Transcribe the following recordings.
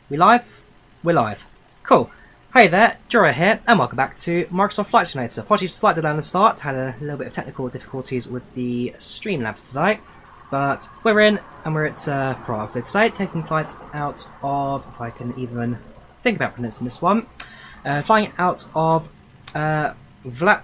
We live? We're live. Cool. Hey there, Drawyah here, and welcome back to Microsoft Flight Simulator. Apologies for slight delay on the start, had a little bit of technical difficulties with the Streamlabs today, but we're in, and we're at Prague. So today, taking flight out of, if I can even think about pronouncing this one, flying out of Václav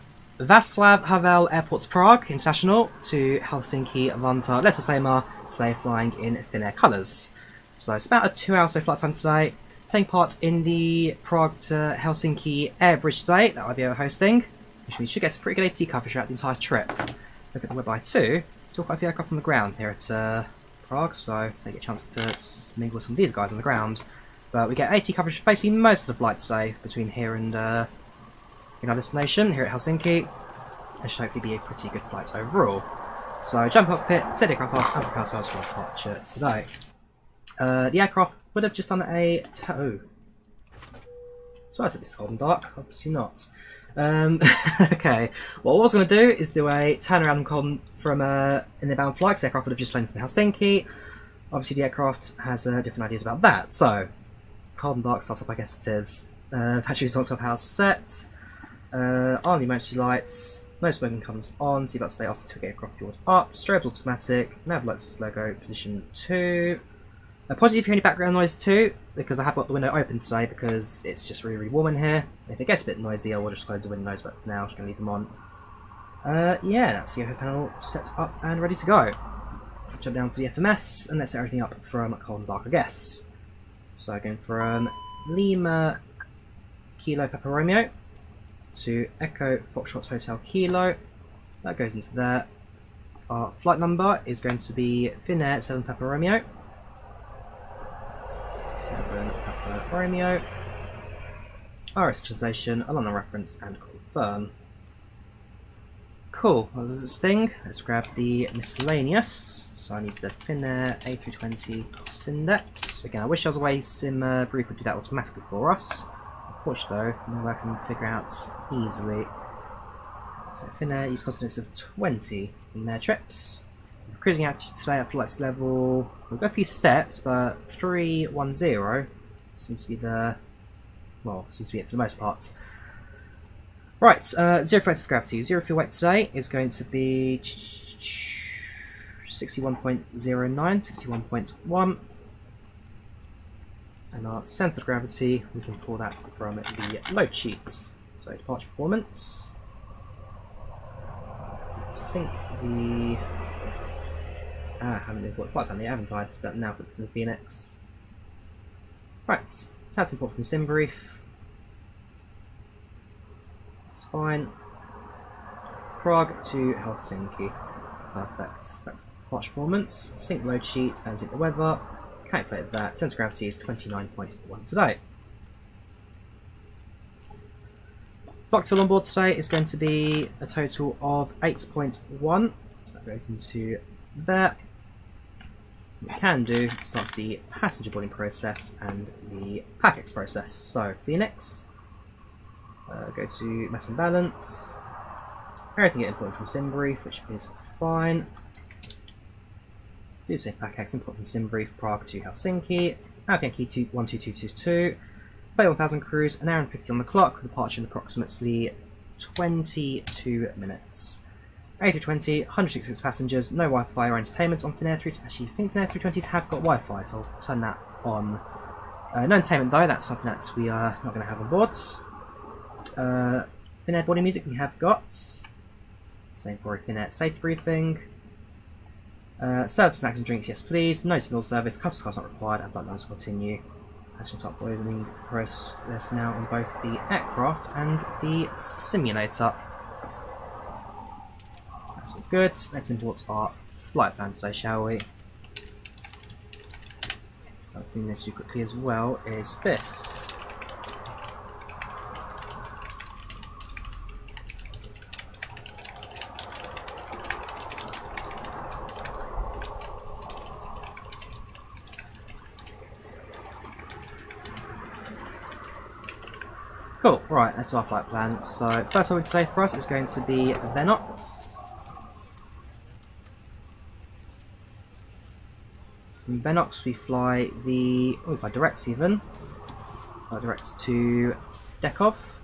Havel Airport Prague International to Helsinki Vantaa, Little Samar, today flying in Finnair colours. So it's about a 2-hour flight time today. Taking part in the Prague to Helsinki Airbridge today that IVAO hosting, which means you should get some pretty good AT coverage throughout the entire trip. Look at the web too. Still quite a few aircraft on the ground here at Prague, so take a chance to mingle with some of these guys on the ground. But we get AT coverage for basically most of the flight today between here and our destination here at Helsinki. It should hopefully be a pretty good flight overall. So jump off pit, set the aircraft off, and prepare ourselves for departure today. The aircraft would have just done a tow. So I said this is cold and dark, obviously not. Okay, what I was going to do is do a turnaround from an inbound flight, because the aircraft would have just flown from Helsinki. Obviously the aircraft has different ideas about that, so cold and dark starts up, I guess it is. Batteries on top, power set, on the emergency lights, no smoking comes on, seatbelt stay off to get aircraft fueled up, strobe automatic, nav lights logo position 2. Apologies if you hear any background noise too, because I have got the window open today because it's just really warm in here. If it gets a bit noisy, I will just close the windows, but for now I'm just going to leave them on. Yeah, that's the overhead panel set up and ready to go. Jump down to the FMS and let's set everything up from cold and dark, I guess. So going from Lima Kilo Papa Romeo to Echo Foxtrot Hotel Kilo. That goes into there. Our flight number is going to be Finnair 7 Papa Romeo. 7 Papa Romeo. RS initialization, alarm reference, and confirm. Cool. Well, does it sting? Let's grab the miscellaneous. So I need the Finnair A320 cost index. Again, I wish I was away. Sim Brief would do that automatically for us. Unfortunately, though, I can figure out easily. So Finnair use cost index of 20 in their trips. Cruising altitude today at flight level, we'll go a few steps, but 310 seems to be the, well, seems to be it for the most part. Right, zero effective gravity. Zero fuel weight today is going to be 61.09, 61.1. And our centre of gravity, we can pull that from the load sheets. So departure performance. Sync the... I haven't been bought flight plan yet, haven't I? But now put the Fenix. Right, tab import from Sim Brief. That's fine. Prague to Helsinki. Perfect. Back to departure performance. Sync load sheet and sync the weather. Calculate that. Centre of gravity is 29.1 today. Block fuel on board today is going to be a total of 8.1. So that goes into there. What we can do starts the passenger boarding process and the PACX process. So Phoenix, go to mass and balance, everything get imported from SimBrief, which is fine. Do the same PACX, import from SimBrief, Prague to Helsinki, Alpine key 12222, 31,000 cruise, an hour and 50 on the clock, with departure in approximately 22 minutes. A320, 166 passengers, no Wi-Fi or entertainment on Finnair 320. Actually, I think Finnair 320s have got Wi-Fi, so I'll turn that on. No entertainment though, that's something that we are not going to have on board. Finnair boarding music we have got. Same for a Finnair safety briefing. Serve snacks and drinks, yes please. No meal service, customer cards not required, and blood lines continue. Passengers uploading process now on both the aircraft and the simulator. That's all good. Let's import our flight plan today, shall we? One thing let's do quickly as well is this. Cool, right, that's our flight plan. So, first orbit today for us is going to be Venox. From Venox we fly the, oh, we fly directs even. Fly direct to Dekov.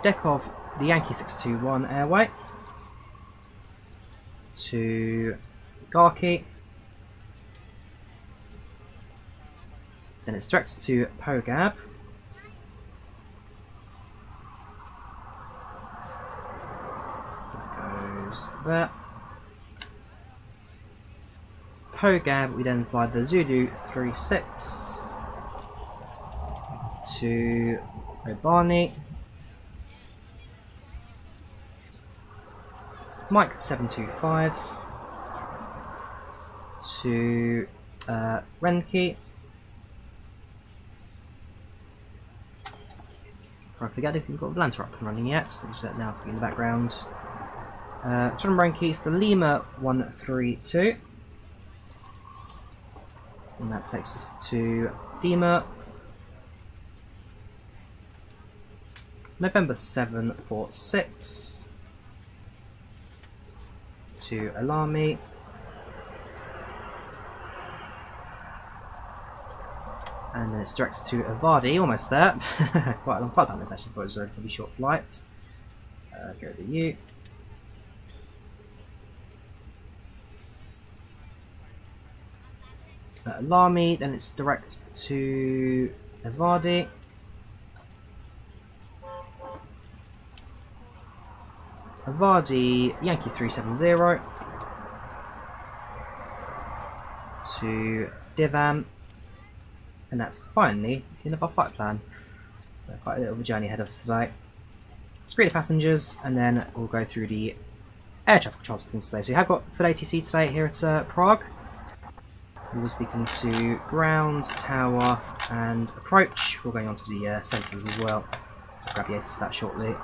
Dekov, the Yankee 621 airway. To Garki. Then it's direct to Pogab. There. Pogab, we then fly the Zulu 36 to Obani. Mike 725 to Renki. I forget if you've got Volanta up and running yet, so just let now in the background. From Renki, it's the Lima 132. And that takes us to Dima. November 746 to Alami. And then it's directed to Avadi, almost there. Quite a long flight time, it's actually, for a relatively short flight. Go to U. Lami, then it's direct to Avadi. Avadi, Yankee 370 to Divan, and that's finally the end of our flight plan. So quite a little journey ahead of us today. Screen of passengers, and then we'll go through the air traffic control settings today. So we have got full ATC today here at Prague. We will speak into ground, tower, and approach. We're going on to the sensors as well. So grab the stat shortly.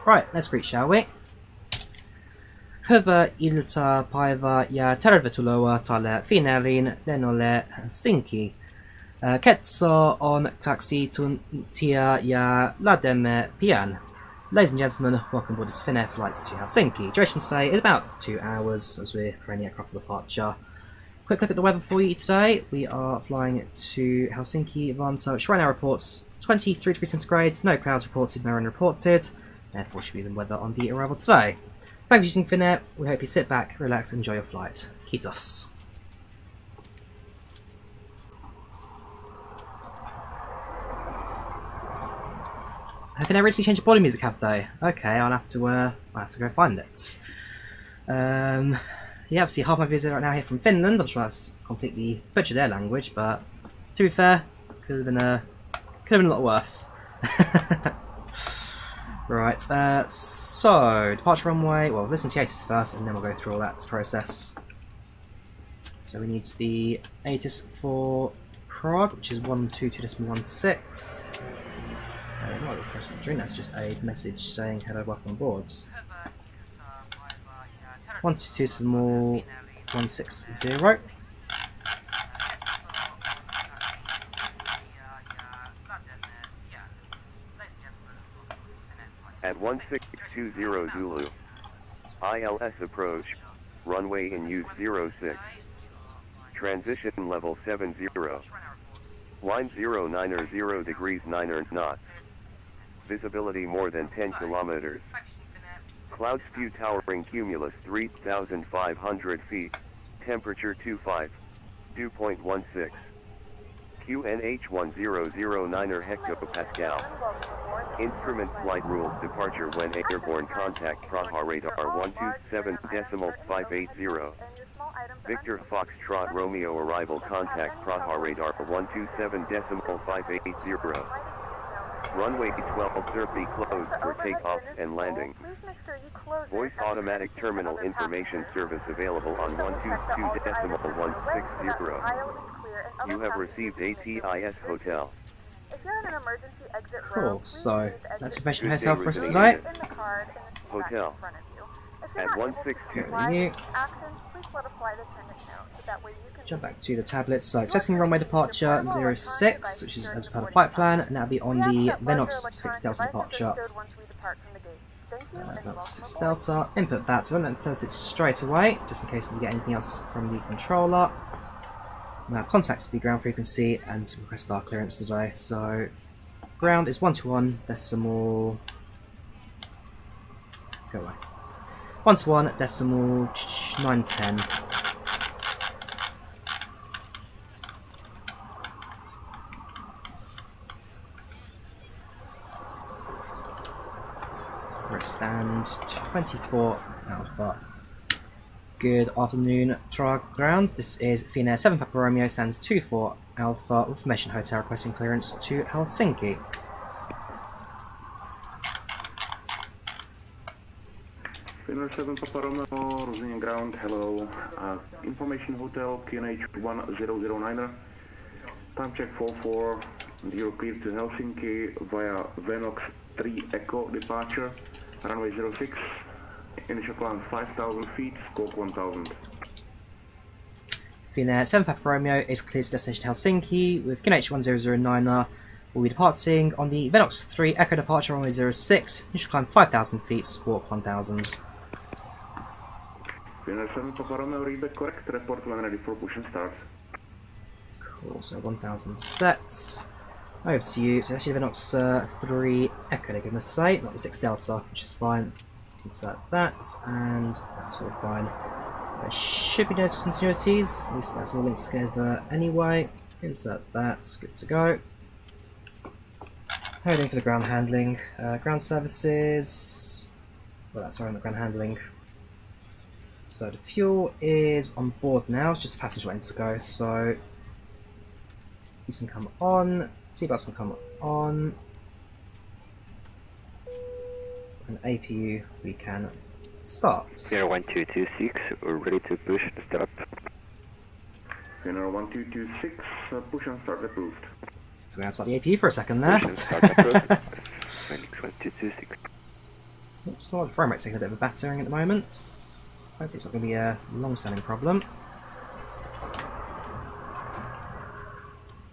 Right, let's greet, shall we? Hyvää iltapäivää ja tervetuloa tälle Finnairin lennolle Helsinki. Ketso on 2 tuntia ja lähdemme pian. Ladies and gentlemen, welcome aboard this Finnair flight to Helsinki. Duration today is about 2 hours as we're preparing aircraft for departure. Quick look at the weather for you today. We are flying to Helsinki, Vantaa, which right now reports 23 degrees centigrade, no clouds reported, no rain reported. Therefore should be the weather on the arrival today. Thanks for using Finnair. We hope you sit back, relax, and enjoy your flight. Kiitos. Finnair recently changed the body music, have they? Okay, I'll have to go find it. Yeah, obviously half my viewers right now here from Finland. I'm sure I've completely butchered their language, but to be fair, could have been a lot worse. Right, so departure runway. Well, listen to the ATIS first, and then we'll go through all that process. So we need the ATIS for Prague, which is 122.16. Not a question during, that's just a message saying hello, welcome on board. 122 small 160. At 1620 Zulu, ILS approach, runway in use 06. Transition level 70. Line 090 degrees 9 knots. Visibility more than 10 kilometers. Cloud spew towering cumulus 3,500 feet. Temperature 2.16. QNH 1009 hectopascal. Instrument flight rules departure when airborne contact Praha radar 127.580. Victor Foxtrot Romeo arrival contact Praha radar 127.580. Runway 1230 closed for takeoff and landing. Voice automatic terminal information service available on 122.160. You have received ATIS Hotel. Cool, so that's information hotel for us today. Hotel. At 162. Jump back to the tablets. So testing runway departure 06, which is as per the flight plan, and that'll be on the Venox 6 Delta departure. That's 6 Delta. Input that, so let's test it straight away, just in case we get anything else from the controller. Now contact the ground frequency and request our clearance today. So ground is 121 decimal. Go away. 121 decimal 910. Stand 24 Alpha. Good afternoon, Prague ground. This is Finnair 7 Papa Romeo, stands 24 Alpha, Information Hotel requesting clearance to Helsinki. Finnair 7 Papa Romeo, Rosinian ground, hello. Information Hotel, QNH 1009er. Time check 44, and you're clear to Helsinki via Venox 3 Echo departure. Runway 06, initial climb 5,000 feet, scope 1,000. Finnair 7 Papa Romeo is cleared to destination Helsinki with QNH 1009er. Will be departing on the Venox 3 Echo departure runway 06, initial climb 5,000 feet, squawk 1,000. Finnair 7 Papa Romeo, read back correct, report when ready for push and start. Cool, so 1,000 sets. Over to you. So actually Venox 3 Echo they're giving us today, not the 6 Delta, which is fine. Insert that, and that's all fine. There should be no discontinuities, at least that's all linked together anyway. Insert that, good to go. Heading for the ground handling. Ground services. Well, that's on the ground handling. So the fuel is on board now, it's just passenger waiting to go, so you can come on. Seatbelts can come on, and APU we can start. Finnair 1226, we're ready to push and start. Finnair 1226, push and start approved. So we're going to start the APU for a second there. Push and start approved. Fenix 1226. Oops, the frame rate's taking a bit of a battering at the moment. Hopefully it's not going to be a long-standing problem.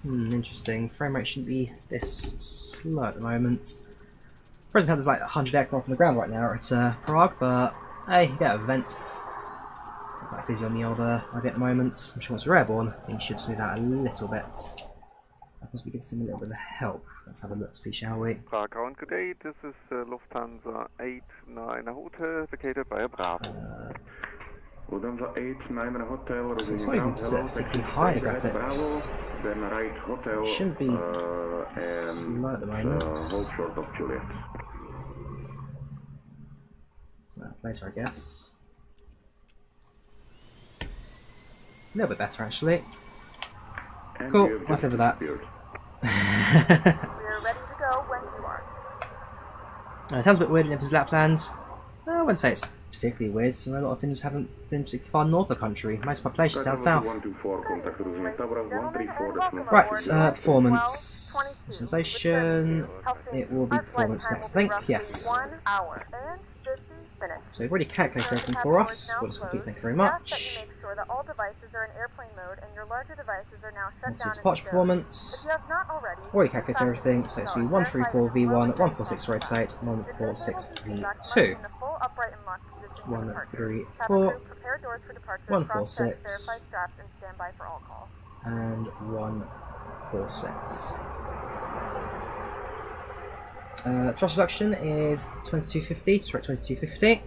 Interesting. Frame rate shouldn't be this slow at the moment. Present there's like 100 aircraft on the ground right now at Prague, but hey, you get events. Quite busy on the old idea at the moment. I'm sure once we're airborne, things should smooth out a little bit. I suppose we give some a little bit of help. Let's have a look, see, shall we? Prague on good day. This is Lufthansa 89 Hotel, located by Bravo. Lufthansa 89 Hotel, So it's not even particularly high, the graphics. Then right hotel, Shouldn't be slow at the moment. hold short of Juliet. Well, later, I guess. A little bit better, actually. And Cool, we have I'll live with that. We're ready to go when you are. It sounds a bit weird in Lapland. Lapland. I wouldn't say it's particularly weird, so a lot of things haven't been particularly far north of the country. Most population's down south. 124, contact Rosinian Tower, 134. Right, performance. Sensation. It will be performance next, I think. Yes. 1 hour and 50 minutes. So we've already calculated everything for us. We'll just complete, thank you very much. That you make sure that all devices are in airplane mode and your larger devices are now shut down. Departure performance. If you have not Already calculated everything, so it's V134 V1, 146 rotate, 146 V2. 134, 146, and 146. Thrust reduction is 2250, stroke 2250.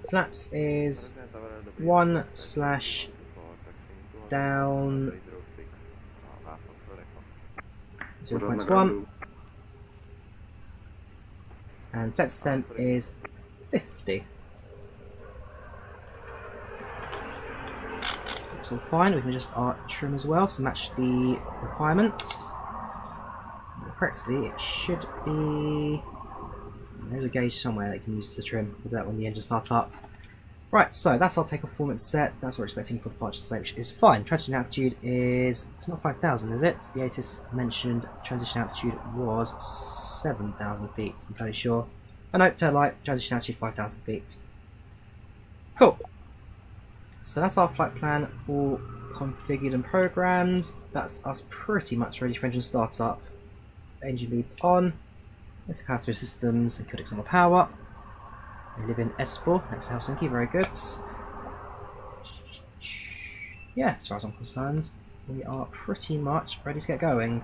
Flaps is 1/ down 0.1. And flex temp is 50. It's all fine. We can adjust our trim as well to match the requirements. Correctly, it should be. There's a gauge somewhere that you can use to trim with that when the engine starts up. Right, so that's our takeoff performance set. That's what we're expecting for departure today, which is fine. Transition altitude is. It's not 5,000, is it? The ATIS mentioned transition altitude was 7,000 feet, I'm fairly sure. Oh no, turn light, transition altitude 5,000 feet. Cool. So that's our flight plan all configured and programmed. That's us pretty much ready for engine startup. engine leads on. Let's power through systems and critics on the power. We live in Espoo, next to Helsinki, very good. Yeah, as far as I'm concerned, we are pretty much ready to get going.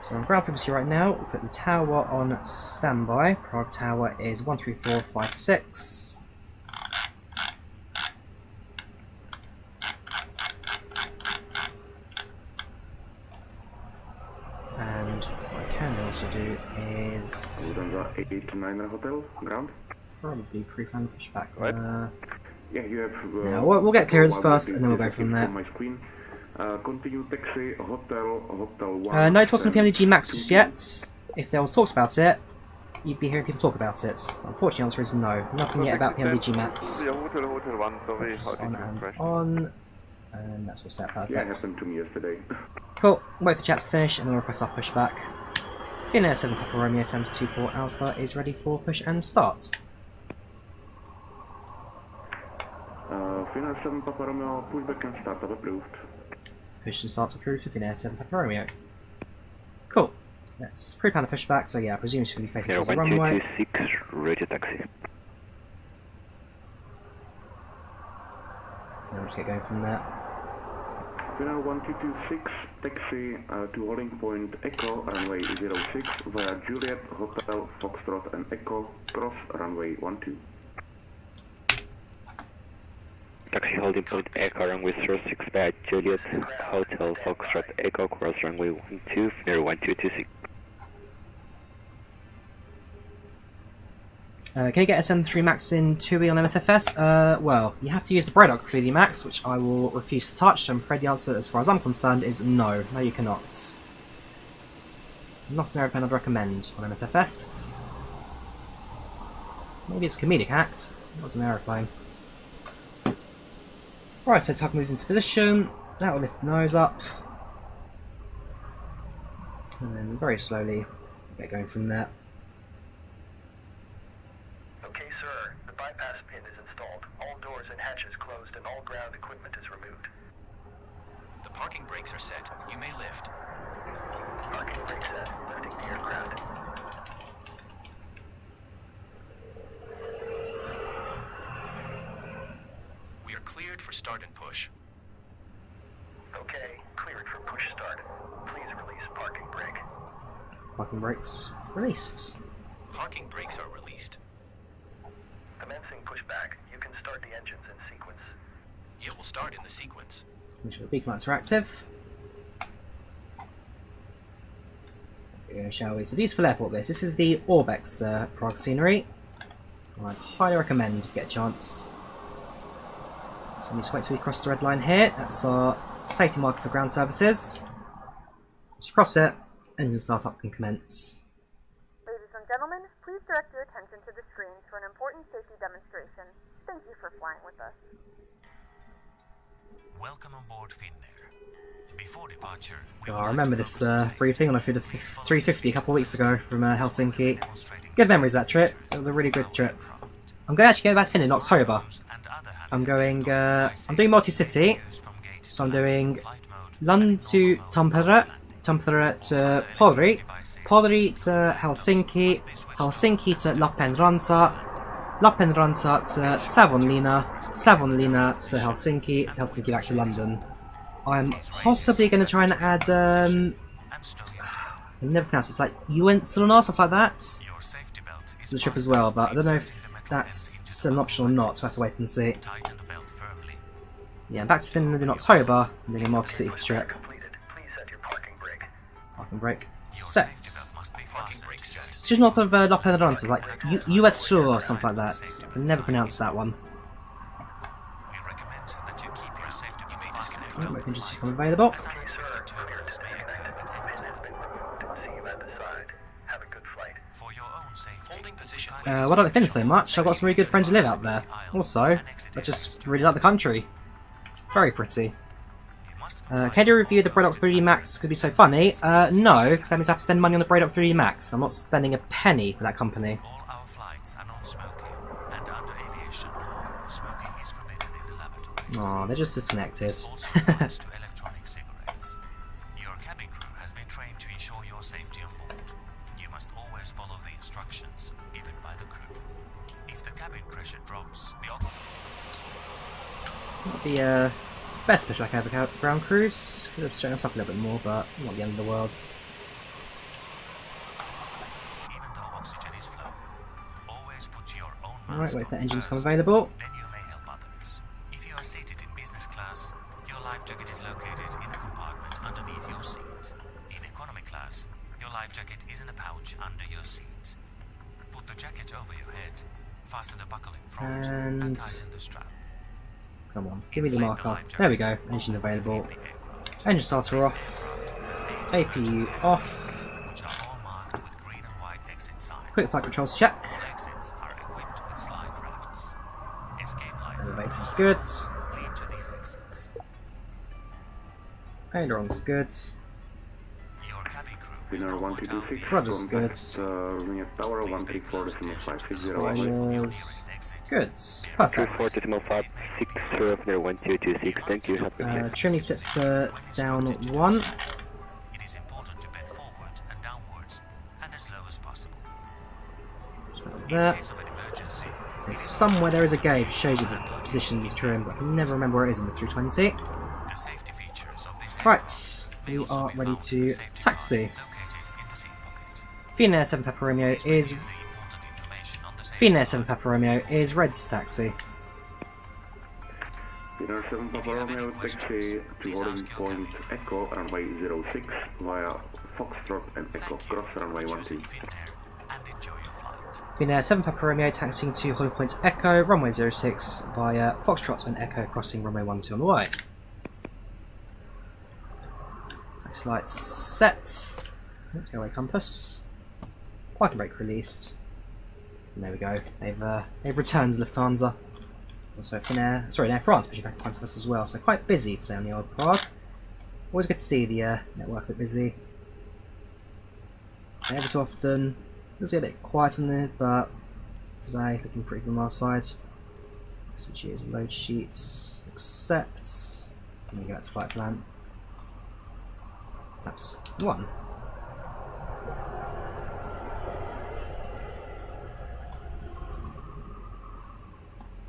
So on ground frequency right now, we'll put the tower on standby. Prague tower is 13456. And what I can also do is Volanta 8-9 hotel, ground. probably pre-plan pushback. Right. Yeah, you have. Yeah, we'll get clearance first, and then we'll go from there. My screen. Continue taxi, hotel 1. No talks on PMDG Max just yet. If there was talks about it, you'd be hearing people talk about it. Unfortunately, the answer is no. Nothing yet about PMDG Max. Yeah, hotel 1, sorry. Just on and on. And that's all set, perfect. Yeah, it happened to me yesterday. Cool, wait for chat to finish and then we'll request our pushback. Finnair 7 Papa Romeo 10-24 Alpha is ready for push and start. Finnair 7 Papa Romeo, pushback and startup approved. Push and start approved for Finnair 7 Papa Romeo. Cool, let's pre-plan the pushback, so yeah, I presume it's going to be facing towards the runway. 1226, ready taxi. And we'll just get going from there. Finnair 1226, taxi to holding point Echo, runway 06, via Juliet, Hotel, Foxtrot and Echo, cross runway 12. Taxi holding point Echo, runway 06 via Juliet, Hotel, Foxtrot, Echo, cross runway 12, near 1226. Can you get SM3 Max in 2E on MSFS? Well, you have to use the Braddock 3D Max, which I will refuse to touch. I'm afraid the answer, as far as I'm concerned, is no. No, you cannot. Not an aeroplane I'd recommend on MSFS. Maybe it's a comedic act. It was an aeroplane. Right, so tug moves into position. That will lift the nose up. And then very slowly get going from there. Okay, sir. The bypass pin is installed. All doors and hatches closed and all ground equipment is removed. The parking brakes are set. You may lift. Parking brake set. Lifting the aircraft. We are cleared for start and push. Okay, cleared for push start. Please release parking brake. Parking brakes released. Parking brakes are released. Commencing pushback. You can start the engines in sequence. It will start in the sequence. Make sure the beacon lights are active. Let's get going, shall we? It's a beautiful airport this. This is the ORBX Prague scenery. I'd highly recommend if you get a chance. So we just wait till we cross the red line here. That's our safety marker for ground services. Just cross it, engine startup can commence. Ladies and gentlemen, please direct your attention to the screens for an important safety demonstration. Thank you for flying with us. Welcome on board Finnair. Before departure, I remember this briefing when I flew the 350 a couple of weeks ago from Helsinki. Good memories of that trip. It was a really good trip. I'm going to actually go back to Finland in October. I'm doing multi-city. So I'm doing London to Tampere, Tampere to Pori, Pori to Helsinki, Helsinki to Lappeenranta, Lappeenranta to Savonlinna, Savonlinna to Helsinki back to London. I'm possibly going to try and add, I never pronounce it, it's like Uensilona, stuff like that, to the trip as well, but I don't know if that's still an option or not, so I have to wait and see. Yeah, I'm back to Finland in October, and then a multi-city trip. Parking brake set. Just north of Lappeenranta, like Uetsjö or something like that. I never pronounced that one. We can just become available. Why don't I finish so much? I've got some really good friends who live out there. Also, I just really like the country. Very pretty. Can you review the Braddock 3D Max? It's going to be so funny. No, because that means I have to spend money on the Braddock 3D Max. I'm not spending a penny for that company. all our flights are non-smoking, and under aviation law, smoking is forbidden in the laboratories. Aw, they're just disconnected. Also applies to electronic cigarettes. Your cabin crew has been trained to ensure your safety on board. always follow the instructions given by the crew. If the cabin pressure drops, Not the best special I can have ground cruise. Could have straightened us up a little bit more, but not the end of the world. even though oxygen is flowing, always put your own Alright, mask wait for the on engines to come first, available. then you may help others. If you are seated in business class, your life jacket is located in a compartment underneath your seat. In economy class, your life jacket is in a pouch under your seat. Put the jacket over your head, fasten a buckle in front, and tighten the strap. Come on, give me the marker. There we go, engine available. Engine starter off. APU off. Which are all marked with green and white exit signs. Quick flight controls check. All exits are equipped with slide rafts. Escape lights Elevator's good. lead to these exits. Aileron's good. Your cabin crew Finnair will report out 1226, the Rudder's good. running at tower 134.560. Spoilers. Good. Perfect. 34.560, Finnair 1226, thank you, happy flight. Chimney sets to down 1. It is important to bend forward and downwards and as low as possible. In There. case of an emergency, Somewhere there is a gauge, shows you the position of the trim, but I can never remember where it is in the 320. the safety features of this Right, may we also are be ready found in to the safety taxi. bar located in the seat pocket. Finnair 7 Papa Romeo is The important information on the safety Finnair 7 Papa Romeo is ready to taxi. Finnair 7 Papa Romeo taxi to holding point Echo runway 06 via Foxtrot and Echo cross runway 12. Finnair and enjoy your flight. Finnair 7 Papa Romeo taxiing to holding point Echo, runway 06 via Foxtrot and Echo crossing runway 12 on the way. Taxi lights set. Airway compass. Parking brake released. And there we go. They've returned Lufthansa. Also Finnair, sorry, Air France pushing back in front of us as well. So quite busy today on the old Prague. Always good to see the network a bit busy. Every so often, does get a bit quiet on it, but today looking pretty good on our side. Messages, load sheets, accept. And we go back to flight plan. That's 1.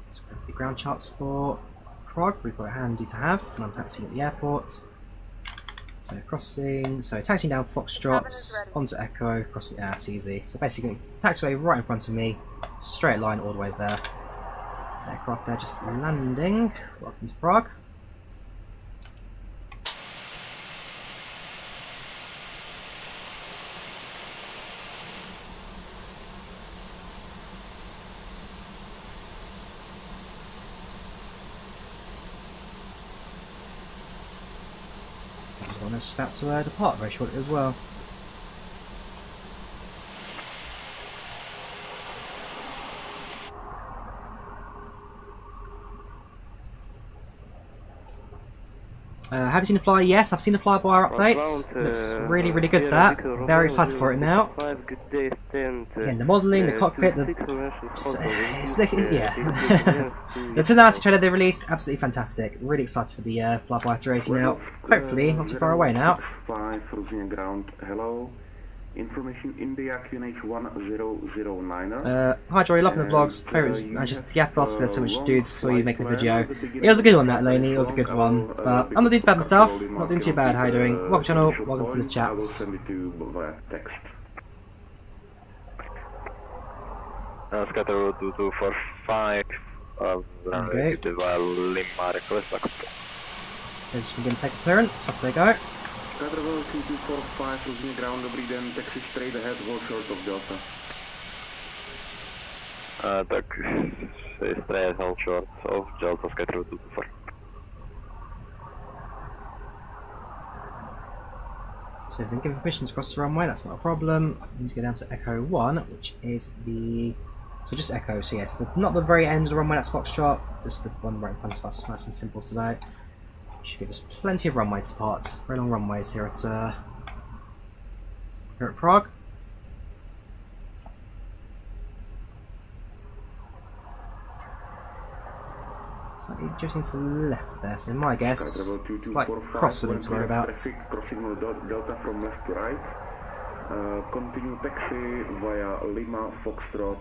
Let's grab the ground charts for Prague. We've got it handy to have, and I'm taxiing at the airport. So crossing, so taxiing down Foxtrot onto Echo, crossing, it's easy. So basically, it's a taxiway right in front of me, straight line all the way there. Aircraft there just landing. Welcome to Prague. Just about to depart very shortly as well. Have you seen the fly? Yes, I've seen the flyby update. Looks really, really good. That very excited for it now. Again, the modelling, the cockpit, yeah. The cinematic trailer they released, absolutely fantastic. Really excited for the flyby 380 now. Hopefully, not too far away now. 5 Russian ground. Hello. Information India QNH 1009er. Hi Jory, loving the vlogs. Favourite just to get past there's so much dudes saw you making the video. It was a good one that Laney, it was a good one. But I'm not doing bad myself, not doing too bad, how you doing? Welcome channel, welcome to the chats. Send it to via text. Scatter 2245, Okay. Lima request accept. They're just going to take a clearance, off they go. Scatter 2245 Russian ground, dobrý den, taxi straight ahead, hold short of Delta. Tak, straight hold short of Delta Scatter 224. So we've been given permission to cross the runway, that's not a problem. I need to go down to Echo 1, which is the... So just Echo, so yes, not the very end of the runway, that's Foxtrot, just the one right in front of us, nice and simple today. Should give us plenty of runway to depart. Very long runways here at Prague. Slightly drifting to the left there, so my guess, slight crosswind to worry about. Traffic crossing Delta from left to right. Continue taxi via Lima Foxtrot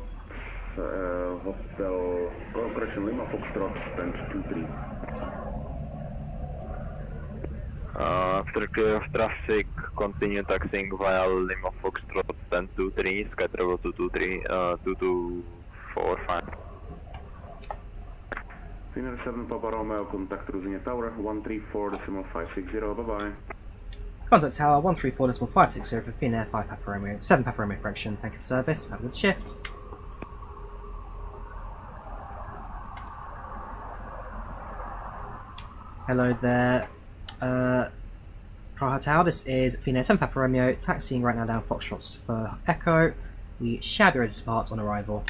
Hotel, correction, Lima Foxtrot stand 23. After clear of traffic, continue taxiing via Lima Foxtrot stand 23, sky travel 223, 2245. Finnair 7 Papa Romeo, contact Rusinia Tower 134.560, bye bye. Contact Tower 134.560 for Finnair 5 Papa Romeo, 7 Papa Romeo correction. Thank you for service. Have a good shift. Hello there, Prague Tower. This is Finnair 7 Papa Romeo, taxiing right now down Foxtrots for Echo. We shall be ready to depart on arrival.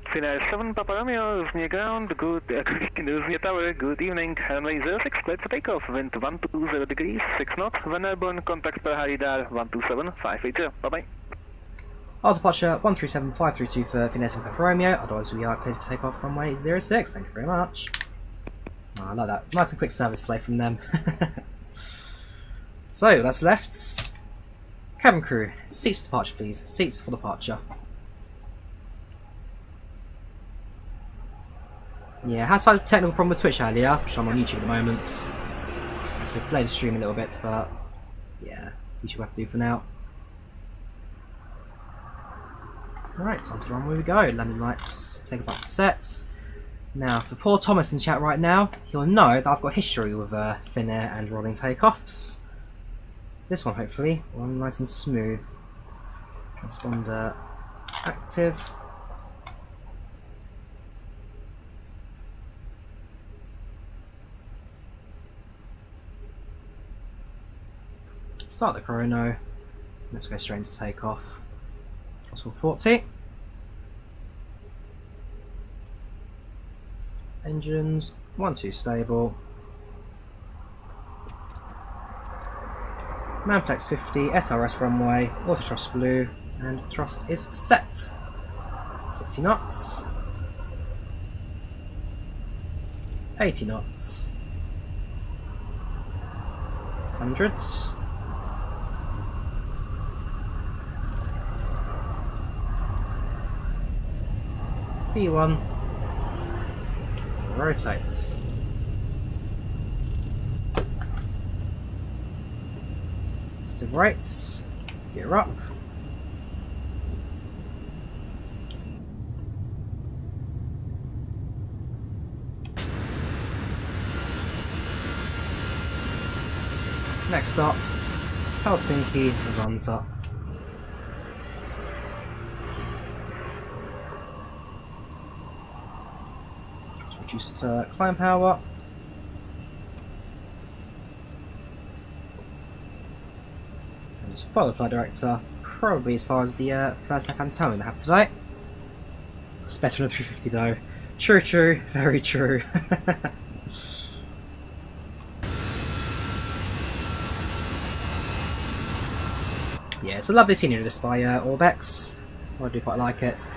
Finnair 7 Papa Romeo, Rusnia ground, Rusnia Tower, good evening, runway 06, cleared for takeoff, wind 120 degrees, 6 knots, when airborne, contact per Haridar 127.580, bye bye. Our departure 137532 for Finnair 7 Papa Romeo, otherwise we are cleared to take off runway 06, thank you very much. Oh, I like that, nice and quick service today from them. So, that's left. Cabin crew, seats for departure please, seats for departure. Yeah, I had some technical problem with Twitch earlier, which I'm on YouTube at the moment. I had to play the stream a little bit, but yeah, YouTube will have to do for now. Right, on to the runway we go. Landing lights, take about sets. Now, for poor Thomas in chat right now, he'll know that I've got history with Finnair and rolling takeoffs. This one, hopefully, one nice and smooth. Transponder active. Start the chrono. Let's go straight into takeoff. Possible 40. Engines 1-2 stable. Manflex 50, SRS runway, auto thrust blue, and thrust is set. 60 knots. 80 knots. Hundreds. B1 rotates. Still rights, gear up. Next stop, Helsinki Vantaa. Reduced climb power. And just follow the flight director, probably as far as the first left-hand turn we have today. It's better than a 350 though. True, true, very true. Yeah, it's a lovely scenery this by ORBX. I do quite like it.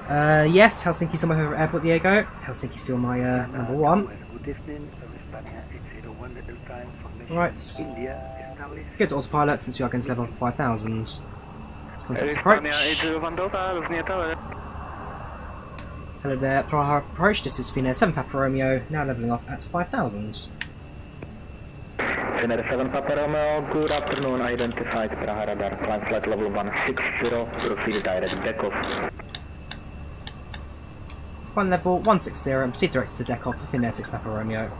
Yes, Helsinki's on my favourite airport, Diego. Helsinki's still my number one. Right. Good autopilot since we are going to level 5000. Let's contact approach. Hello there, Prague approach. This is Finnair 7 Papa Romeo, now levelling off at 5000. Finnair 7 Papa Romeo, good afternoon, identified Prague radar, climb flight level 160, proceed direct takeoff. Climb level 160 and proceed direct to deck off for Finnair 6 Papa Romeo.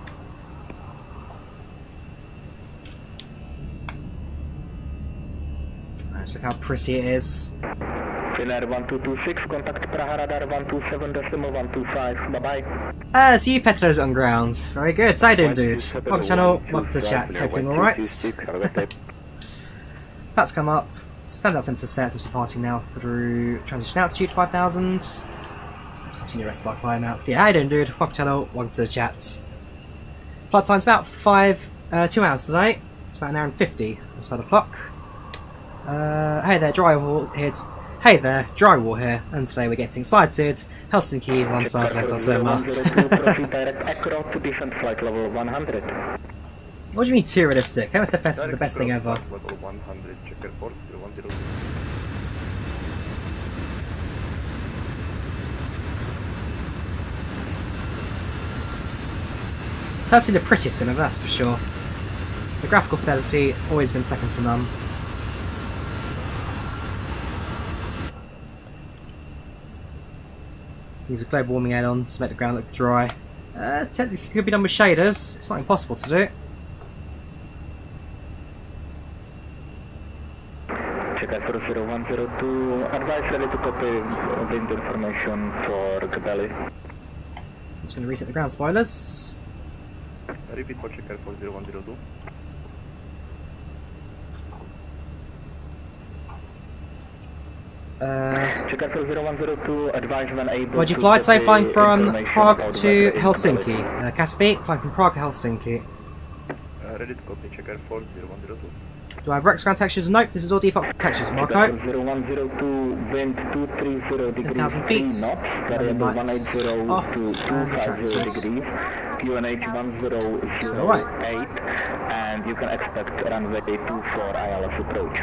Let's look how pretty it is. Finnair 1226, contact Prague radar 127.125, bye bye. So you Petros on ground. Very good. How you doing, dude? Welcome channel, welcome to the chat. Hope you're doing alright. That's come up. Standard center sets as we're passing now through transition altitude 5000. Let's continue the rest of our climb outs. But yeah, how you doing, dude? Welcome channel, welcome to the chats. Flight time's about 2 hours today. It's about an hour and 50. That's about the clock. Hey there, Drawyah here. Hey there, Drywall here, and today we're getting sighted Helsinki Vantaa. What do you mean too realistic? MSFS is the best thing ever. It's certainly the prettiest sim ever, that's for sure. The graphical fidelity always been second to none. Use a global warming add-on to make the ground look dry. Technically could be done with shaders, it's not impossible to do. Checker for 0102, advise ready to copy wind information for Gabelli. I'm just going to reset the ground spoilers. Repeat for checker for 0102. Checker for 0102, advise when able. Where'd you fly today? Flying from Prague to Helsinki. Caspi, flying from Prague to Helsinki. Ready to copy checker for 0102. Do I have Rex ground textures? Nope, this is all default textures, Marco. 0102, wind 230 degrees, 10,000 feet. variable Lights 180 off, to and 250 tractors. degrees, QNH 1008, and you can expect runway 24 ILS approach.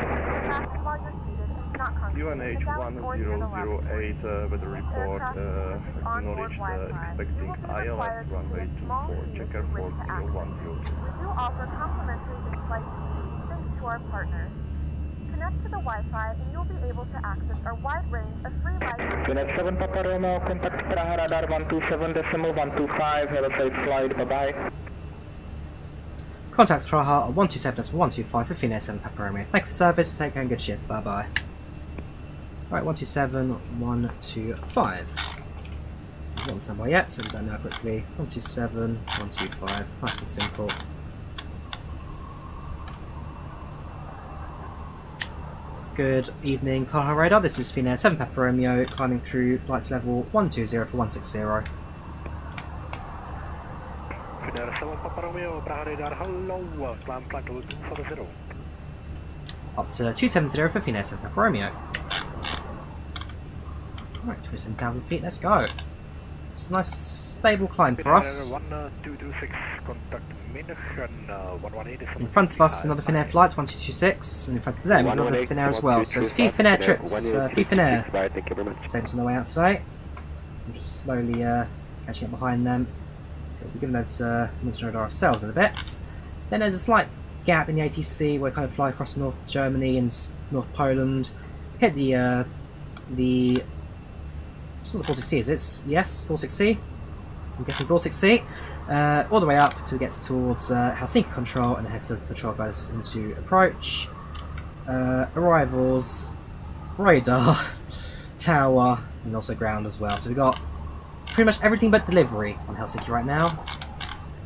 UNH 1008, weather report, acknowledge expecting ILS runway 24, checker for 0102. We do offer complimentary in-flight seating thanks to our partners. Connect to the Wi-Fi and you'll be able to access our wide range of free live. Finnair 7 Papa Romeo, contact Praha radar 127.125, have a safe flight, bye-bye. Contact Praha at 127.125 for Finnair 7 Papa Romeo. Thank you for service, take care and good shift, bye bye. Right, 127.125. Not on standby yet, so we'll go now quickly. 127.125, nice and simple. Good evening, Praha radar. This is Finnair 7 Papa Romeo climbing through flights level 120 for 160. Finnair 7 Papa Romeo, Praha radar, hello, climb flight level 240. Up to 270 for Finnair 7 Papa Romeo. Right, 27,000 feet, let's go. It's a nice stable climb for us. 1226, contact Munich and 118. In front of us is another Finnair flight, 1226, and in front of them is another Finnair as well. So there's a few Finnair trips, few Finnair sailors on the way out today. I'm just slowly catching up behind them. So we'll be giving those mention radar ourselves in a bit. Then there's a slight gap in the ATC where we kind of fly across North Germany and North Poland. Hit the it's not the Baltic Sea, is it? Yes, Baltic Sea. I'm guessing Baltic Sea. All the way up until it gets towards Helsinki control and heads to control goes into approach. Arrivals, radar, tower, and also ground as well. So we've got pretty much everything but delivery on Helsinki right now.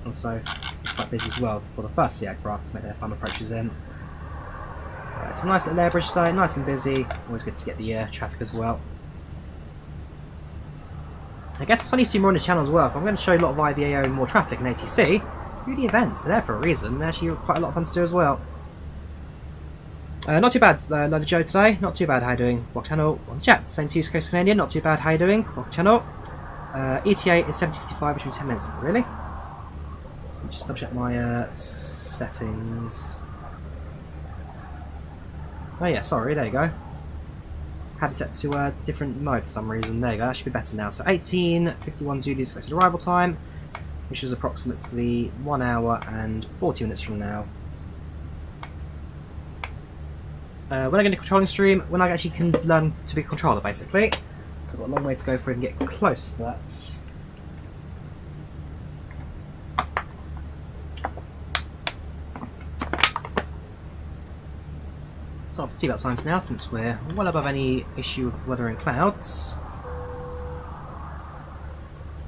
Also, it's quite busy as well for the first sea aircraft to make their final approaches in. It's a nice little airbridge today, nice and busy. Always good to get the traffic as well. I guess it's funny to see more on this channel as well. If I'm going to show you a lot of IVAO and more traffic in ATC, do the events. They're there for a reason. They're actually quite a lot of fun to do as well. Not too bad, Loader Joe today. Not too bad, how you doing? Walk channel, on chat. Same to East Coast Canadian. Not too bad, how you doing? Walk channel. ETA is 70:55 between 10 minutes. Really? Let me just double check my settings. Oh yeah, sorry, there you go. Had it set to a different mode for some reason. There you go, that should be better now. So 18:51 Zulu expected arrival time, which is approximately 1 hour and 40 minutes from now. When I get into controlling stream, when I actually can learn to be a controller basically. So I've got a long way to go for it and get close to that. Can't see about science now since we're well above any issue of weather and clouds.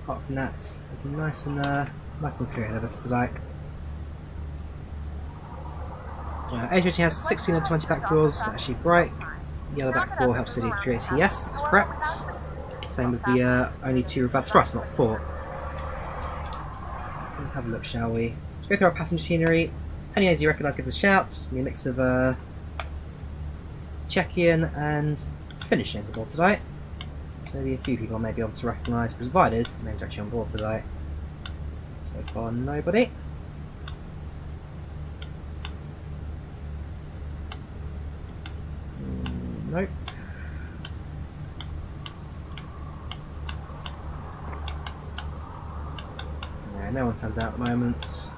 Apart from that, looking nice and clear ahead of us today. A320 has 16 and 20 back doors that actually break. The other back 4 helps the 380, yes, that's correct. Same with the only 2 reverse thrust, not 4. Let's have a look, shall we? Let's go through our passenger itinerary. Any names you recognise, give us a shout. It's going to be a mix of check-in and finish names aboard today. So maybe a few people I may be able to recognise, provided names actually on board today. So far, nobody. Nope. Yeah, no one stands out at the moment.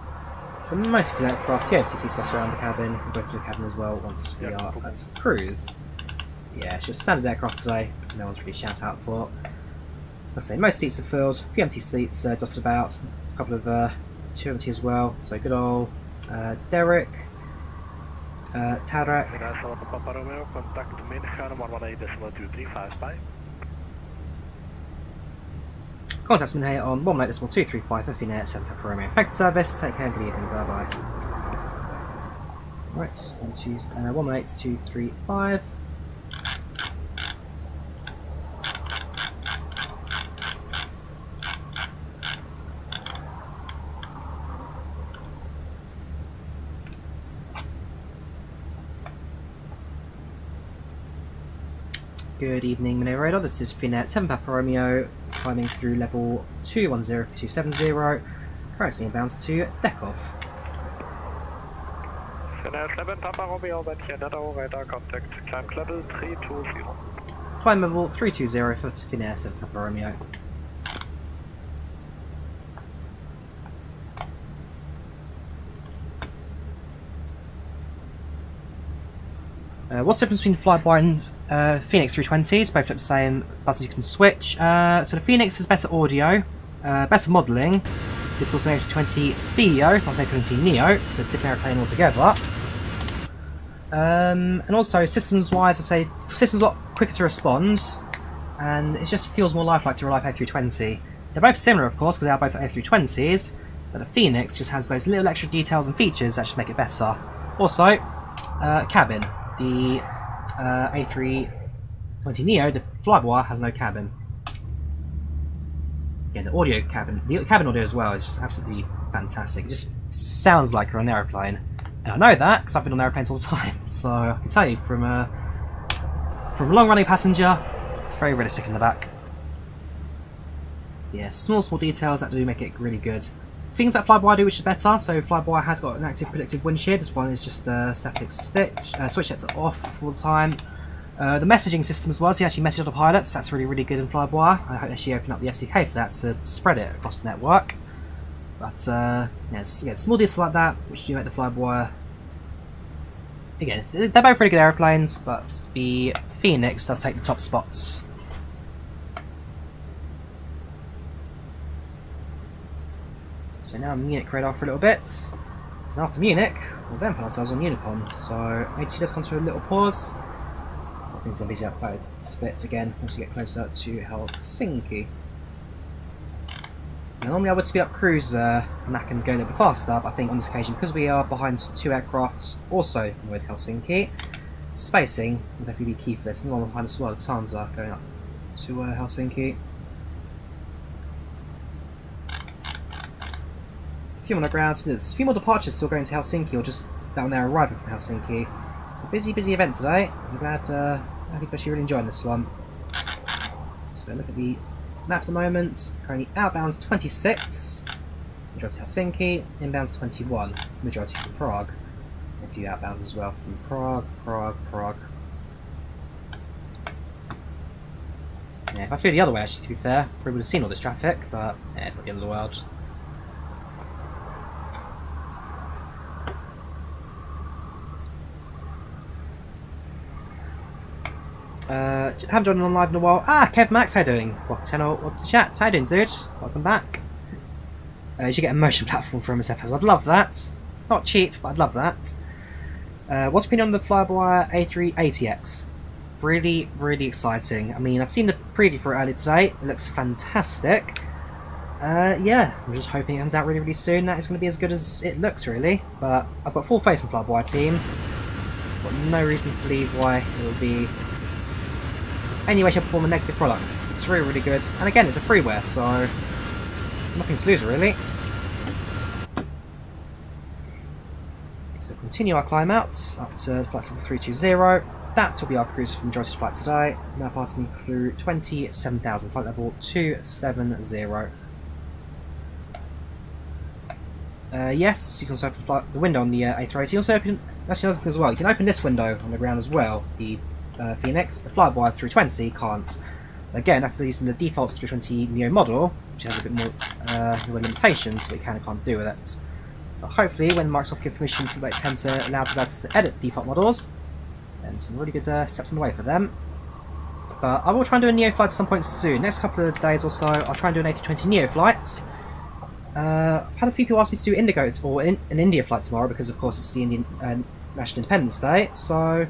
So most of the aircraft, yeah, TC slots around the cabin. We'll go through the cabin as well once we are at cruise. Yeah, it's just standard aircraft today. No one's really shout out for. Let's say most seats are filled. A few empty seats just about. A couple of two empty as well. So good old Derek, Tarak. Contact me here on 118.235 for Finnair 7 Papa Romeo. Thank you for service. Take care. Good evening. Bye bye. Right, 118.235. Good evening, Minnow Radar. This is Finnair 7 Papa Romeo, climbing through level 210 for 270. Currently inbounds to Dekov. Finnair 7 Papa Romeo, radar contact, climb level 320. Climb level 320 for Finnair 7 Papa Romeo. What's the difference between Flyby and Fenix 320s? Both look the same, buttons you can switch. So the Fenix has better audio, better modelling. It's also an A320 CEO, not an A320 Neo, so it's a different airplane altogether. And also, systems-wise, I say systems a lot quicker to respond, and it just feels more lifelike to a live A320. They're both similar, of course, because they are both A320s, but the Fenix just has those little extra details and features that just make it better. Also, cabin. The A320 Neo, the Flyby, has no cabin. Yeah, the audio cabin, the cabin audio as well is just absolutely fantastic. It just sounds like you're on an aeroplane. And I know that because I've been on aeroplanes all the time. So I can tell you from a long-running passenger, it's very realistic in the back. Yeah, small details that do make it really good. Things that Flyby do which is better, so Flyby has got an active predictive windshield. This one is just a static switch that's off all the time. The messaging system as well, so you actually message other pilots, that's really good in Flyby. I hope they actually open up the SDK for that to spread it across the network. But yeah, small details like that which do make the Flyby. Again, they're both really good aeroplanes, but the Fenix does take the top spots. So now Munich radar for a little bit. And after Munich, we'll then put ourselves on Unicon. So AT does come to a little pause. Things are busy up by bits again once we get closer to Helsinki. Now normally I would speed up cruise and that can go a little bit faster, but I think on this occasion, because we are behind two aircrafts also with Helsinki, spacing will definitely be key for this. And the one behind us as well, the Lufthansa going up to Helsinki. A few more on the ground, so there's a few more departures still going to Helsinki, or just down there arriving from Helsinki. It's a busy event today. I'm glad people are really enjoying this one. So look at the map at the moment. Currently outbounds 26, majority Helsinki, inbounds 21, majority from Prague. A few outbounds as well from Prague. Yeah, if I flew the other way actually, to be fair, probably would have seen all this traffic, but yeah, it's not the end of the world. Haven't joined on live in a while. Kev Max, how you doing? Welcome to chat. How you doing, dude? Welcome back. You should get a motion platform for MSFS. I'd love that. Not cheap, but I'd love that. What's been on the Flyby A380X? Really exciting. I mean, I've seen the preview for it earlier today. It looks fantastic. Yeah, I'm just hoping it comes out really soon. That it's going to be as good as it looks, really. But I've got full faith in Flyby team. Got no reason to believe why it will be any way, shape or form a negative product. It's really good. And again, it's a freeware, so nothing to lose, really. So continue our climb outs up to flight level 320. That will be our cruise for majority of flight today. Now passing through 27,000, flight level 270. Yes, you can also open the window on the A380. You can also open, that's another thing as well, you can open this window on the ground as well, the Fenix. The FlyLive 320 can't. Again, that's using the default 320 Neo model, which has a bit more limitations, but it kind of can't do with it. But hopefully, when Microsoft give permissions, they tend to allow developers to edit default models, and some really good steps on the way for them. But I will try and do a Neo flight at some point soon. Next couple of days or so, I'll try and do an A320 Neo flight. I've had a few people ask me to do Indigo or an India flight tomorrow because, of course, it's the Indian National Independence Day. So,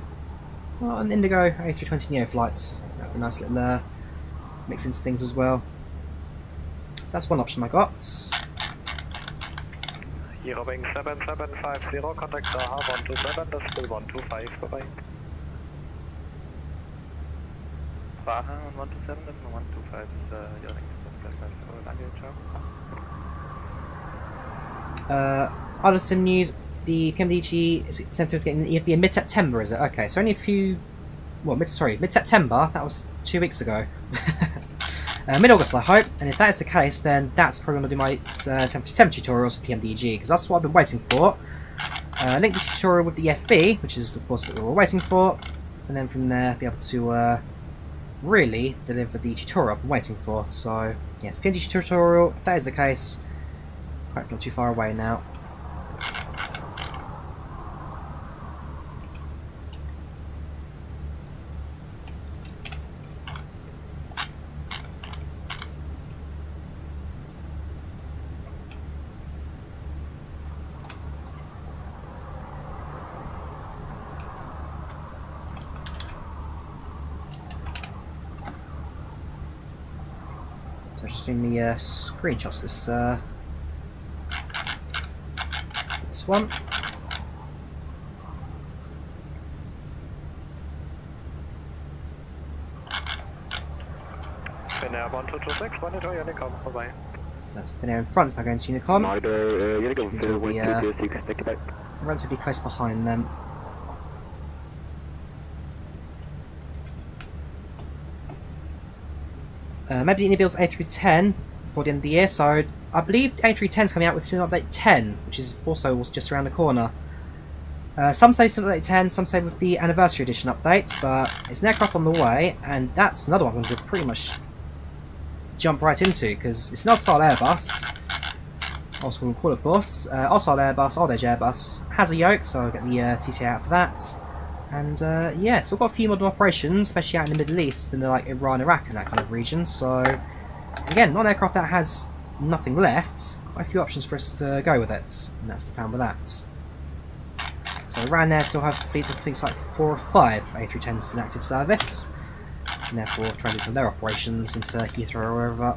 well, an Indigo A320 Neo flights. That'd be a nice little mix into things as well. So that's one option I got. Eurowing 7750, contact Praha 127, decimal 125, bye-bye. Praha 127, decimal 125 is Eurowing 7750, language, Other sim news, the PMDG is attempted to get an EFB in mid-September, is it? Okay, so only a few... Well, mid-September, that was 2 weeks ago. Mid-August, I hope, and if that is the case, then that's probably going to do my 737 tutorials for PMDG, because that's what I've been waiting for. Link the tutorial with the FB, which is, of course, what we're all waiting for, and then from there, be able to really deliver the tutorial I've been waiting for. So, yes, PMDG tutorial, if that is the case, quite not too far away now. So just doing the screenshots this one. Finnair 1226, monitor Unicom, bye-bye. So that's Finnair in front, it's now going to Unicom. Relatively close behind them. Maybe the builds A310 before the end of the year, so I believe A310 is coming out with Soon Update 10, which is also just around the corner. Some say Soon Update 10, some say with the Anniversary Edition update, but it's an aircraft on the way, and that's another one I'm going to pretty much jump right into, because it's an old-style Airbus, old school call of course, old-style Airbus, old-age Airbus, has a yoke, so I'll get the TCA out for that. And yeah, so we've got a few modern operations, especially out in the Middle East, in like Iran, Iraq, and that kind of region. So again, not an aircraft that has nothing left. Quite a few options for us to go with it, and that's the plan with that. So around there, still have fleets of things like 4 or 5 A310s in active service, and therefore try to do some of their operations into Heathrow or wherever.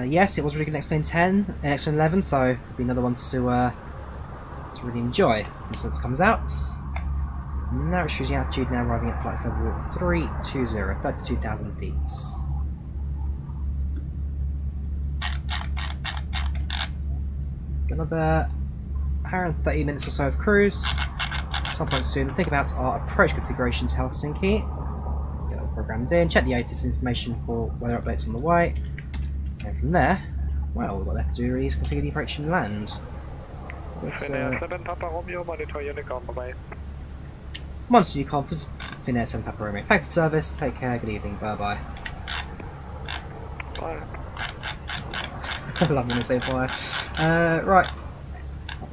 Yes, it was really good in X-Plane 10 and X-Plane 11, so it'll be another one to really enjoy once it comes out. Now it's choosing altitude, now arriving at flight level 320, 32,000 feet. Another hour and 30 minutes or so of cruise. At some point soon, think about our approach configuration to Helsinki. Get it all programmed in, check the ATIS information for weather updates on the way. And from there, well, all we've got left to do is configure the approach and land. Finnair 7 Papa Romeo, monitor Unicom, bye-bye. Monster Unicom for Finnair 7 Papa Romeo. Thank you for service, take care, good evening, bye-bye. Bye. I love when they say bye. Right,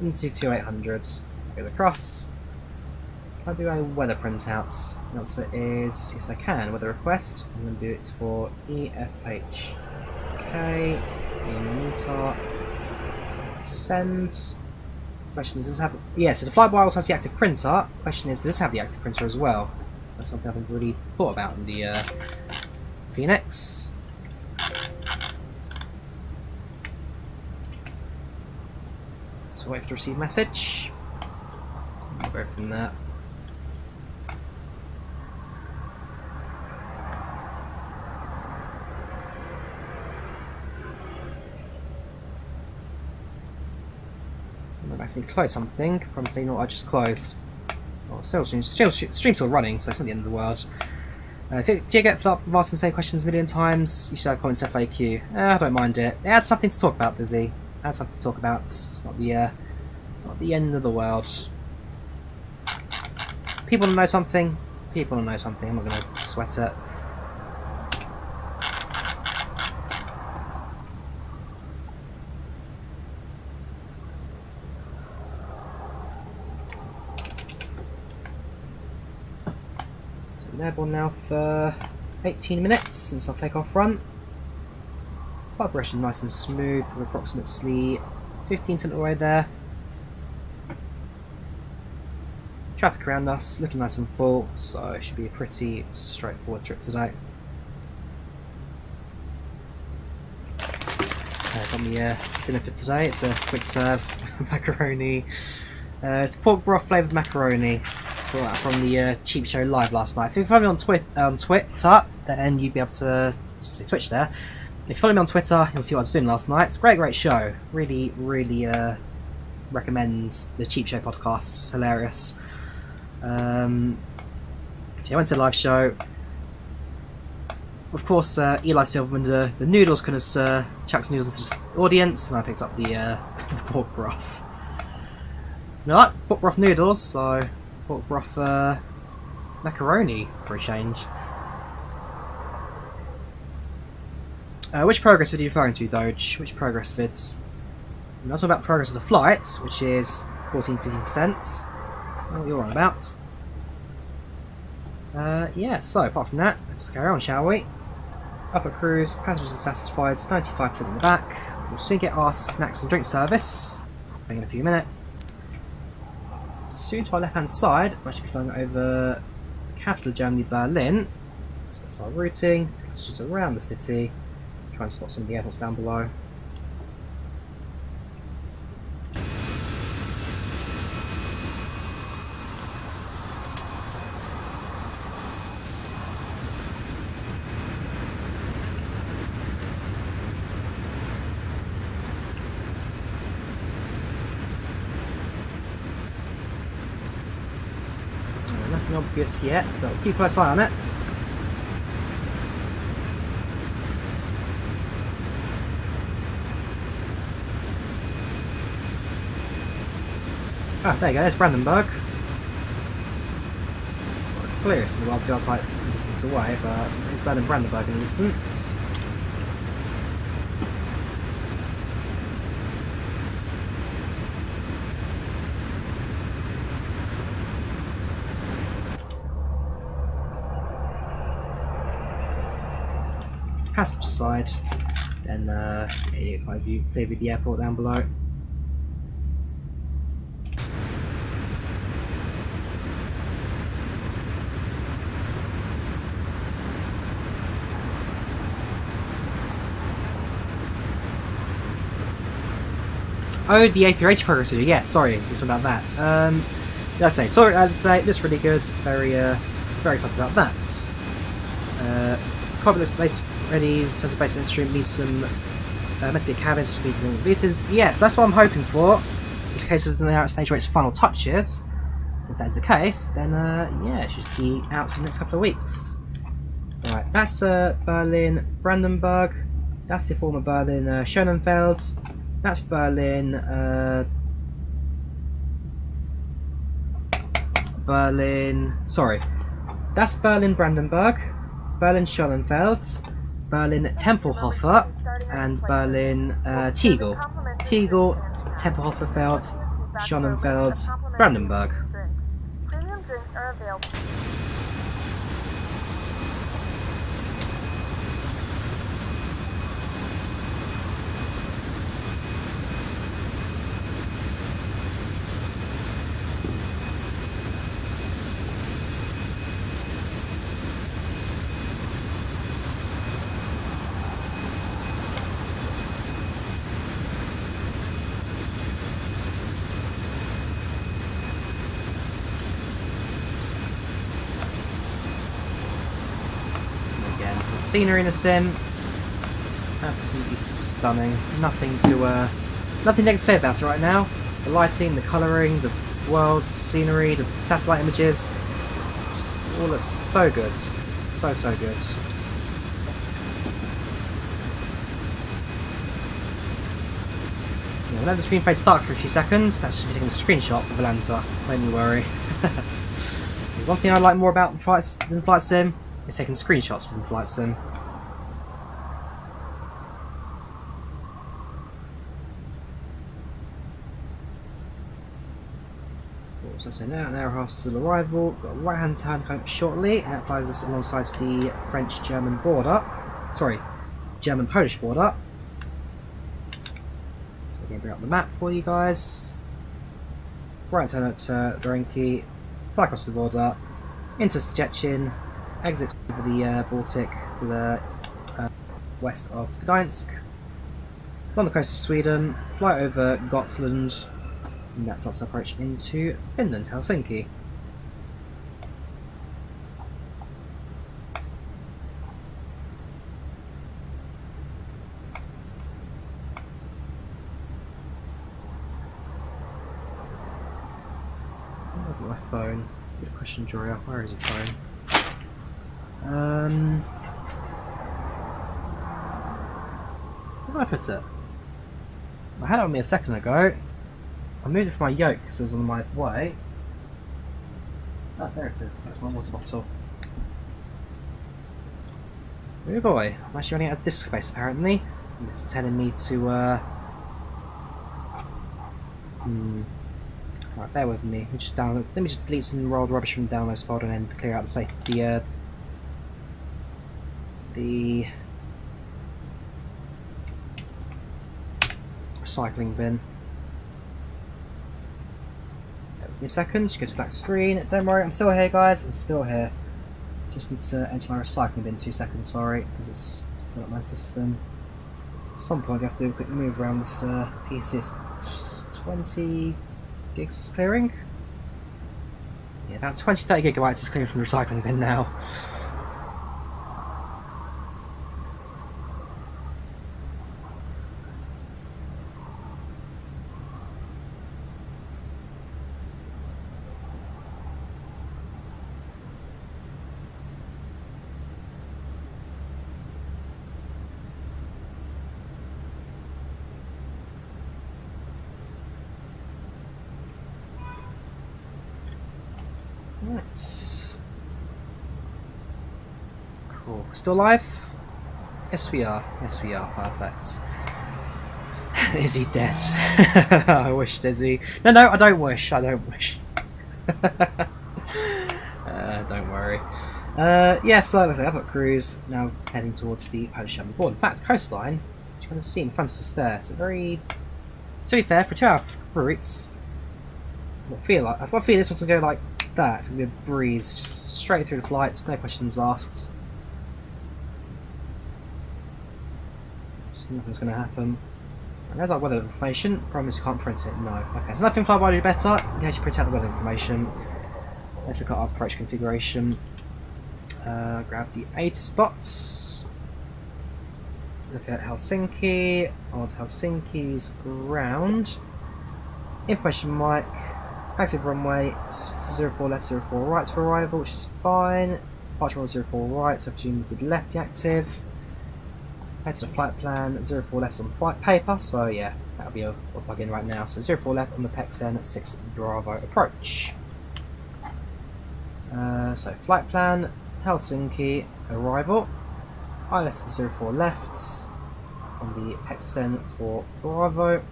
into 2800, go across. Can I do a weather printout? The answer is yes I can, weather request. I'm going to do it for EFH. Okay, in meter, send. Question is, does this have? Yeah, so the Flybiles has the active printer. Question is, does this have the active printer as well? That's something I haven't really thought about in the Phoenix. So wait for the receive message. We'll go from there. I've actually closed something, probably not I just closed. Well, stream's still running, so it's not the end of the world. If you do get up asking the same questions a million times, you should have comments FAQ. I don't mind it. It adds something to talk about, does he? Adds something to talk about. It's not the end of the world. People want to know something. People want to know something. I'm not going to sweat it. Airborne now for 18 minutes since I'll take off front. Vibration nice and smooth for approximately 15% away there. Traffic around us looking nice and full, so it should be a pretty straightforward trip today. Got me dinner for today. It's a quick serve macaroni. It's pork broth flavoured macaroni. From the Cheap Show live last night. If you follow me on Twitter, then you'd be able to see Twitch there. If you follow me on Twitter, you'll see what I was doing last night. It's a great show. Really recommends the Cheap Show podcast. It's hilarious. So I went to the live show. Of course, Eli Silverman, the noodles, kind of chucks noodles into the audience, and I picked up the pork broth. I like pork broth noodles, so pork broth macaroni for a change. Which progress vid are you referring to, Doge? Which progress vids? I'm not talking about progress of the flight, which is 14-15%. What you're on about. Yeah, so apart from that, let's carry on, shall we? Upper cruise, passengers are satisfied, 95% in the back. We'll soon get our snacks and drink service in a few minutes. Soon to our left hand side, we'll actually be flying over the capital of Germany, Berlin. So that's our routing, takes us just around the city. Try and spot some of the airports down below. Nothing obvious yet, but we'll keep a close eye on it. Ah, there you go, there's Brandenburg. Not the clearest in the world, they are quite a distance away, but it's better than Brandenburg in the distance. Passenger side, then you can view with the airport down below. Oh, the A380 progress video. Yeah, sorry, we talked about that. Let's say, sorry, today looks really good. Very excited about that. Carbon base ready in terms of basic instrument. Needs some meant to be a cabin, just needs some pieces. Yes, that's what I'm hoping for. In case of the stage where its final touches. If that is the case, then yeah, it should be out for the next couple of weeks. Right, that's Berlin, Brandenburg. That's the former Berlin, Schönenfeld. That's Berlin, that's Berlin Brandenburg, Berlin Schönenfeld, Berlin Tempelhofer, and Berlin Tegel. Tegel, Tempelhofer Feld, Schönenfeld, Brandenburg. Premium drinks are available. Scenery in a sim, absolutely stunning. Nothing to say about it right now. The lighting, the colouring, the world, scenery, the satellite images, just All looks so good. So good. Yeah, we'll let the screen fade start for a few seconds. That's just me taking a screenshot for Volanta. Don't you worry. One thing I like more about Flight Sim is taking screenshots from Flight Sim. So now, hostile arrival. Got a right-hand turn coming up shortly, and that flies us alongside the French-German border. Sorry, German-Polish border. So we're going to bring up the map for you guys. Right turn at Drawyah, fly across the border, into Szczecin, exit over the Baltic to the west of Gdańsk, on the coast of Sweden, fly over Gotland. And that's us approach into Finland, Helsinki. Look at my phone. Good question, Drawyah. Where is your phone? Where did I put it? I had it on me a second ago. I moved it from my yoke because it was on my way. Ah, there it is. That's my water bottle. Oh boy, I'm actually running out of disk space apparently. And it's telling me to Right, bear with me. Let me just delete some rolled rubbish from the downloads folder and then clear out the recycling bin. In a second, just go to black screen. Don't worry, I'm still here, guys. I'm still here. Just need to enter my recycling bin. 2 seconds, sorry, because it's filling up my system. At some point, I have to do a quick move around this PC. It's 20 gigs clearing. Yeah, about 20-30 gigabytes is clearing from the recycling bin now. Right. Cool. Still alive? Yes we are. Yes we are. Perfect. Is he dead? I wish, is he? No, I don't wish. I don't wish. Don't worry. Yeah, so like I say, I've got cruise now heading towards the Polish-German border. In fact, coastline, which you can see in front of us there. So very, to be fair, for 2 hour routes, I've got a feeling this one's going to go like that. It's going to be a breeze, just straight through the flights, no questions asked. Just nothing's going to happen. And there's our weather information. Problem is you can't print it. No. Okay, so nothing fly by do better. You can actually print out the weather information. Let's look at our approach configuration. Grab the 8 spots. Look at Helsinki. On Helsinki's ground. Information mic. Active runway. 04 left, 04 right for arrival, which is fine. Departure runway 04 right, so I presume with left the active. Head to the flight plan. 04 left on flight paper, so yeah, that'll be a plug in right now. So 04 left on the PEXN at 6 Bravo approach. So flight plan, Helsinki arrival. ILS 04 left on the PEXN for Bravo.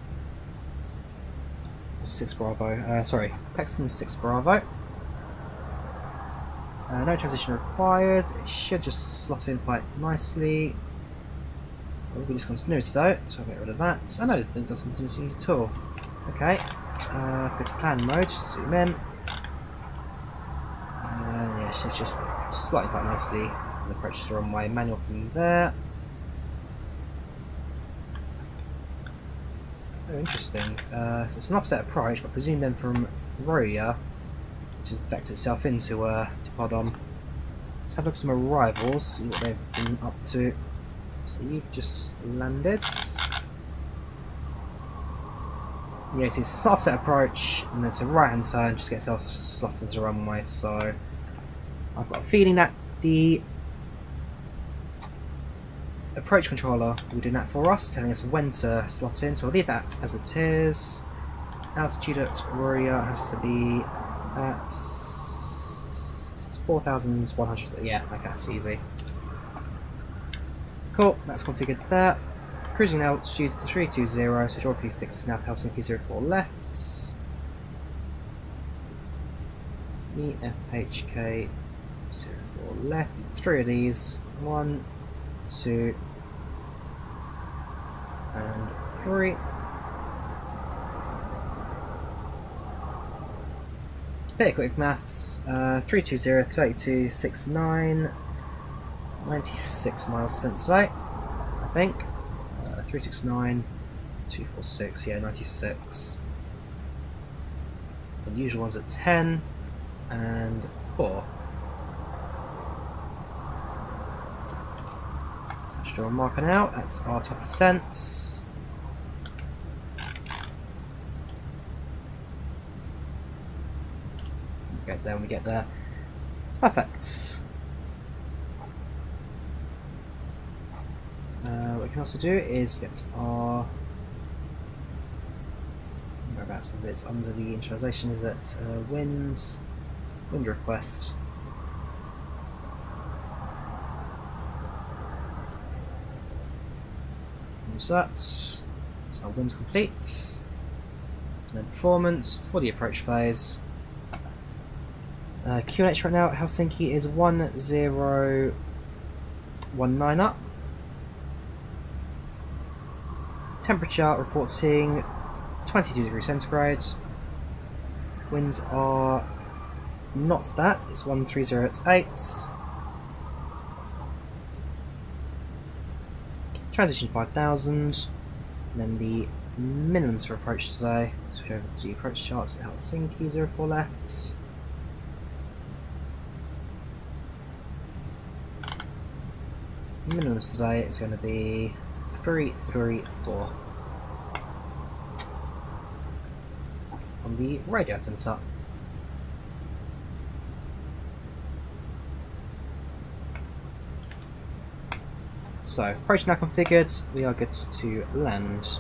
6 Bravo, sorry, PEXN 6 Bravo. No transition required. It should just slot in quite nicely. Will be discontinuity though, so I'll get rid of that. Oh no, it doesn't continue at all. Okay, go to plan mode, zoom in. Yes, it's just slotting quite nicely. And approach to the runway, manual from there. Oh, interesting. So it's an offset approach, but I presume then from Drawyah, which has vectored itself into Pardon. Let's have a look at some arrivals, see what they've been up to. So you've just landed. Yeah, so it's an offset approach, and then it's a right hand turn, just get itself slotted into the runway, so I've got a feeling that the approach controller will be doing that for us, telling us when to slot in, so I'll leave that as it is. Altitude at Drawyah has to be at 4,100. Yeah, okay, that's easy. Cool, that's configured there. Cruising altitude to 320, so geography fixes now to Helsinki 04 left. EFHK 04 left. 3 of these. 1, 2, and 3. Bit of quick maths. 320, 32, 69, 96 miles since today, I think. 369, 246, yeah, 96. The usual ones at 10 and 4. So let's draw a marker now. That's our top percents. Get there when we get there. Perfect. What we can also do is get our... whereabouts is it? It's under the initialization, is it? Winds, wind request. Use that. So our wind's complete. And then performance for the approach phase. QNH right now at Helsinki is 1019 up. Temperature reporting 22 degrees centigrade. Winds are not that, it's 130 at 8. Transition 5000. And then the minimums for approach today. Switch over to the approach charts at Helsinki 04 left. Minimums today is going to be 334 on the radio sensor. So, approach now configured, we are good to land.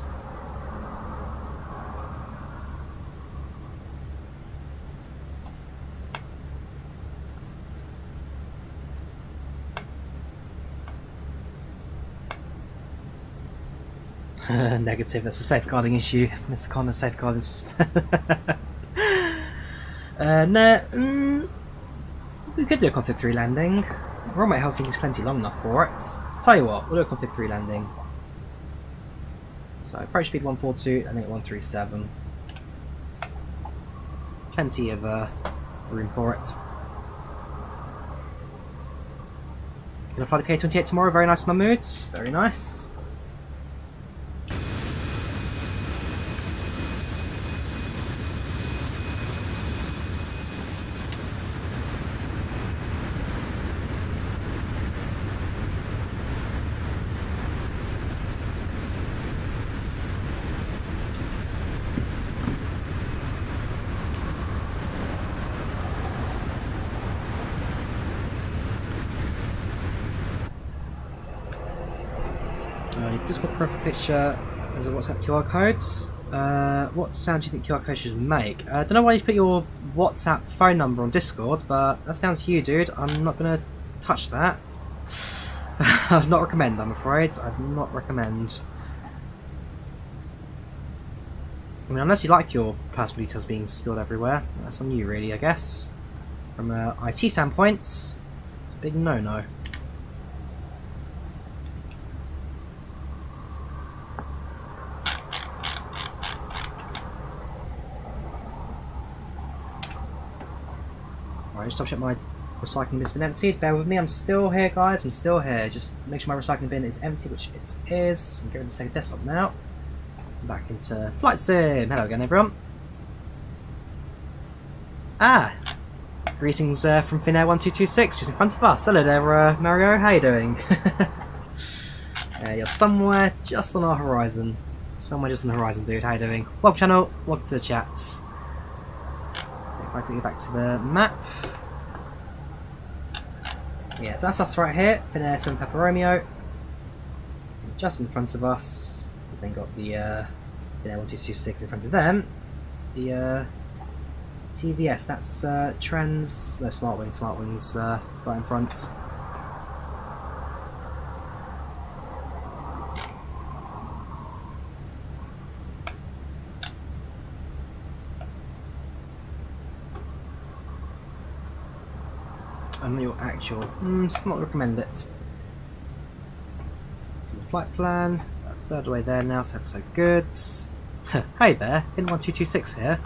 Negative, that's a safeguarding issue. Mr. Connor safeguards. We could do a config 3 landing. Runway Helsinki is plenty long enough for it. Tell you what, we'll do a config 3 landing. So approach speed 142, landing at 137. Plenty of room for it. Gonna fly the K28 tomorrow, very nice Mahmood, very nice. Discord profile picture as a WhatsApp QR codes. What sound do you think QR codes should make? I don't know why you put your WhatsApp phone number on Discord, but that's down to you, dude. I'm not going to touch that. I'd not recommend, I'm afraid. I'd not recommend. I mean, unless you like your personal details being spilled everywhere, that's on you, really, I guess. From an IT standpoint, it's a big no-no. Just double check my recycling bin's been emptied. Bear with me, I'm still here, guys. I'm still here. Just make sure my recycling bin is empty, which it is. I'm going to save desktop now. Back into Flight Sim. Hello again, everyone. Greetings from Finnair 1226, just in front of us. Hello there, Mario. How you doing? You're somewhere just on our horizon. Somewhere just on the horizon, dude. How you doing? Welcome channel. Welcome to the chats. So if I can get back to the map. Yeah, so that's us right here, Finnair Sim A320. Just in front of us, we've then got the Finnair 1226 in front of them. The TVS, that's Smartwings right in front. And your actual, still not recommend it. Flight plan, third way there now, so good. Hey there, Fin1226 here.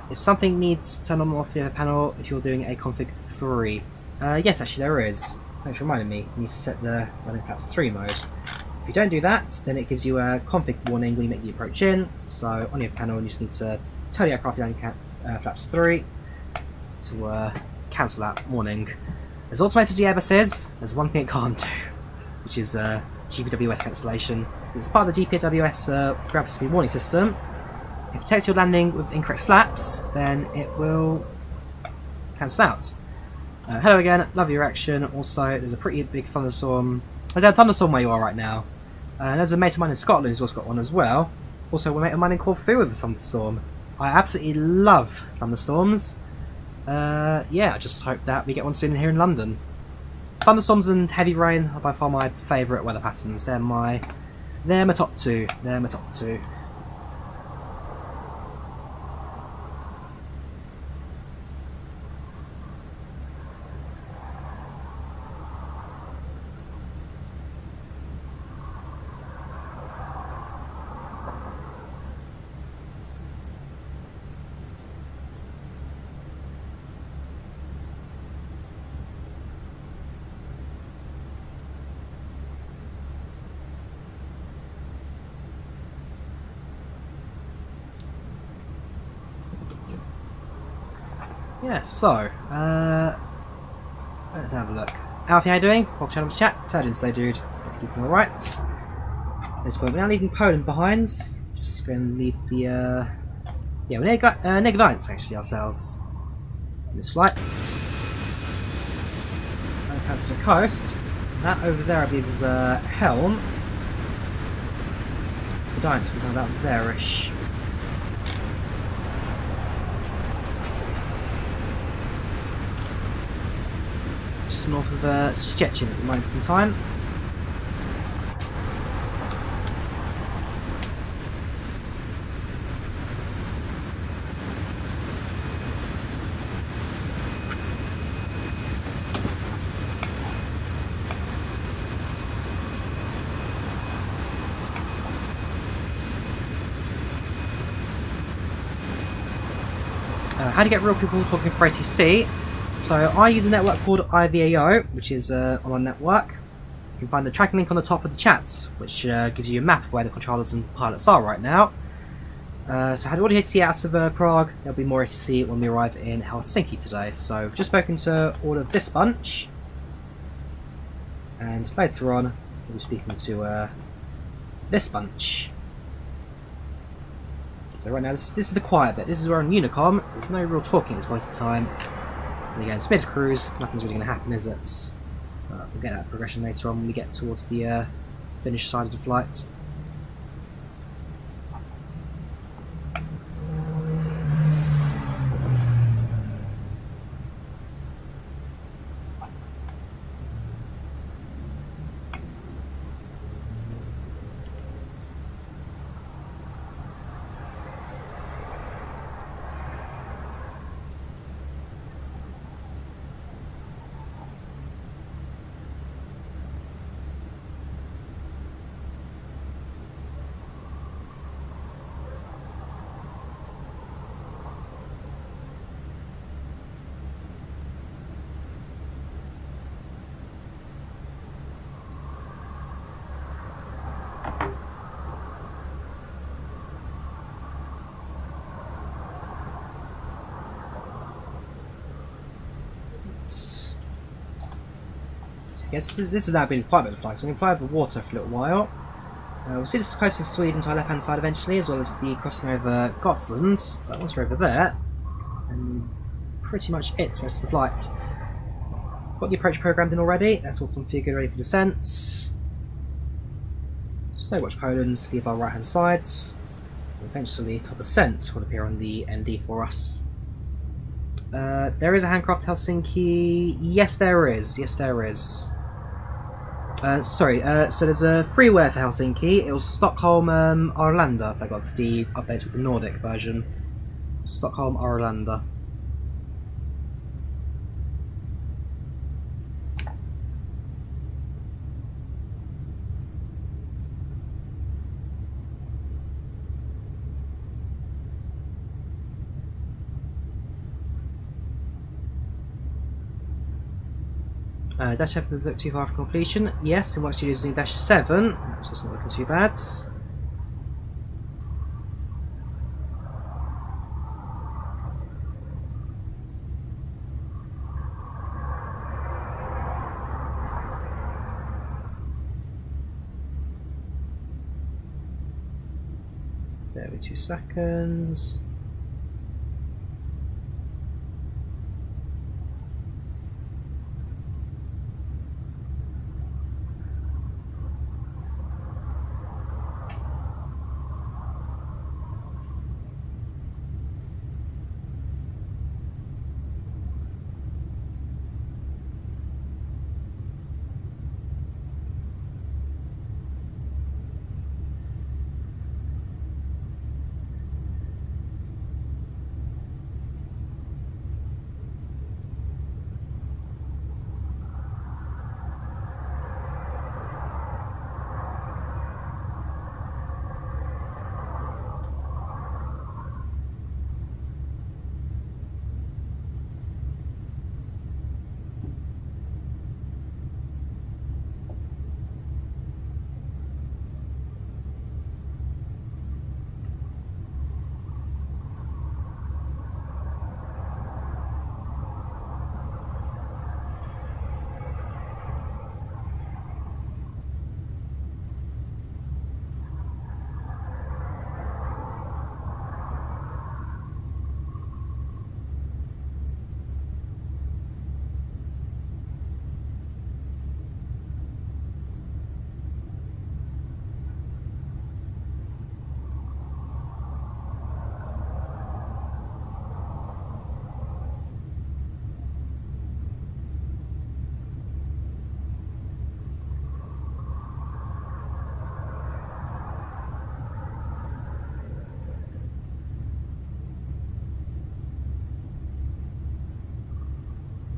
If something needs to turn on or off the other panel if you're doing a config 3. Yes, actually there is. Thanks for reminding me. You need to set the running flaps 3 mode. If you don't do that, then it gives you a config warning when you make the approach in. So on your panel, you just need to tell the aircraft running flaps 3 to cancel that warning. As automated the Airbus is, there's one thing it can't do, which is GPWS cancellation. It's part of the GPWS gravity speed warning system. If it detects your landing with incorrect flaps, then it will cancel out. Hello again, love your action. Also, there's a pretty big thunderstorm. There's a thunderstorm where you are right now. There's a mate of mine in Scotland who's also got one as well. Also, a mate of mine in Corfu with a thunderstorm. I absolutely love thunderstorms. Yeah, I just hope that we get one soon here in London. Thunderstorms and heavy rain are by far my favourite weather patterns. They're my top two. They're my top two. Yeah, so, let's have a look. Alfie, how you doing? Welcome to channel chat. So I didn't say, dude. Keeping alright. This point, we're now leaving Poland behind. Just going to leave the, yeah, we're near Gdańsk actually ourselves. This flight's out to the coast. That over there, I believe, is Helm. Gdańsk, we're going about there-ish. Just north of Szczecin at the moment in time. How to get real people talking for ATC. So I use a network called IVAO, which is on our network. You can find the tracking link on the top of the chat, which gives you a map of where the controllers and pilots are right now. So I had all the ATC out of Prague. There'll be more ATC when we arrive in Helsinki today. So I've just spoken to all of this bunch, and later on we'll be speaking to this bunch. So right now this is the quiet bit. This is where on Unicom there's no real talking at this point in time. And again, speed cruise, nothing's really going to happen, is it? We'll get that progression later on when we get towards the finished side of the flight. Yes, this has now been quite a bit of flying, so I'm going to fly over water for a little while. We'll see the coast of Sweden to our left-hand side eventually, as well as the crossing over Gotland. But once we're over there, and pretty much it for the rest of the flight. Got the approach programmed in already. That's all configured, ready for descent. Slow watch Poland, leave our right hand sides. Eventually, top of descent will appear on the ND for us. There is a handcraft Helsinki. Yes, there is. Yes, there is. So there's a freeware for Helsinki. It was Stockholm, Arlanda. They got the updates with the Nordic version. Stockholm, Arlanda. Dash 7 doesn't look too far from completion. Yes, and once you're using Dash 7, that's also not looking too bad. There we 2 seconds.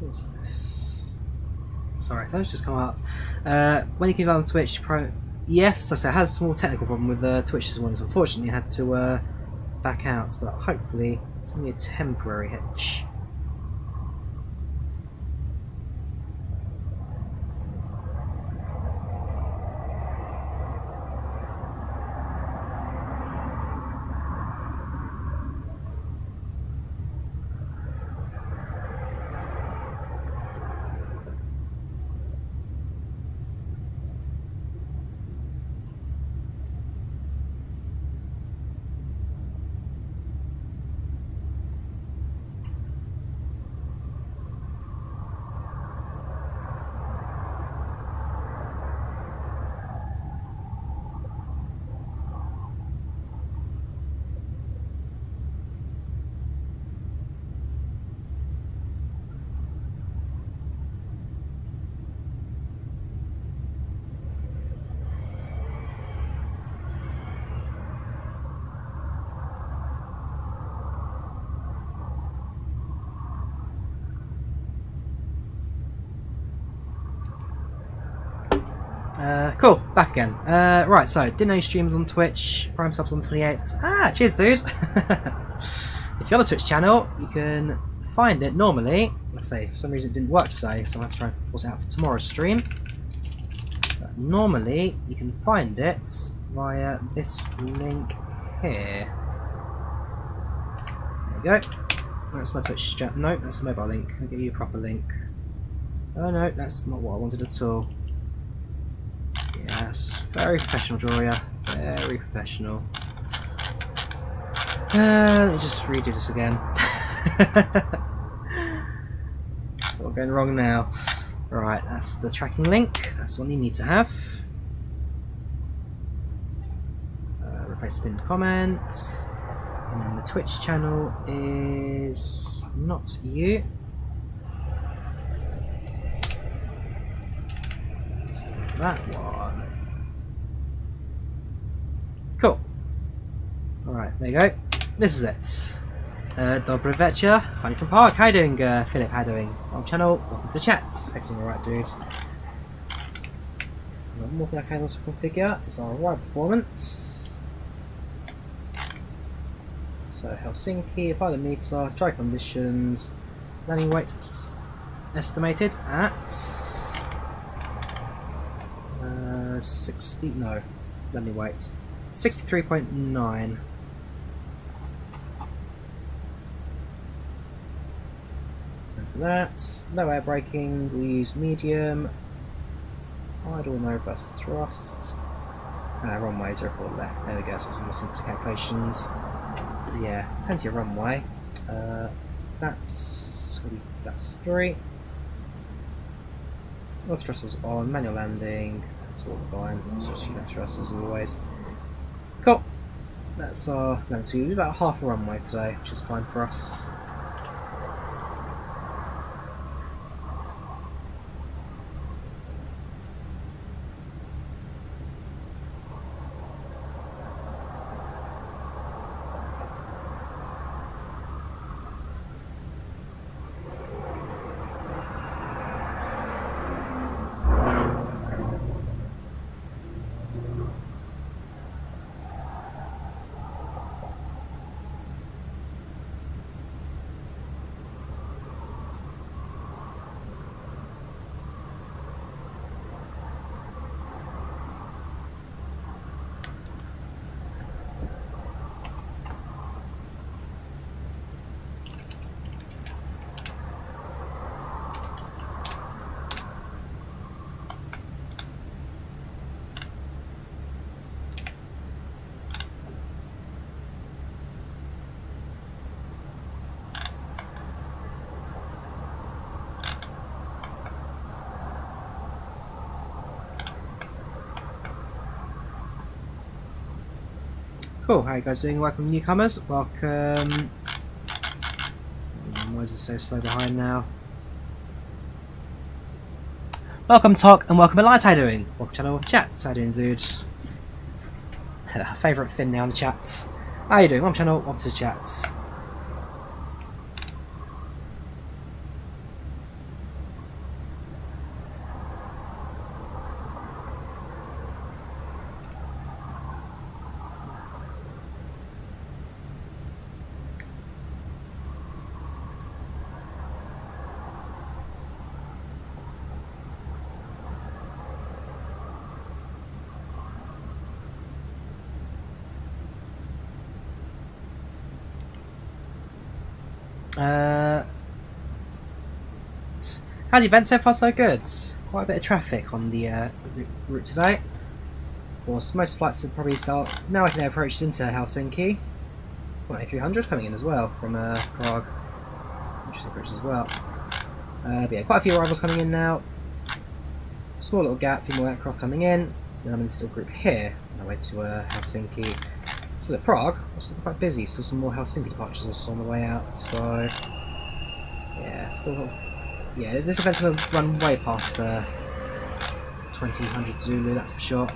What's this? Sorry, that just come up. When you can go on Twitch Pro, yes, I had a small technical problem with Twitch this morning, so unfortunately I had to back out, but hopefully it's only a temporary hitch. Cool, back again. Right, so didn't know you streamed on Twitch. Prime subs on 28th. Ah, cheers, dude. If you're on the Twitch channel, you can find it normally. Let's say for some reason it didn't work today, so I'll have to try and force it out for tomorrow's stream. But normally, you can find it via this link here. There we go. That's my Twitch chat. No, that's the mobile link. I'll give you a proper link. Oh no, that's not what I wanted at all. Yes, very professional, Drawyah. Very professional. Let me just redo this again. It's all going wrong now. Right, that's the tracking link. That's what you need to have. Replace the pinned comments. And then the Twitch channel is not you. So that one. Cool. Alright, there you go. This is it. Dobry večer. Funny from Prague. How you doing, Philip? How you doing? On channel. Welcome to the chat. Everything alright, dude. One more thing I can also configure is our ride performance. So Helsinki, pilot meter, dry conditions, landing weight estimated at 60. No, landing weight 63.9. To that, no air braking, we use medium, idle, no reverse thrust, runway 04 left, there we go, so more simple calculations. Yeah, plenty of runway. That's 3. All thrusters on, manual landing, that's all fine, just use thrusters as always. Cool, that's our going to do about half a runway today, which is fine for us. Cool, how you guys doing? Welcome newcomers, welcome. Why is it so slow behind now? Welcome Tok and welcome Elias, how you doing? Welcome channel chats, how you doing dudes? Favourite Finn now in the chats. How you doing? Welcome channel, welcome to the chats. How's the event so far? So good. Quite a bit of traffic on the route today. Of course, most flights have probably start now. I can approach into Helsinki. Well, A300 coming in as well from Prague, which is approaching as well. But yeah, quite a few arrivals coming in now. Small little gap, a few more aircraft coming in. Then I'm in the still group here on my way to Helsinki. Still at Prague, also quite busy. Still some more Helsinki departures also on the way out. So yeah, still. Yeah, this event's going to run way past 2000 Zulu, that's for sure.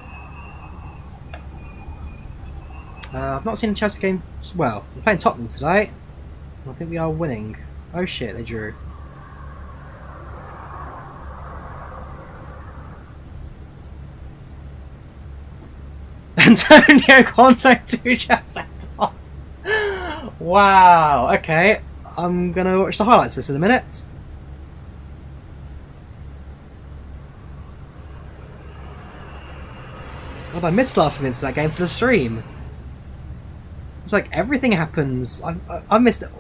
I've not seen a Chelsea game. Well, we're playing Tottenham today. I think we are winning. Oh shit, they drew. Antonio Conte 2 just off. Wow, okay. I'm going to watch the highlights of this in a minute. God, I missed last minutes of that game for the stream. It's like everything happens. I missed it.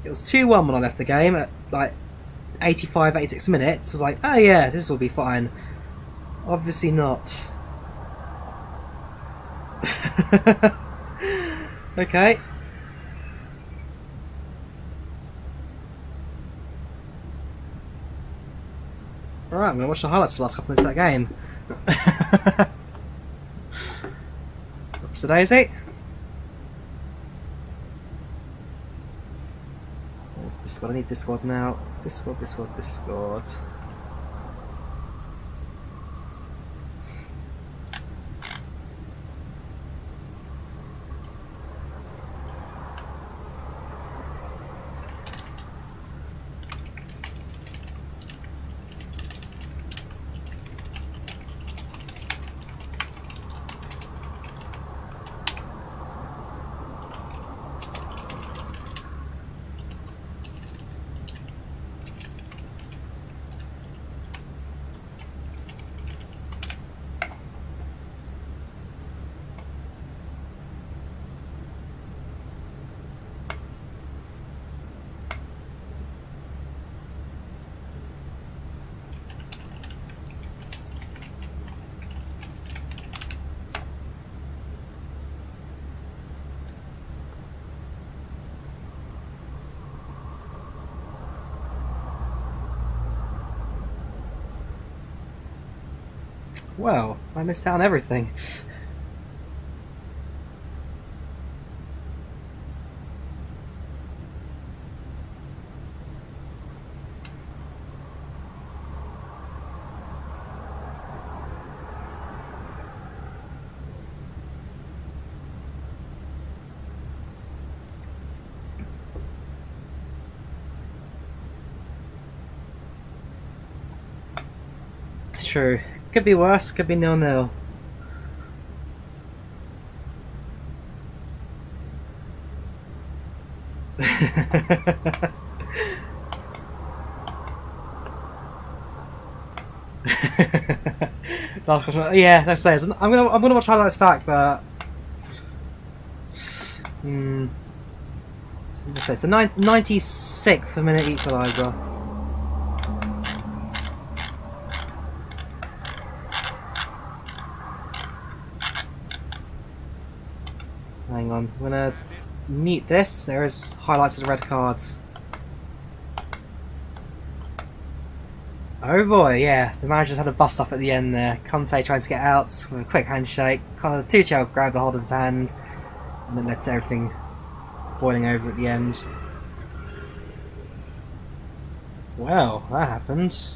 It was 2-1 when I left the game at like 85, 86 minutes. I was like, oh yeah, this will be fine. Obviously not. Okay. Alright, I'm going to watch the highlights for the last couple minutes of that game. Oops a daisy. Where's Discord? I need Discord now. Discord. Well, I missed out on everything. True. Could be worse, could be 0-0. Yeah, let's say I'm gonna watch highlights back, but let's say it's a 96th minute equaliser. Hang on, I'm gonna mute this. There is highlights of the red cards. Oh boy, yeah, the manager's had a bust up at the end there. Conte tries to get out with a quick handshake. Tuchel grabbed a hold of his hand, and then led to everything boiling over at the end. Well, that happened.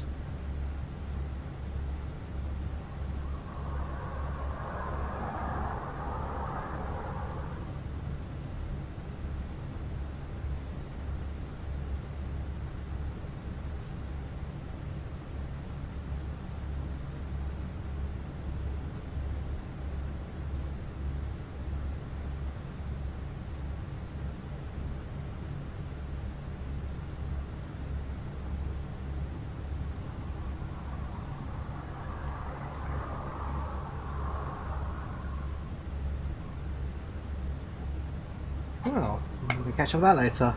Oh, we'll catch up with that later.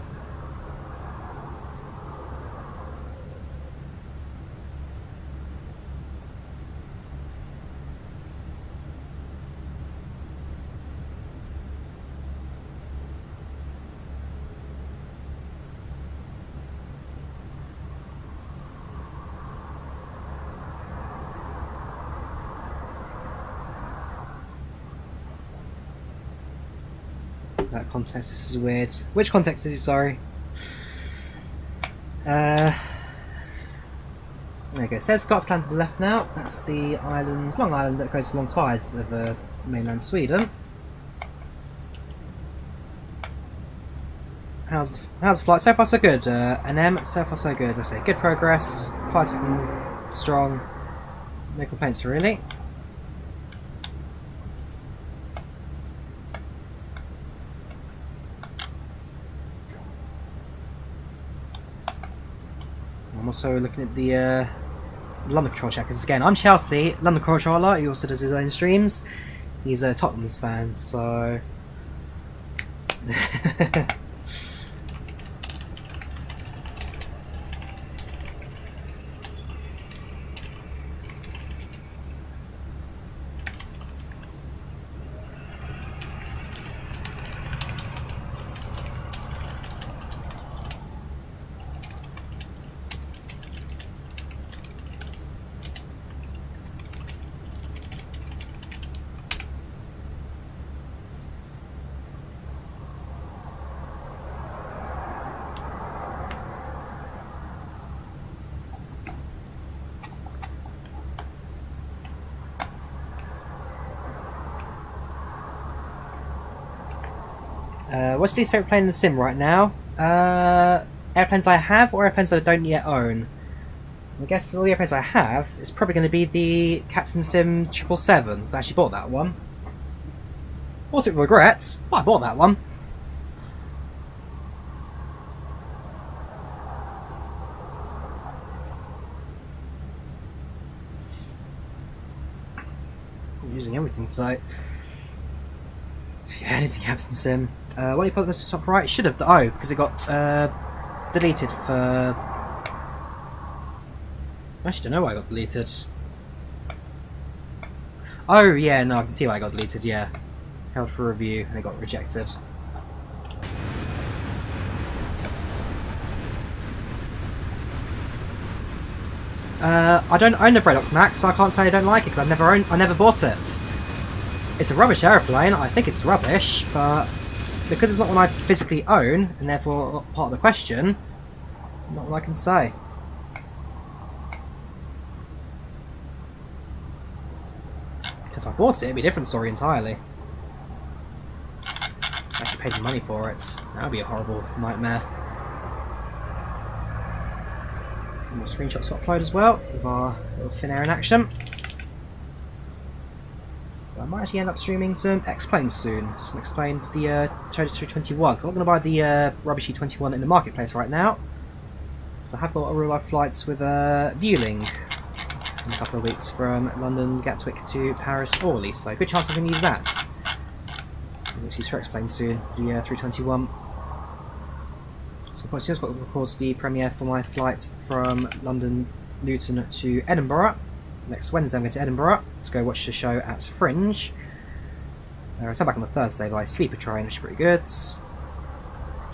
That context, this is weird. Which context is he, sorry? There we go. So there's Gotland to the left now. That's the island, long island that goes alongside of mainland Sweden. How's the flight? So far so good. NM, so far so good. Let's say good progress, quite strong. No complaints really. I'm also looking at the London Control checkers again. I'm Chelsea, London Controller. He also does his own streams. He's a Tottenham's fan, so. What's your least favourite plane in the sim right now? Airplanes I have or airplanes I don't yet own? I guess all the airplanes I have is probably going to be the Captain Sim 777. I actually bought that one. Bought it with regrets, but I bought that one. I'm using everything today. Yeah, anything Captain Sim. What do you put this to top right? It should have. Oh, because it got deleted for. I actually don't know why it got deleted. Oh yeah, no, I can see why it got deleted. Yeah, held for review and it got rejected. I don't own the Braddock Max, so I can't say I don't like it because I never bought it. It's a rubbish aeroplane. I think it's rubbish, but because it's not one I physically own and therefore not part of the question, not what I can say. If I bought it, it'd be a different story entirely. I actually paid money for it. That would be a horrible nightmare. More screenshots to upload as well with our little Finnair in action. I might actually end up streaming some X-Planes soon. Some X-Plane for the Toyota A321, because I'm not going to buy the rubbishy 21 in the marketplace right now. So I have got a real life flights with Vueling in a couple of weeks from London Gatwick to Paris Orly, so good chance I can use that. It's used for X-Plane soon, the 321. So quite soon I've got to record the premiere for my flight from London Luton to Edinburgh. Next Wednesday I'm going to Edinburgh to go watch the show at Fringe. I come back on the Thursday by Sleeper Train, which is pretty good.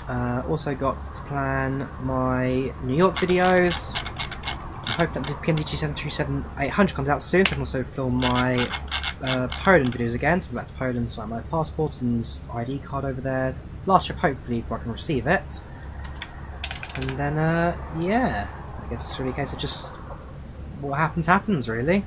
Also got to plan my New York videos. I hope that the PMDG 737-800 comes out soon, so I can also film my Poland videos again. So I'm back to Poland, so I have my passport and ID card over there. Last trip, hopefully, before I can receive it. And then, yeah, I guess it's really a case of just what happens, really.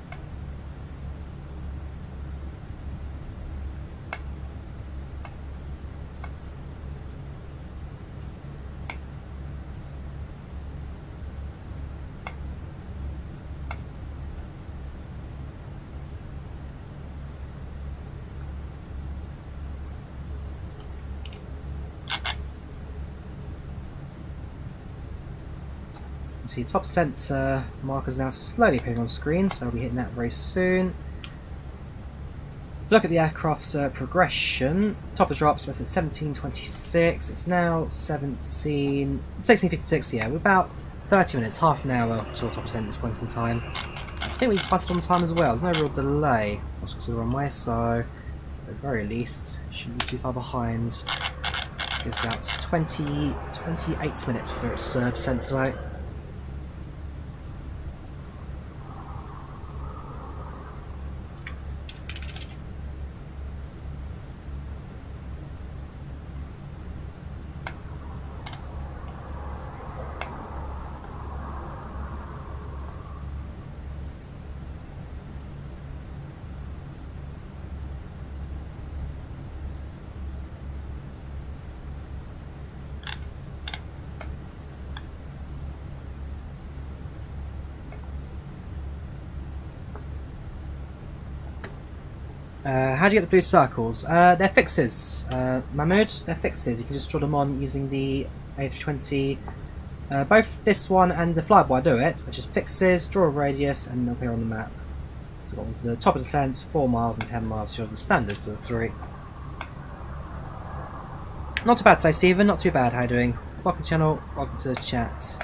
See, top percent markers now slowly appearing on screen, so we'll be hitting that very soon. If you look at the aircraft's progression, top of the drops was at 1726, it's now 1656, yeah, we're about 30 minutes, half an hour to top percent at this point in time. I think we've passed on time as well, there's no real delay, also because of the runway, so at the very least, shouldn't be too far behind. It's about 28 minutes for its descent today. How do you get the blue circles? They're fixes, Mahmood. They're fixes. You can just draw them on using the A320. Both this one and the flyby do it, but just fixes, draw a radius, and they'll appear on the map. So we've got the top of descent, 4 miles and 10 miles, which are the standard for the three. Not too bad today, Stephen. Not too bad. How are you doing? Welcome to the channel. Welcome to the chat.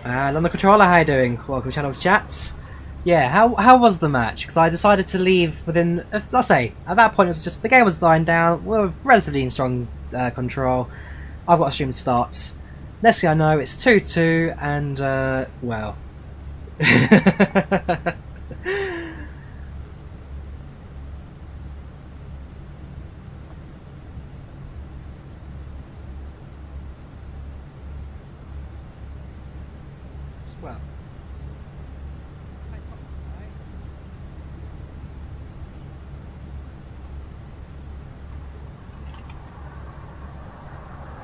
London Controller, how you doing? Welcome to Channel's chats. Yeah, how was the match? Because I decided to leave within, let's say, at that point it was just, the game was dying down, we were relatively in strong control. I've got a stream to start. Next thing I know, it's 2-2, and, well.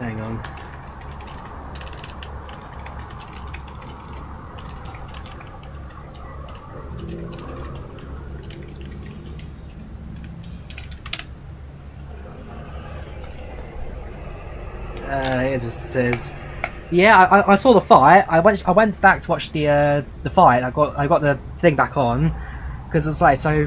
Hang on. It says, yeah, I saw the fight. I went back to watch the fight. I got the thing back on because it was like so.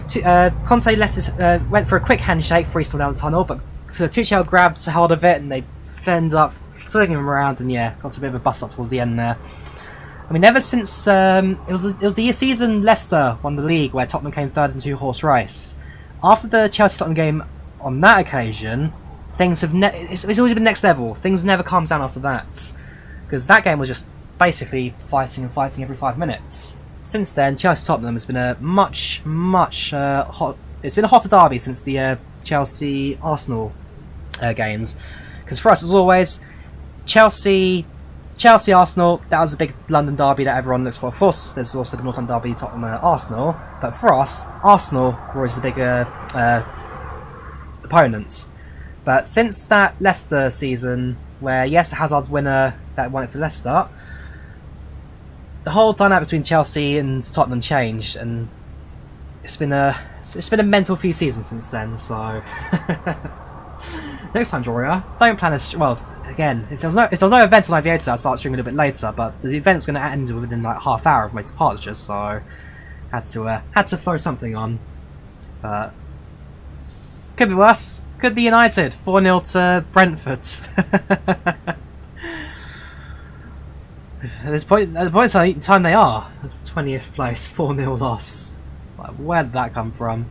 Conte left his went for a quick handshake before he stole down the tunnel, but so Tuchel grabbed hold of it and they ended up swinging him around and yeah, got a bit of a bust up towards the end there. I mean, ever since it was the season Leicester won the league where Tottenham came third in 2-horse race. After the Chelsea Tottenham game on that occasion, things have it's always been next level. Things never calms down after that. Because that game was just basically fighting every 5 minutes. Since then, Chelsea-Tottenham has been a much hot. It's been a hotter derby since the Chelsea-Arsenal games. Because for us, it was always Chelsea-Arsenal. That was a big London derby that everyone looks for. Of course, there's also the North London derby, Tottenham-Arsenal. But for us, Arsenal were always the bigger opponents. But since that Leicester season, where yes, the Hazard winner that won it for Leicester, the whole dynamic between Chelsea and Tottenham changed, and it's been a mental few seasons since then. So next time, Drawyah, don't plan a well. Again, if there was no event on IVAO today, I'd start streaming a little bit later. But the event's going to end within like half hour of my departure, so had to throw something on. But could be worse. Could be United 4-0 to Brentford. At the point in time they are 20th place, 4-0 loss. Like, where did that come from?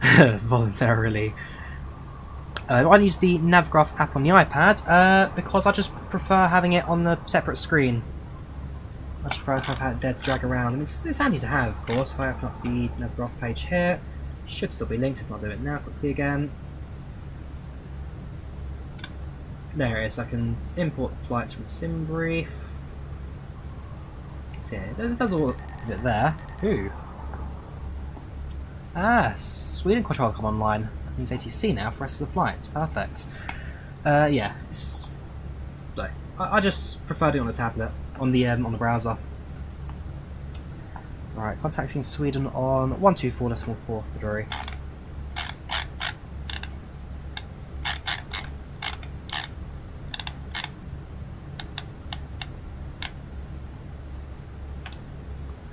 Voluntarily. I don't use the Navigraph app on the iPad because I just prefer having it on the separate screen. I just prefer to have it there to drag around. And it's handy to have, of course. If I open up the Navigraph page here, should still be linked if I do it now quickly again. There it is. I can import flights from SimBrief. So yeah, it does all of it there. Ooh. Ah, Sweden control come online. That means ATC now for the rest of the flight. Perfect. Yeah, it's. I just preferred it on the tablet, on the browser. Alright, contacting Sweden on 124.43.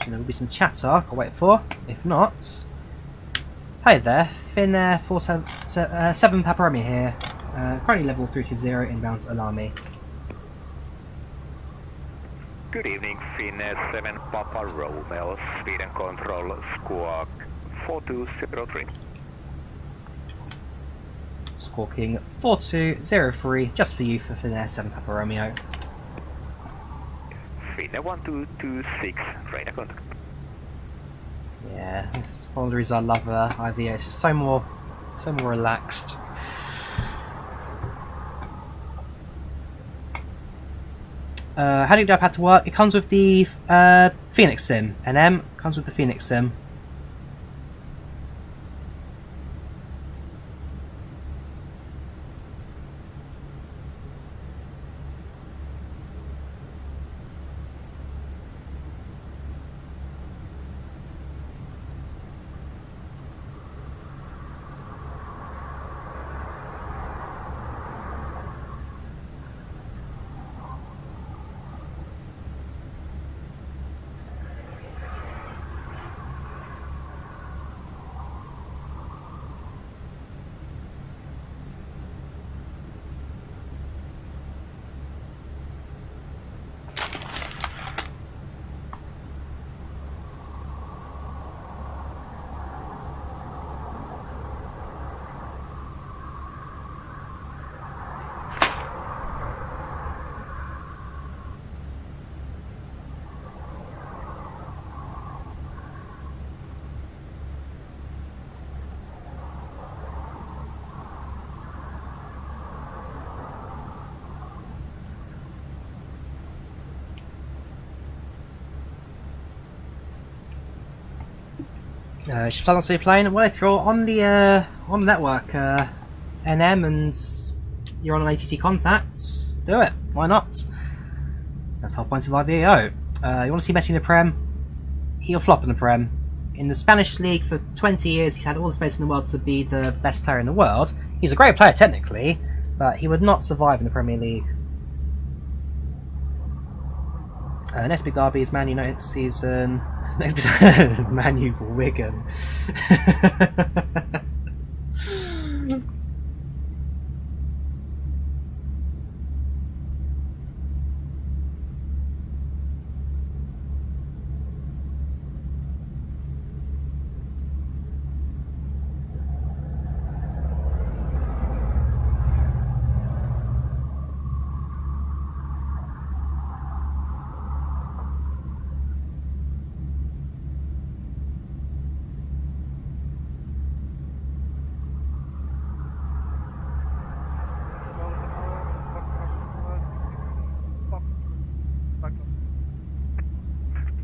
And there will be some chatter I'll wait for. If not, hey there, Finnair 7 Paparami here. Currently level 320 inbound to Alami. Good evening, Finnair 7 Papa Romeo, Sweden Control, Squawk 4203. Squawking 4203, just for you for Finnair 7 Papa Romeo. Finnair 1226, radar contact. Yeah, it's one of the reasons I love IVAO. It's just so more relaxed. How do you know how to work? It comes with the Fenix Sim. NM comes with the Fenix Sim. Should I say playing? Well, if you're on the network, NM and you're on an ATC contact, do it. Why not? That's the whole point of IVAO. You want to see Messi in the Prem? He'll flop in the Prem. In the Spanish league for 20 years, he's had all the space in the world to be the best player in the world. He's a great player technically, but he would not survive in the Premier League. Next big derby is Man U next season. Next big Man U Wigan.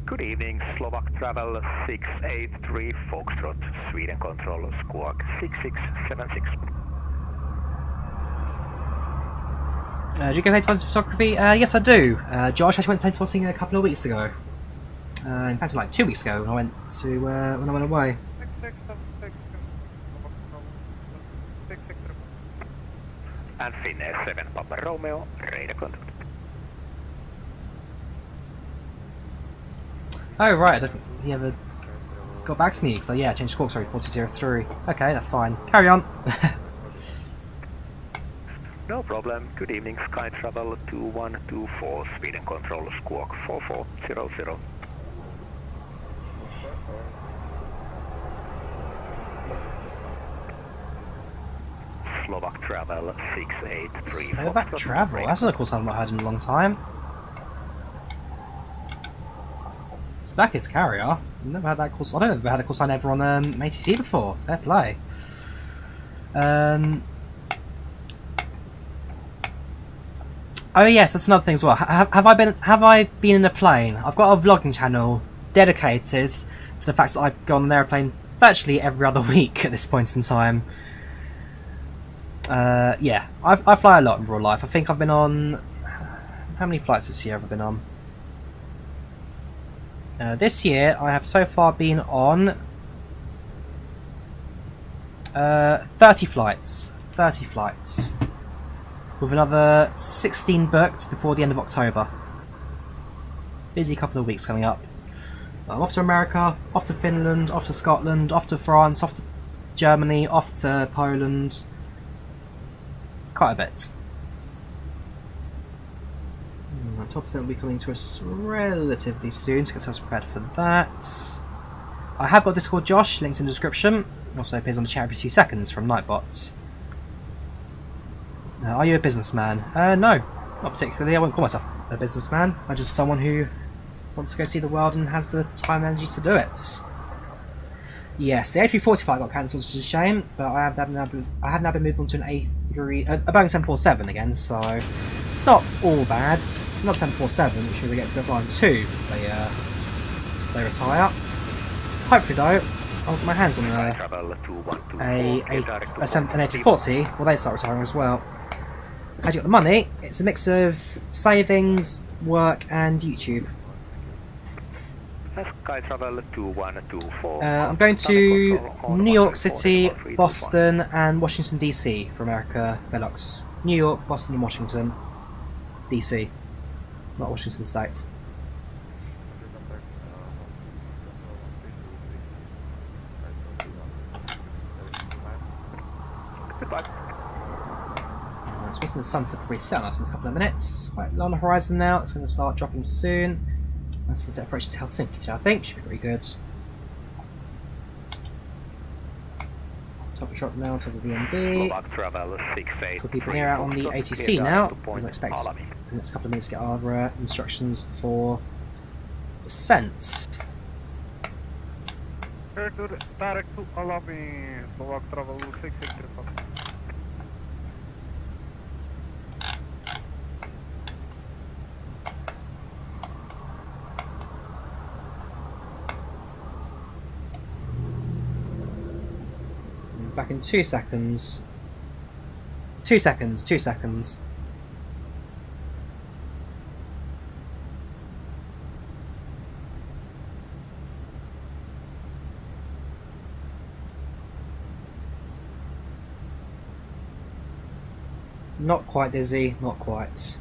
Good evening, Slovak Travel 683 Foxtrot, Sweden Control Squawk 6676. Do you go play photography? Yes, I do. Josh actually went to play sporting a couple of weeks ago. In fact, like 2 weeks ago when I went to when I went away. And Finnair 7 Papa Romeo, radar contact. Oh right, he ever got back to me? So yeah, I changed squawk, sorry, 4203. Okay, that's fine. Carry on. No problem. Good evening, Sky Travel 2124, Sweden Control Squawk 4400. Slovak Travel 683. Slovak Travel? That's a cool sound I've not heard in a long time. Slovakis carrier? I've never had that cool. I don't think I've ever had a call sign ever on ATC before. Fair play. Oh yes, that's another thing as well. Have I been in a plane? I've got a vlogging channel dedicated to the fact that I go on an airplane virtually every other week at this point in time. Yeah, I fly a lot in real life. I think I've been on... How many flights this year have I been on? This year I have so far been on 30 flights. 30 flights. With another 16 booked before the end of October. Busy couple of weeks coming up. I'm off to America, off to Finland, off to Scotland, off to France, off to Germany, off to Poland. Quite a bit. Top percent will be coming to us relatively soon, so get ourselves prepared for that. I have got Discord Josh, links in the description. Also appears on the chat every 2 seconds from Nightbot. Are you a businessman? No, not particularly. I wouldn't call myself a businessman. I'm just someone who wants to go see the world and has the time and energy to do it. Yes, the A340 got cancelled, which is a shame, but I have now been moved on to a Boeing 747 again, so it's not all bad. It's not 747, which means I get to go flying 2. They retire. Hopefully though, I'll get my hands on an A340 before they start retiring as well. How do you get the money? It's a mix of savings, work, and YouTube. I'm going to New York City, Boston, and Washington DC for America Velux. New York, Boston, and Washington DC, not Washington State. I'm expecting the sun to probably set on us in a couple of minutes. Quite low on the horizon now. It's going to start dropping soon. And sunset approaching to Helsinki today, I think. Should be pretty good. Top of shot now, top of VMD. Could keep an ear out on the ATC now, because I expect in the next couple of minutes to get our instructions for descent. Direct to Alami, Slovak Travel 683. Back in 2 seconds. 2 seconds, 2 seconds. Not quite dizzy, not quite.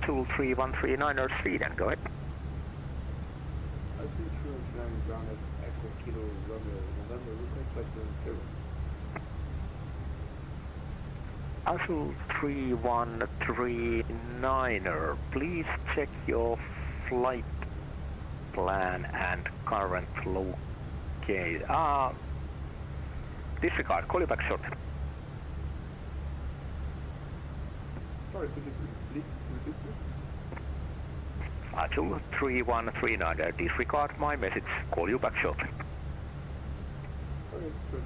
Tool 3139 Sweden, go ahead. Tool 3139, please check your flight plan and current locate. Disregard, call you back shortly. Sorry, could you please repeat this? Tool 3139, disregard my message, call you back shortly. Okay, good.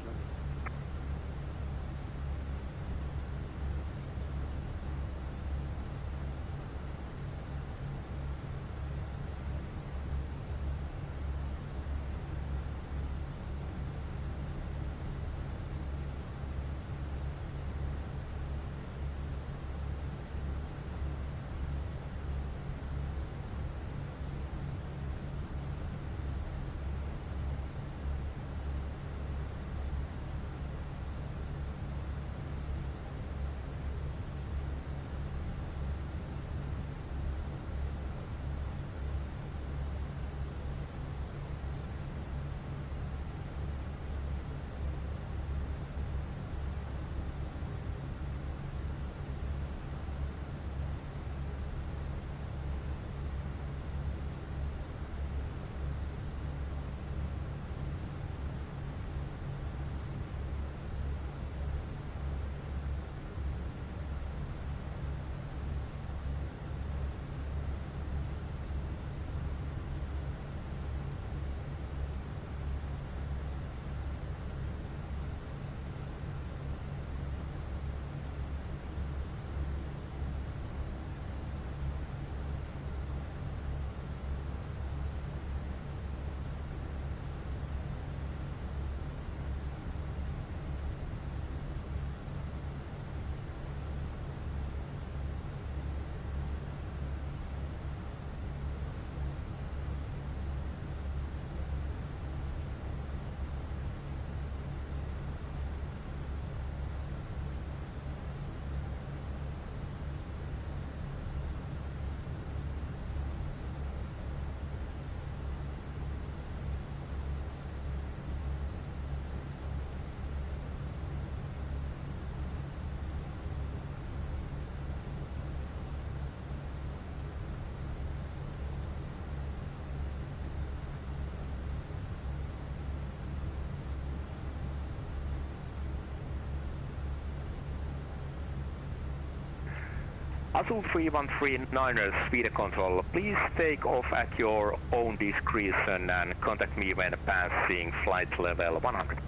Azul 3139 Sweden Control, please take off at your own discretion and contact me when passing flight level 100.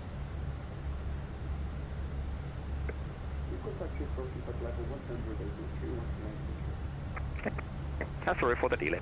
Sorry for the delay.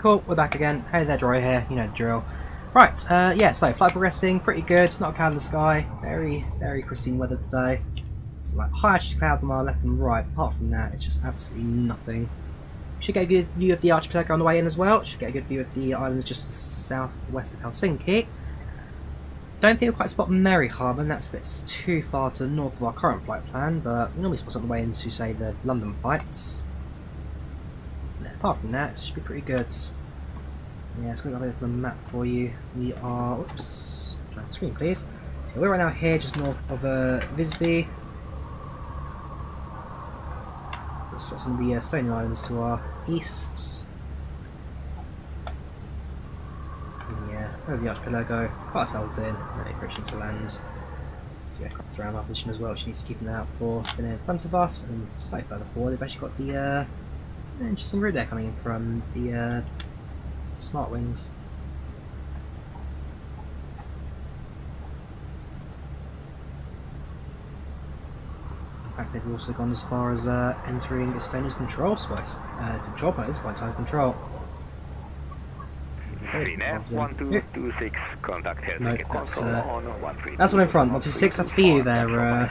Cool, we're back again. Hey there, Drawyah here, you know the drill. Right, yeah, so flight progressing, pretty good, not a cloud in the sky, very, very pristine weather today. It's like high altitude clouds on our left and right, apart from that, it's just absolutely nothing. Should get a good view of the archipelago on the way in as well, should get a good view of the islands just southwest of Helsinki. Don't think we'll quite spot Mariehamn, that's a bit too far to the north of our current flight plan, but we normally spot it on the way into, say, the London flights. Apart from that, it should be pretty good. Yeah, let's go to the map for you. We are, oops, try the screen please. So we're right now here just north of Visby. We've got some of the Stony Islands to our east. Yeah, over the archipelago, put ourselves in, ready for it to land. Yeah, craft around our position as well, which needs to keep an eye out for Finnair in front of us, and slightly further forward, they've actually got the interesting route there coming in from the Smart Wings. In fact, they've also gone as far as entering Estonia's control space, to control point at this point, time control. Finnair 1226, contact Helsinki Control on 13. That's one in front, 126, that's for you there,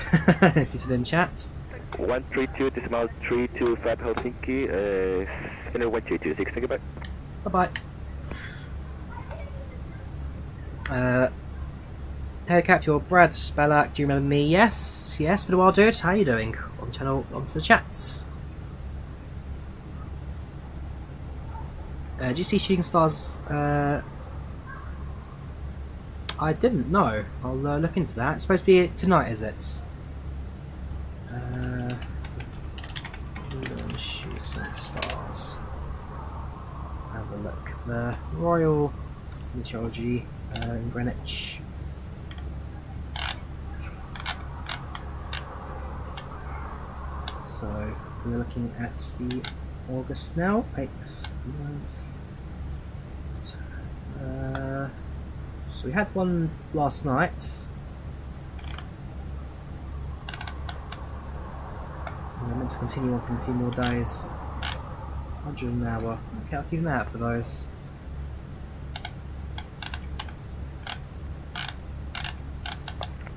if you sit in chat. 132.325 Helsinki, Finnair 1226, thank you, bye. Bye bye. Hey Cap, you're Brad Spellak, do you remember me? Yes, yes, been a while dude, how are you doing? On channel, onto the chats. Do you see Shooting Stars? I didn't know, I'll look into that. It's supposed to be tonight, is it? Shooting Stars. Let's have a look. The Royal Meteorology in Greenwich. So we're looking at the August now. 8th month. So we had one last night. And I'm meant to continue on for a few more days. 100 an hour. Okay, I'll keep an eye out for those.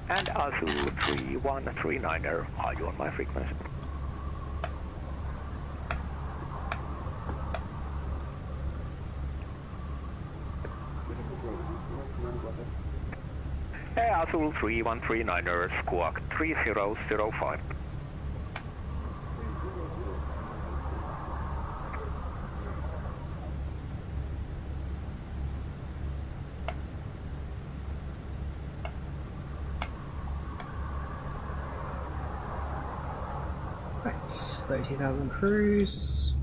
And Azul 3139er, are you on my frequency? Azul 3139er, squawk 3005. Right, 32,000 cruise.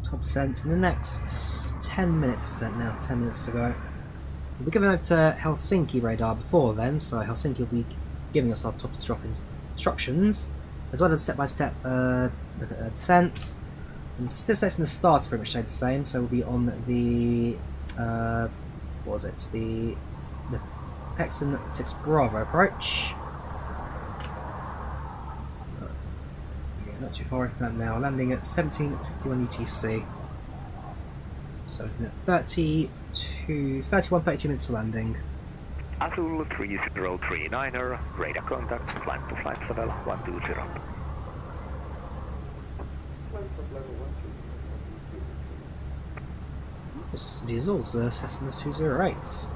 12% in the next 10 minutes to descent now, 10 minutes to go. We'll be giving over to Helsinki radar before then, so Helsinki will be giving us our top instructions, as well as step-by-step descent. And this next in the start is pretty much stayed the same, so we'll be on the, what was it, the Pexon 6 Bravo approach. Yeah, not too far from that now, landing at 17:51 UTC. So looking at 32 minutes to landing. Azul 3039er, radar contact, climb to flight level 120. This diesel's Cessna 208.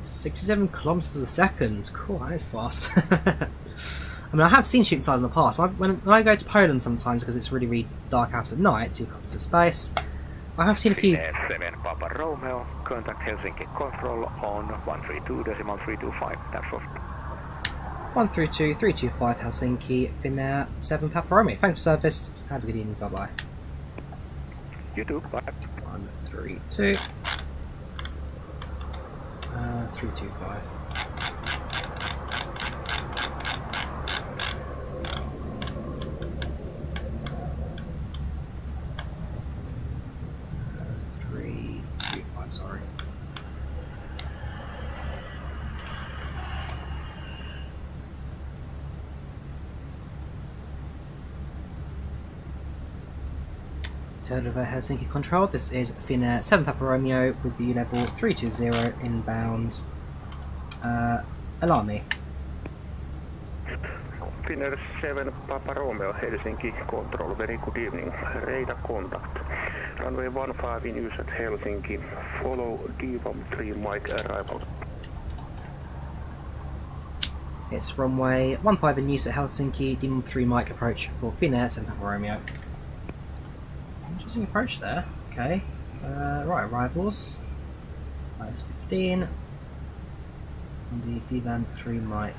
.67 kilometers a second. Cool, that is fast. I mean, I have seen shooting stars in the past. When I go to Poland sometimes, because it's really, really dark out at night, to come to space, I have seen a few. 7 Papa Romeo, contact Helsinki Control on 132.325. That's all. 132.325 Helsinki, Finnair 7 Papa Romeo. Thanks for service. Have a good evening. Bye bye. You too. Bye. 132. 325. Untitled over Helsinki Control. This is Finnair 7 Papa Romeo with the level 320 inbound. Alarm me. Finnair 7 Papa Romeo, Helsinki Control. Very good evening. Radar contact. Runway 15 in use at Helsinki. Follow D13 mic arrival. It's runway 15 in use at Helsinki. D13 mic approach for Finnair 7 Papa Romeo. Interesting approach there. Okay. Right, arrivals. Minus 15. And the D13 mic.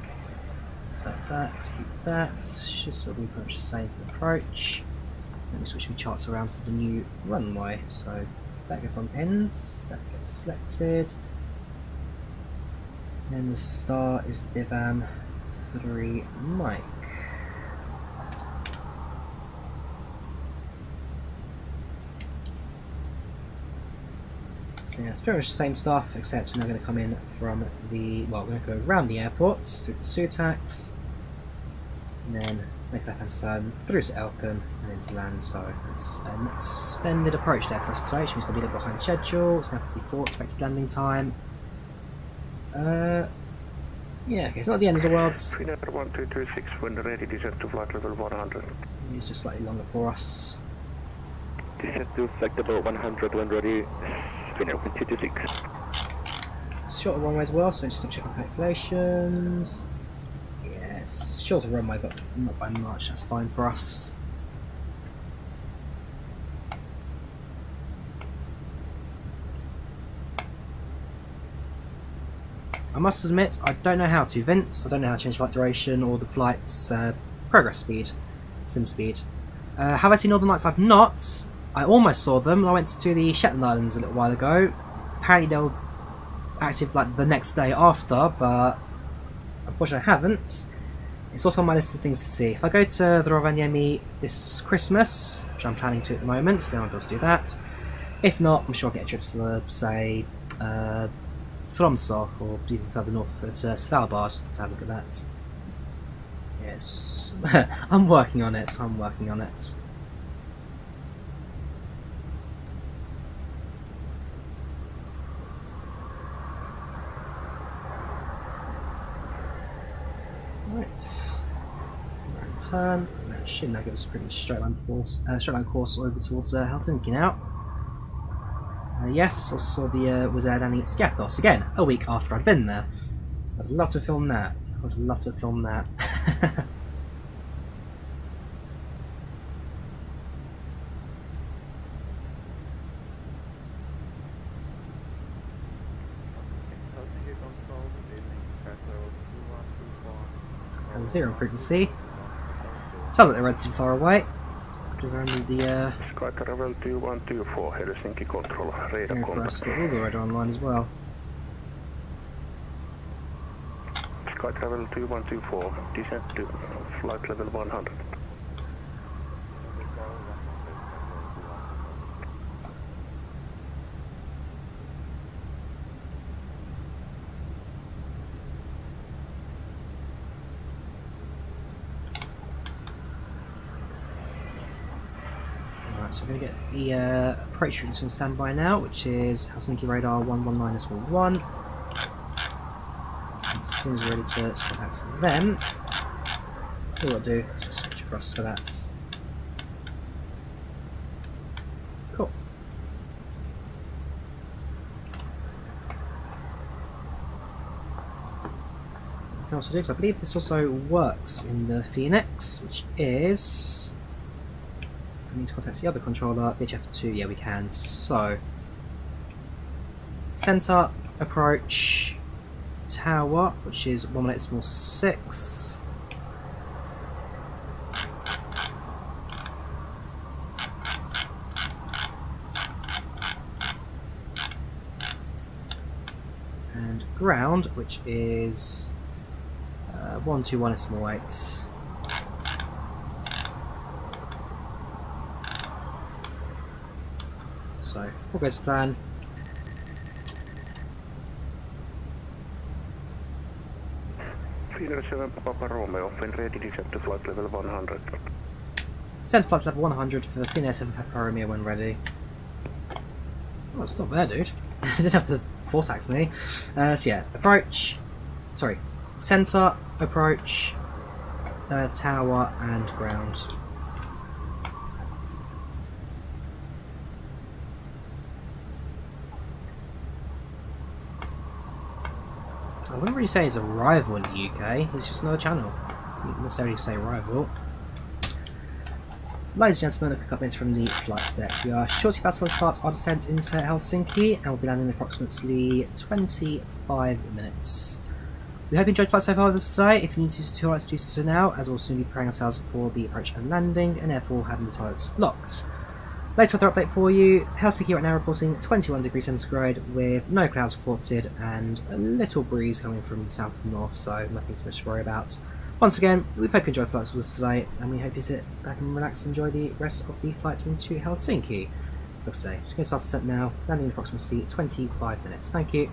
Select that, execute that. Should still be pretty much the same for the approach. Let me switch my charts around for the new runway. So that gets on pins, that gets selected. And then the star is the Divam 3 mic. So yeah, it's pretty much the same stuff, except we're now going to come in from the, well, we're going to go around the airport, through the Sutax, and then make left hand side through to Elkin and into land. So it's an extended approach there for us today, which means we'll be a little behind schedule. It's now 54 expected landing time. Yeah, okay, it's not the end of the world. Finnair 1226 when ready, descent to flight level 100. It's just slightly longer for us. Descent to flight level 100 when ready. Finnair 1226. It's shorter runway as well, so just to check our calculations. Yeah, it's shorter runway, but not by much. That's fine for us. I must admit, I don't know how to, Vince. I don't know how to change flight duration or the flight's progress speed, sim speed. Have I seen Northern Lights? I've not. I almost saw them. I went to the Shetland Islands a little while ago. Apparently they were active like the next day after, but unfortunately I haven't. It's also on my list of things to see. If I go to the Rovaniemi this Christmas, which I'm planning to at the moment, so I'm able to do that. If not, I'm sure I'll get a trip to, say, Tromsø, or even further north to Svalbard to have a look at that. Yes, I'm working on it. I'm working on it. Right. Turn. That should now give us a pretty much straight line course over towards Helsinki now. Yes, also saw the was landing at Skathos again a week after I'd been there. I'd love to film that. I'd love to film that. And 0 frequency. Sounds like they're relatively far away. Around the Sky Travel 2124 Helsinki Control, radar contact. Got all the radar online as well. Sky Travel 2124, descent to flight level 100. So we're going to get the approach frequency on standby now, which is Helsinki radar 119.1. As soon as we're ready to swap out to them, all I'll do is just switch across for that. Cool. I can also do, because I believe this also works in the Phoenix, which is... I need to contact the other controller, VHF2, yeah we can. So, centre, approach, tower, which is 118.6. And ground, which is 121.8. So, all goes to plan. Finnair 7 Papa Romeo, when ready, descent to flight level 100. Descend to flight level 100 for the Finnair 7 Papa Romeo when ready. Oh, stop there, dude. I didn't have to force tax me. So yeah, approach. Sorry, centre, approach, tower, and ground. I wouldn't really say it's a rival in the UK, it's just another channel. You wouldn't necessarily say rival. Ladies and gentlemen, a quick update from the flight deck. We are shortly about to start our descent into Helsinki and we'll be landing in approximately 25 minutes. We hope you enjoyed the flight so far with us today. If you're new to tutorials, please do so now, as we'll soon be preparing ourselves for the approach and landing and therefore having the toilets locked. Later weather update for you. Helsinki right now reporting 21 degrees centigrade with no clouds reported and a little breeze coming from south and north, so nothing too much to worry about. Once again, we hope you enjoyed the flight with us today and we hope you sit back and relax and enjoy the rest of the flight into Helsinki. As I say, just going to start the descent now, landing in approximately 25 minutes. Thank you.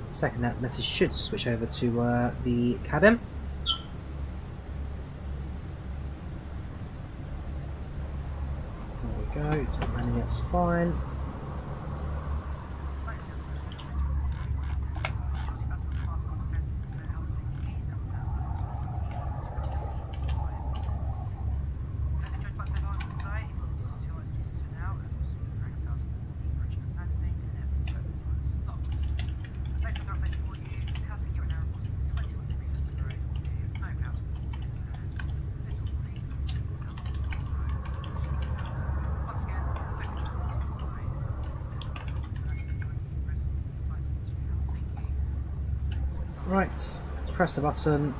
Second, that message should switch over to the cabin. There we go, landing it's fine. Right, press the button.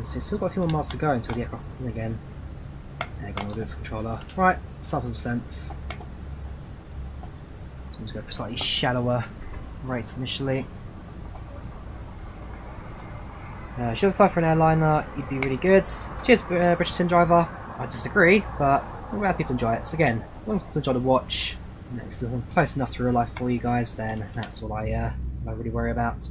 So we've still got a few more miles to go until the aircraft in again. Hang on, we'll do it with the controller. Right, start the descent. So I'm going to go for slightly shallower rates initially. Should I fly for an airliner, you'd be really good. Cheers, British Sim Driver. I disagree, but I'm glad people enjoy it. So again, as long as people enjoy the watch, and it's close enough to real life for you guys, then that's all I really worry about.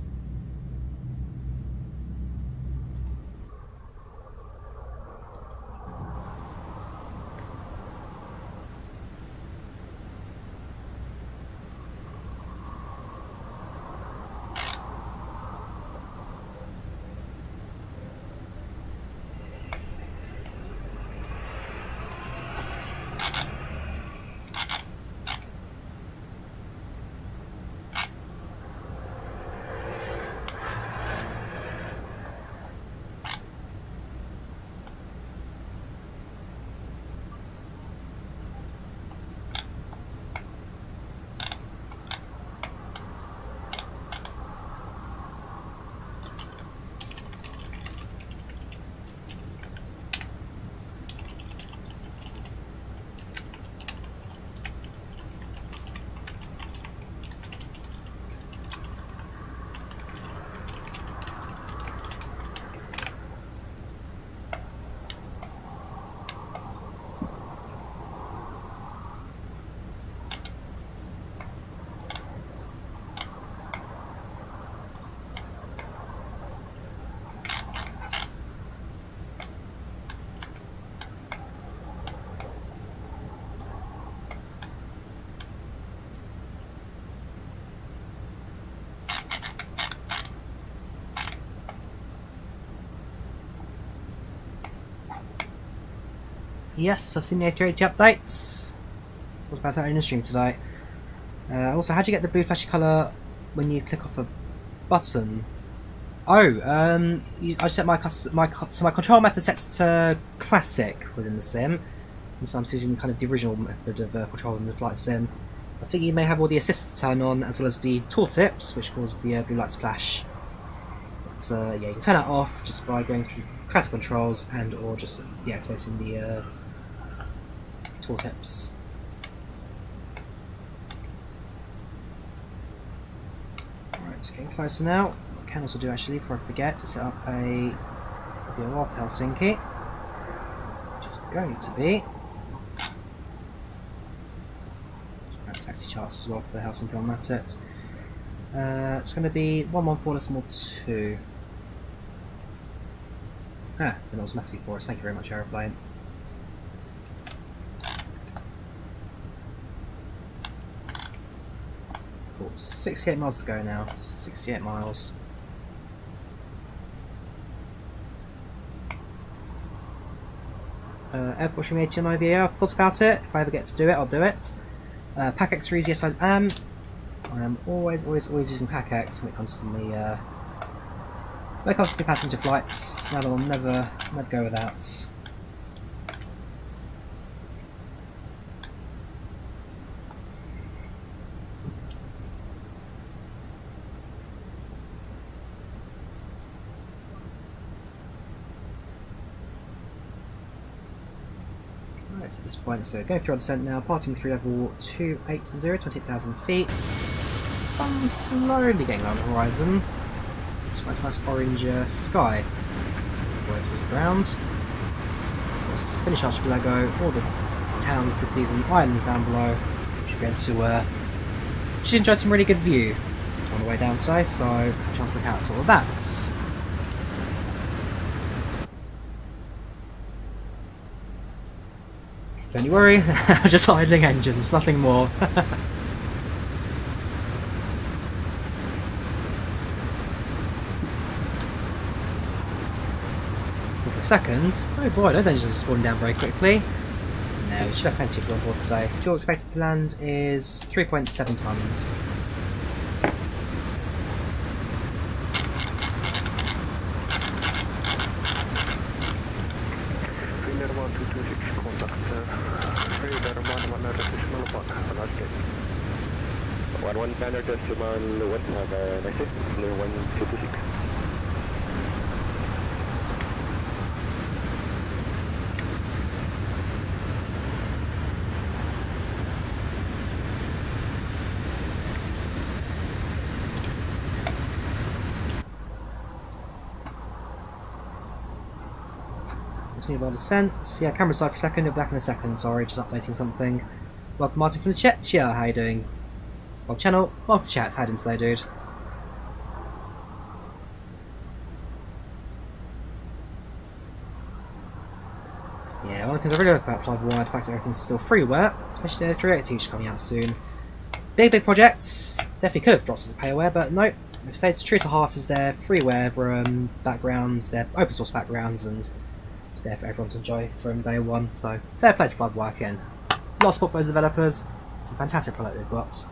Yes, I've seen the A320 updates. What about that in the stream today? Also, how do you get the blue flashy colour when you click off a button? Oh, I set my control method set to classic within the sim, and so I'm using kind of the original method of controlling the flight sim. I think you may have all the assists turned on as well as the tooltips, which cause the blue light to flash. But yeah, you can turn that off just by going through classic controls and or just deactivating the tooltips. Right, it's getting closer now. What I can also do actually, before I forget, to set up a IVAO off Helsinki, which is going to be taxi charts as well for the Helsinki on that set. It's going to be 114.2. Ah, been automatically for us. Thank you very much, aeroplane. Cool. 68 miles to go now. 68 miles. Airport Stream 80 on IVAO. I've thought about it. If I ever get to do it, I'll do it. Pack X3s, yes I am. I am always using Pack X when it comes to the passenger flights, so I'll never go without. Right, at this point, so going through our descent now, parting through level 280, 28,000 feet. Sun slowly getting on the horizon. Nice orange sky going towards the ground. Of course, this Finnish archipelago, all the towns, cities and islands down below. Should be able to just enjoy some really good view on the way down today, so a chance to look out for all of that. Don't you worry, just idling engines, nothing more. Second. Oh boy, those engines are spawning down very quickly. No, we should have plenty of fuel on board today. Fuel expected to land is 3.7 tons. Finnair 1226 contact radar 11.1, have a nice day. 11 Banner decimal 1, have a nice day. Finnair 1226. Continue our descent. Yeah, camera's died for a second, it'll be back in a second, sorry, just updating something. Welcome Martin from the chat. Yeah, how you doing? Welcome channel, welcome to chat, how you doing today, dude? Yeah, one of the things I really like about FlyLive Studio, the fact that everything's still freeware, especially the Drawyah teach coming out soon. Big projects, definitely could have dropped as a payware, but no, they've stayed true to heart as their freeware backgrounds, their open source backgrounds, and it's there for everyone to enjoy from day one, so fair play to FlyLive working. A lot of support for those developers, it's a fantastic product they've got.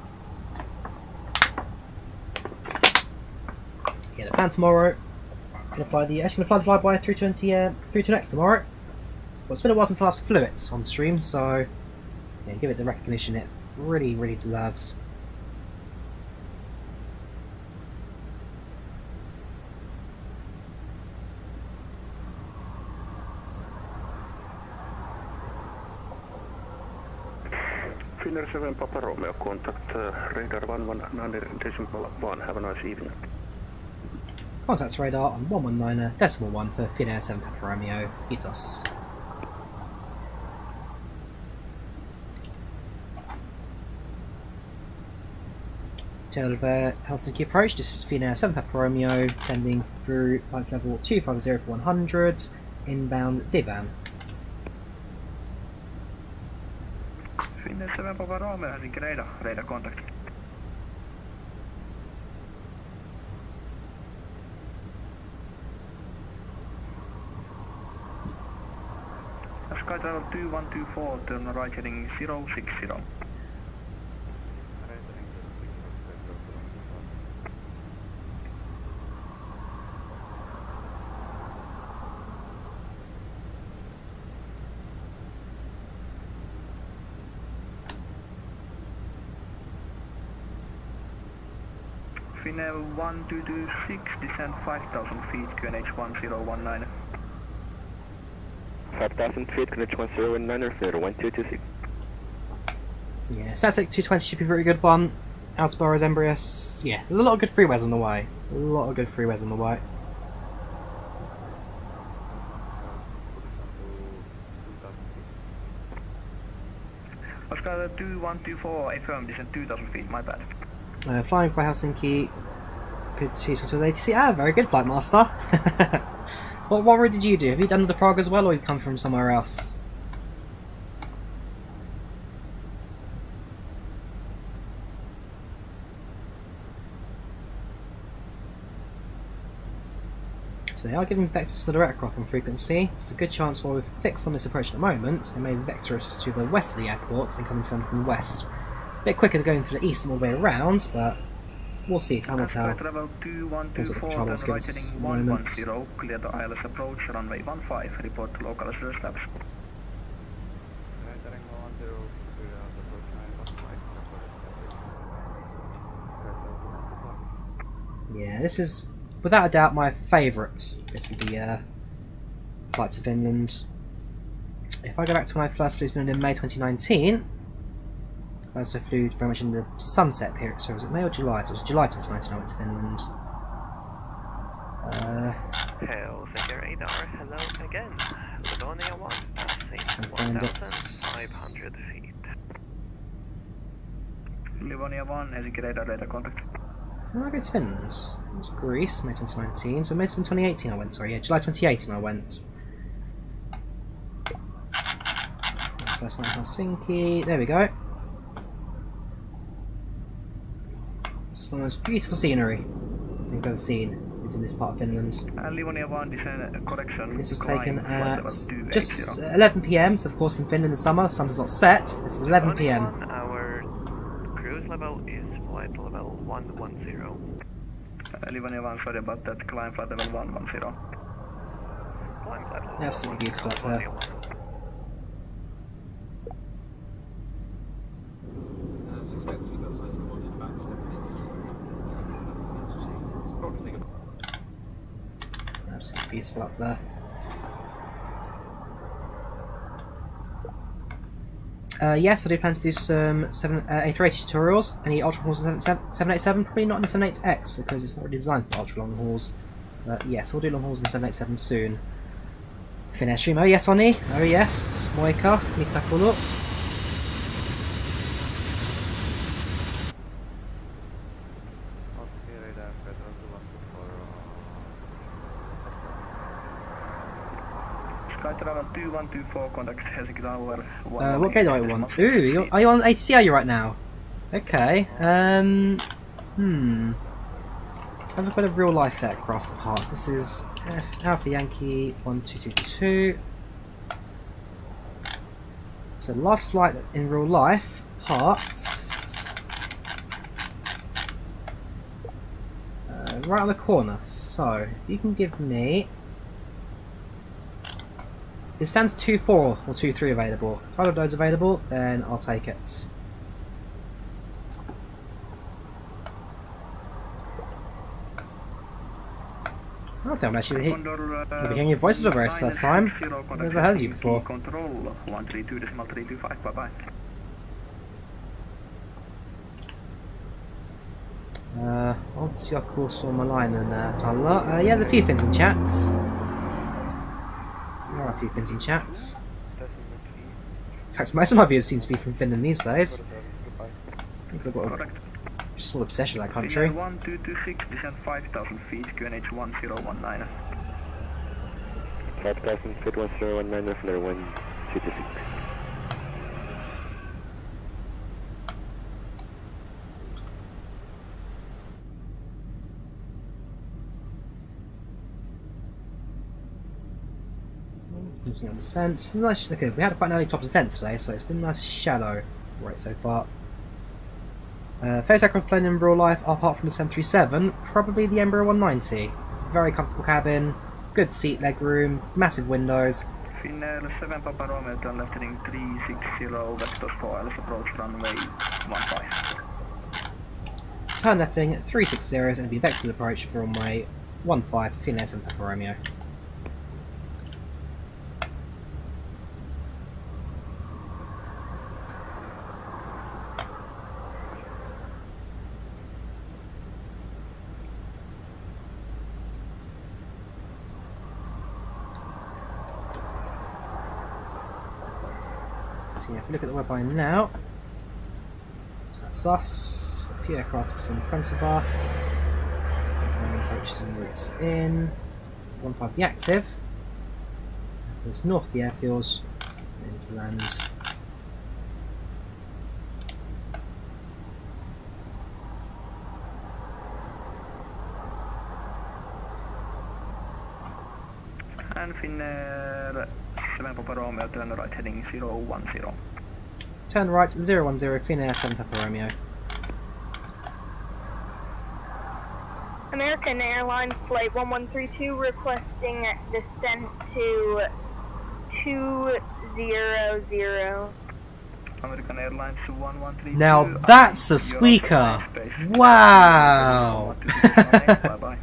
Yeah, the plan tomorrow, actually gonna fly the FlyLive A320 through to next tomorrow. Well, it's been a while since I last flew it on stream, so yeah, give it the recognition it really deserves. Finnair 7 Papa Romeo, contact radar 119.1, have a nice evening. Contact radar on 119.1 for Finnair 7 Papa Romeo, Kiitos. Tail of Helsinki approach, this is Finnair 7 Papa Romeo, descending through flights level 250 for 100, inbound D-bound. Finnair 7 Papa Romeo, Helsinki radar contact. SkyTravel 2124, turn right heading 060. Finnair 1226, descend 5,000 feet, QNH 1019. 5,000 feet, QNH 1019, Finnair 1226. Yeah, Static 220 should be a pretty good one. Altaboros, Embrace, yeah, there's a lot of good freewares on the way. A lot of good freewares on the way. Oscar 2124, affirm descent 2000 feet, my bad. Flying by Helsinki. Good to to the ATC. Ah, very good, Flight Master. What route did you do? Have you done the Prague as well, or you come from somewhere else? So they are giving vectors to the aircraft on frequency. There's a good chance while we're fixed on this approach at the moment, they may vector us to the west of the airport and coming down from the west. A bit quicker than going to the east and all the way around, but we'll see. Time will tell. Travel 2124, turn right heading 110, clear the ILS approach, runway 15, report to local assurance labs. Yeah, this is without a doubt my favourite. This would be flight to Finland. If I go back to when I first flew to Finland in May 2019, I also flew very much in the sunset period. So was it May or July? So it was July 2019 I went to Finland. Helsinki radar, hello again. Livonia 1, passing 1,500 feet. Livonia 1, Helsinki radar contact. When did I go to Finland? It was Greece, May 2019. So May 2018 I went, sorry, yeah, July 2018 I went. That's first night in Helsinki. There we go. Some of the most beautiful scenery I think I've ever seen is in this part of Finland. Livonia 1, descent correction. This was taken at just 11 PM, so of course in Finland in the summer, the sun does not set. This is 11 PM. Our cruise level is flight level 110. Livonia 1, sorry about that, climb flight level 110. Climb flight level Absolutely beautiful up there. Absolutely beautiful up there. Yes, I do plan to do some A380 tutorials. Any ultra hauls in 787? Probably not in the 78X because it's not really designed for ultra long hauls. But yes, we'll do long hauls in 787 soon. Finnair Sim, oh yes, Oni. Oh yes, Moika, Mitakulu. Travel 2124, contact Helsinki Tower. What gate do I want? Ooh, are you on ATC are you right now? Okay. Sounds like quite a real life aircraft part. This is Alpha Yankee 1222. So last flight in real life parts right on the corner. So if you can give me. It stands 2-4 or 2-3 available. If either of those available, then I'll take it. Oh damn, actually you're hearing your voice for the very first time. I've never heard you before. Control 132.325, bye bye. What's your course on my line and Talla? Yeah, there's a few things in chats. There are a few things in chats. In fact, most of my viewers seem to be from Finland these days. I think I've got a small obsession with that country. 1226, descent 5,000 feet, QNH 1019. 5,000 feet 1019, Finnair 126. On descent. Nice. Okay, we had quite an early top descent today, so it's been nice shallow right so far. Favorite aircraft flown in real life, apart from the 737, probably the Embraer 190. It's a very comfortable cabin, good seat leg room, massive windows. Finnair 7 Papa Romeo, turn left heading 360, vectors for ILS approach runway 15. Turn left heading 360 and it'll be vectored approach for runway 15, Finnair 7 Papa Romeo. So yeah, if we look at the webline now, so that's us. A few aircraft in front of us. Approaches and routes in. 1-5 the active. So it's north of the airfields. Into land. And Finnair 7 Papa Romeo, turn right heading 010. Turn right 010, Finnair 7 Papa Romeo. American Airlines Flight 1132 requesting descent to 200. American Airlines 1132. Now that's a squeaker! Wow! Bye-bye.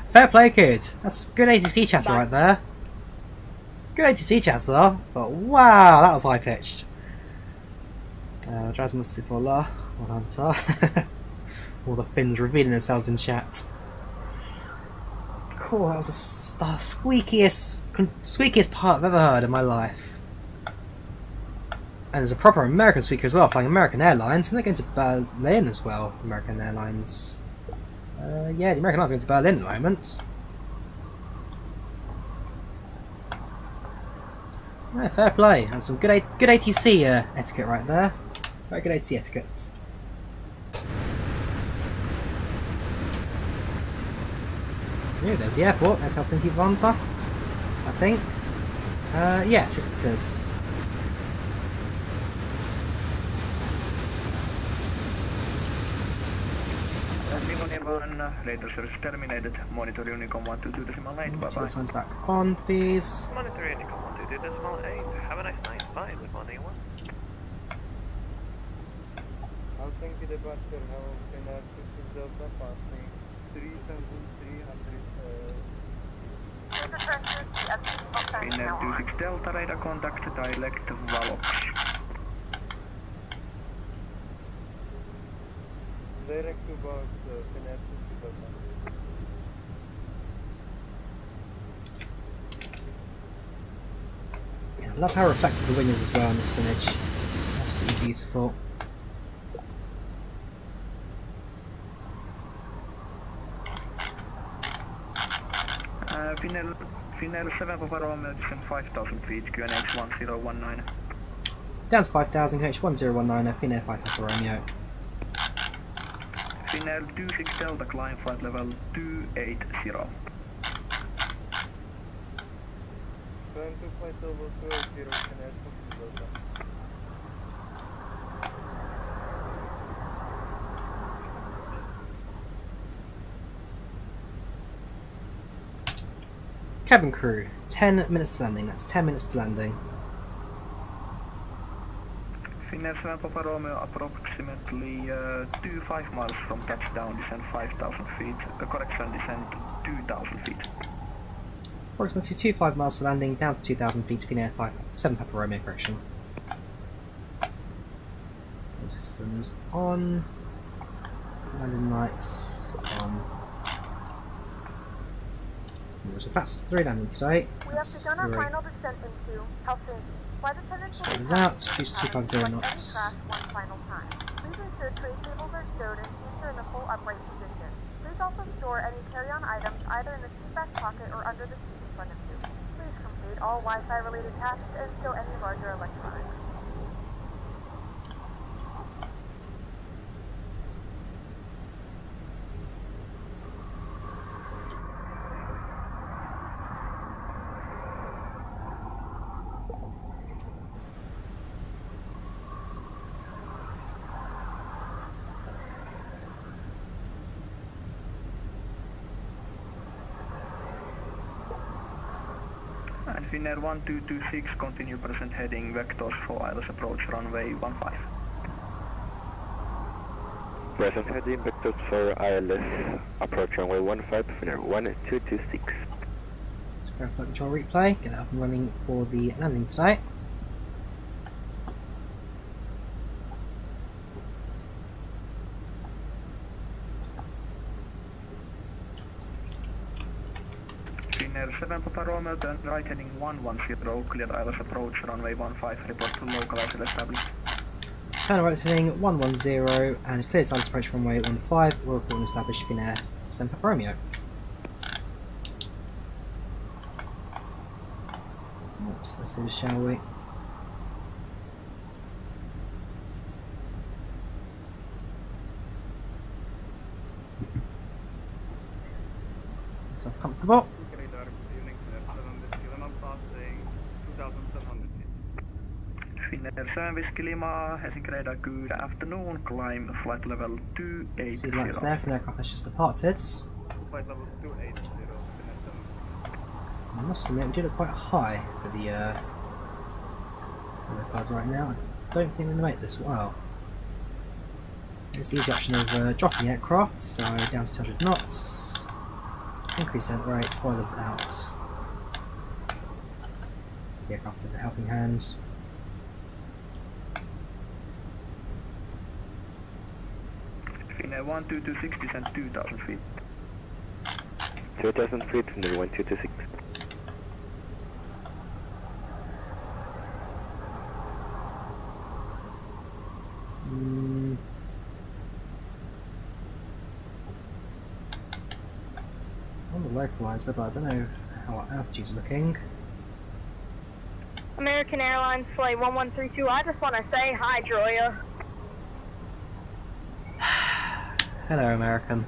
Fair play, kid. That's good ATC chatter right there. Good ATC chatter, but wow, that was high pitched. Drasmus Sipola, Volanta. All the Finns revealing themselves in chat. Cool, that was the squeakiest part I've ever heard in my life. And there's a proper American speaker as well, flying American Airlines, and they're going to Berlin as well, American Airlines. Yeah, the American Airlines are going to Berlin at the moment. Yeah, fair play. That's some good ATC etiquette right there. Very good ATC etiquette. Ooh, there's the airport. There's Helsinki Vantaa, I think. Yes, it is. Later service terminated. Monitor Unicom 122.8. Let's see this one's back on, please. Monitor Unicom 122.8. Have a nice night. Bye with 1A1. Helsinki departure, Havel, Finnair 6 Delta, passing 3,300. Finnair 26 Delta, radar contact, direct Valox. Direct to about Finnair 6 Delta. Yeah, I love how reflective the wing is as well in this image. Absolutely beautiful. Finnair 7 Papa Romeo, descent 5,000 feet, QNH 1019. Down to 5,000, H1019, Finnair 5 Papa Romeo. Finnair 26 Delta, climb flight level 280. Turn to flight level 280, Finnair 6 Delta. Cabin crew, 10 minutes to landing. That's 10 minutes to landing. Finnair 7 Papa Romeo, approximately 25 miles from touchdown, descent 5,000 feet. Correction, descent 2,000 feet. Approximately 25 miles to landing, down to 2,000 feet, Finnair 7 Papa Romeo, correction. Systems on. Landing lights on. There's a Class 3 landing today. We have begun our final descent into Helsinki. Flight attendants will Is out, choose 250 knots. one final time. Please ensure tray tables are stowed and seats are in the full upright position. Please also store any carry-on items either in the seat back pocket or under the seat in front of you. Please complete all Wi-Fi related tasks and stow any larger electronics. And Finnair 1226, continue present heading vectors for ILS approach runway 15. Present heading vectors for ILS, approach runway 15, Finnair 1226. Flight control replay, get it up and running for the landing today. Finnair 7 Papa Romeo, turn right heading 110, cleared ILS approach, runway 15, report to local ISL established. Turn right heading 110 and cleared silence approach runway 15, we're reporting established Finnair 7 Papa Romeo. Let's do this, shall we? So comfortable. Finnair 7 Whiskey Lima, Helsinki Radar, good afternoon, climb flight level 280. See the lights there, Finnair aircraft has just departed. Flight level 280, I must admit, we do look quite high for the cars right now. I don't think we're going to make this well. There's the easy option of dropping aircraft, so down to 200 knots. Increase descent rate, spoilers out. The aircraft with a helping hand. Finnair 12260 descent 2000 feet. 2000 feet, Finnair 1226. On the localizer, but I don't know how our altitude's looking. American Airlines Flight 1132, I just want to say hi, Drawyah. Hello, American.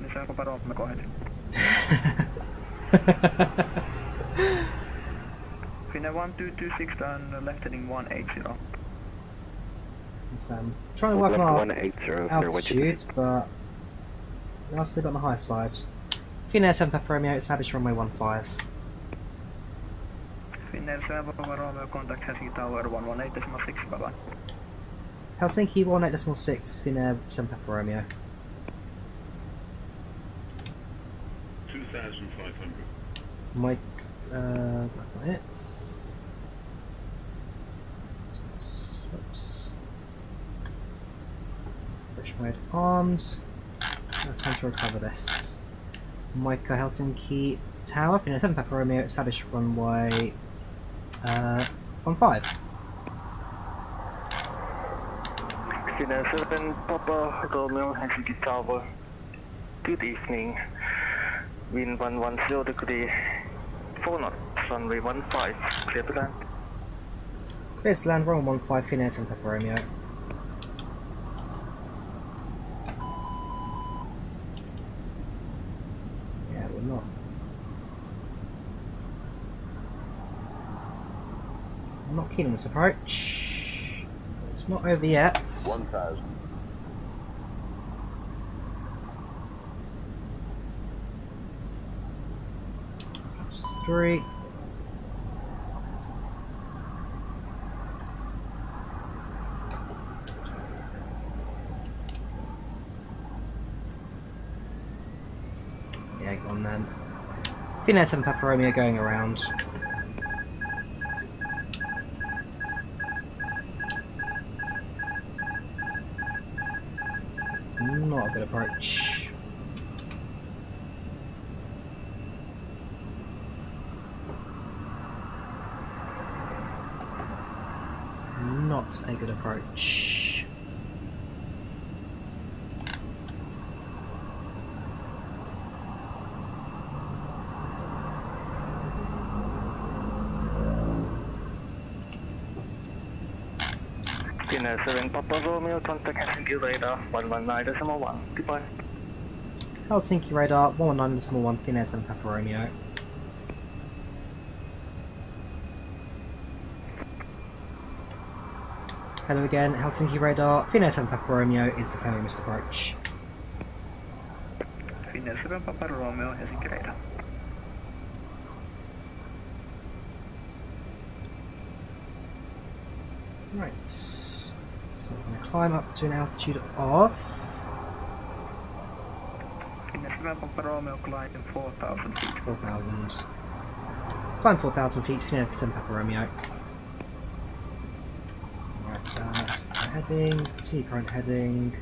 Mr. Papa Romeo, go ahead. Finnair 1226 and left heading 180. So, trying to work on our 180, altitude, but we are still on the high side. Finnair 7 Papa Romeo, established runway 15. Finnair 7 Papa Romeo, contact Helsinki Tower 118.6, bye bye. Helsinki 18.6, Finnair 7 Papa Romeo. 2,500. Mike, that's not it. Oops. Push mode armed. Now time to recover this. Micah Helsinki Tower, Finnair 7 Papa Romeo, established runway 15. Finnair 7 Papa Romeo, Helsinki Tower. Good evening. Wind 110 degree, 4 knots, runway 15, clear to land. Clear to land, runway 15, Finnair 7 Papa Romeo. Yeah, we're not. I'm not keen on this approach. It's not over yet. 1,000. Three. Yeah, go on then. Finnair 7 Papa Romeo going around. It's not a good approach. Not a good approach. Finnair 7 Papa Romeo, contact Helsinki Radar 119.1, goodbye. Helsinki Radar 119.1, Finnair 7 Papa Romeo. Hello again, Helsinki Radar, Finnair 7 Papa Romeo is the clear missed approach. Finnair 7 Papa Romeo, Helsinki Radar. Right, so we're going to climb up to an altitude of... Finnair 7 Papa Romeo, climb 4,000 feet. 4,000. Climb 4,000 feet, Finnair 7 Papa Romeo. Right, heading, continue current heading,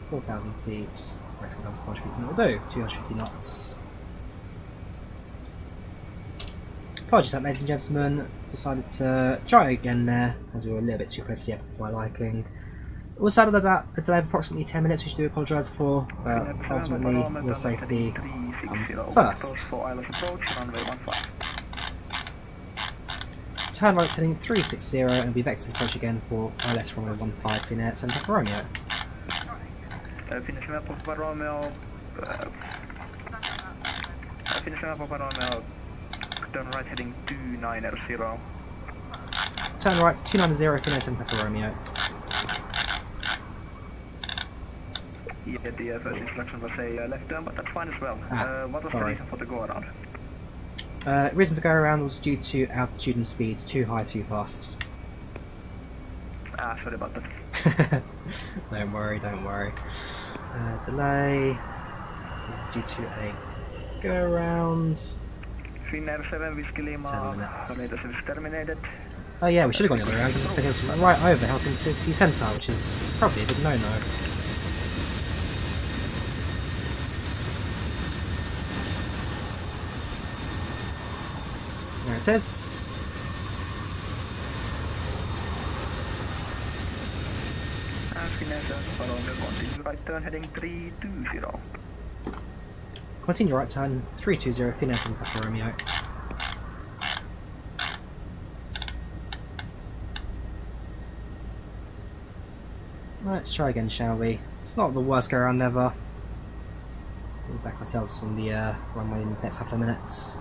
4,000 feet. Let's go down to 450 knots. Will do. 250 knots. Apologies that, ladies and gentlemen. Decided to try again there, as we were a little bit too close to the airport for my liking. It was out of about a delay of approximately 10 minutes, which I do apologise for, but ultimately your safety comes first. Turn right heading 360 and be vectors approach again for ILS runway 15 Finnair Sim A320 Romeo. Finnish Papa Romeo, turn right heading 290. Turn right 290 Finnair Sim A320 Romeo. Yeah, the first instruction was a left turn, but that's fine as well. What was the reason for the go around? Reason for go around was due to altitude and speeds, too high, too fast. Sorry about that. Don't worry, don't worry. Delay. This is due to a go around. Finnair 7 Whiskey Lima, 10 minutes. tornado is terminated. Oh yeah, we should have gone the other way around because this thing is right over Helsinki City Centre, which is probably a big no-no. There it is. Continue right turn heading 320. Continue right turn 320 Finnair Sim Papa Romeo. Right, let's try again, shall we? It's not the worst go around ever. We'll back ourselves on the runway in the next couple of minutes.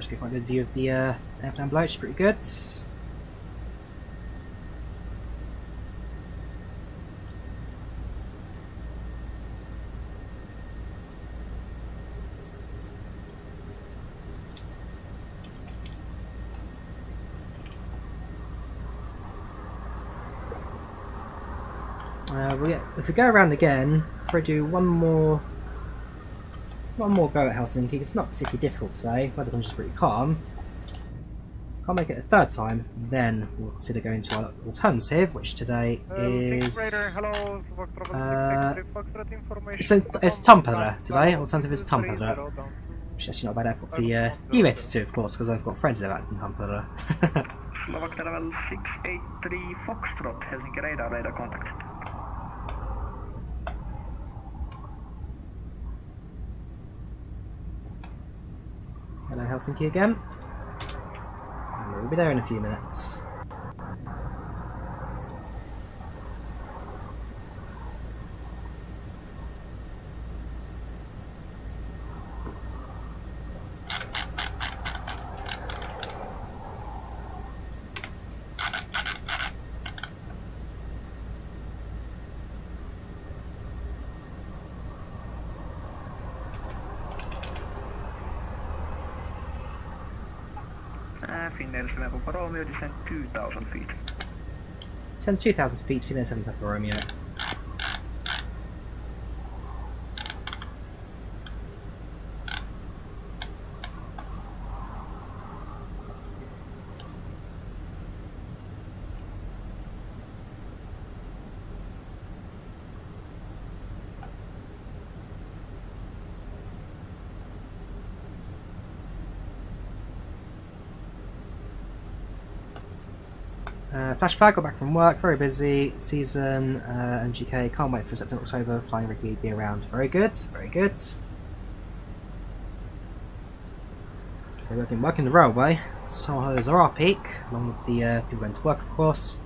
Get quite a good view of the airplane below, which is pretty good. If we go around again, probably do one more go at Helsinki. It's not particularly difficult today. Weather conditions pretty calm. Can't make it a third time, then we'll consider going to our alternative, which today is it's Tampere today. Alternative is Tampere, which is actually not a bad airport to be deviated to, of course, because I've got friends that are in Tampere. Slovak level 683 Foxtrot, Helsinki radar contact. Hello Helsinki again. And we'll be there in a few minutes. Finnair 7 Papa Romeo, descend 2,000 feet. Descend 2,000 feet, Finnair 7 Papa Romeo. Flash flag, got back from work, very busy season, MGK, can't wait for September, October, flying regularly, be around. Very good, very good. So we've been working the railway, so there's our peak, along with the people going to work of course.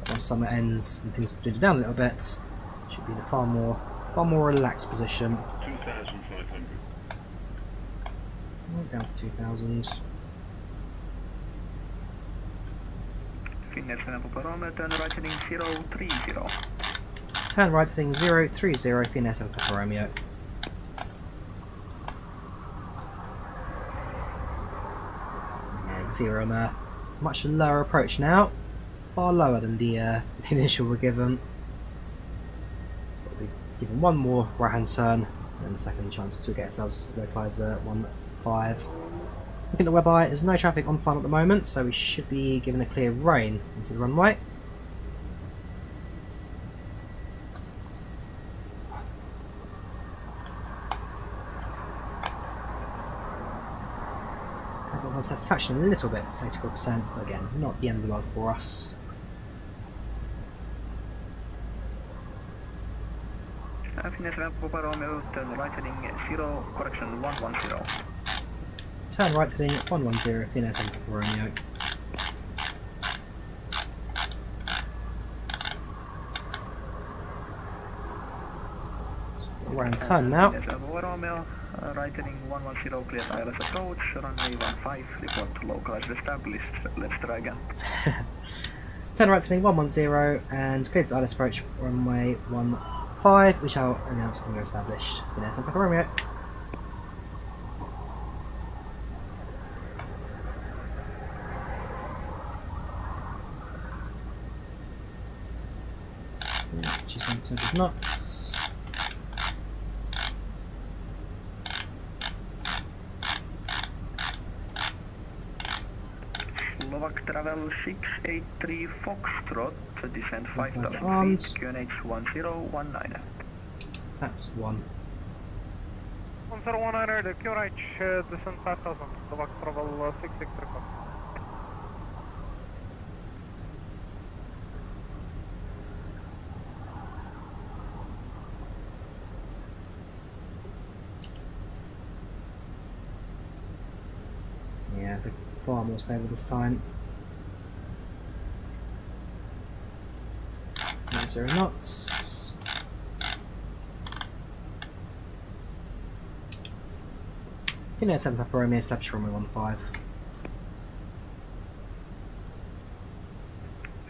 Once summer ends and things dwindle down a little bit, should be in a far more relaxed position. 2,500. Down to 2,000. Finnair 7 Papa Romeo, turn right heading 030. Turn right heading 030, Finnair 7 Papa Romeo. can see we're on a much lower approach now, far lower than the initial we're given. We've given one more right hand turn and a second chance to get ourselves localised at 1.5. Looking at the web eye, there's no traffic on final at the moment, so we should be given a clear rein into the runway. There's also satisfaction a little bit, 84%, but again, not the end of the world for us. Finnair Papa Romeo, turn right heading 0, correction 110. Turn right heading 110, Finnair Sim Papa Romeo. We're in turn now. Papa Romeo, right heading 110, clear ILS approach, runway 15, report localized established, let's try again. Turn right heading 110 and clear to ILS approach, runway 15, we shall announce when we're established. Finnair Sim Papa Romeo. She's on 200 knots. Slovak travel 683 Foxtrot, descent 5,000 feet, QNH 1019. That's one. 1019, the QNH descent 5,000, Slovak travel 663 Fox. Yeah, it's far more stable this time. 0 knots. Finnair Sim Papa Romeo, established runway 15.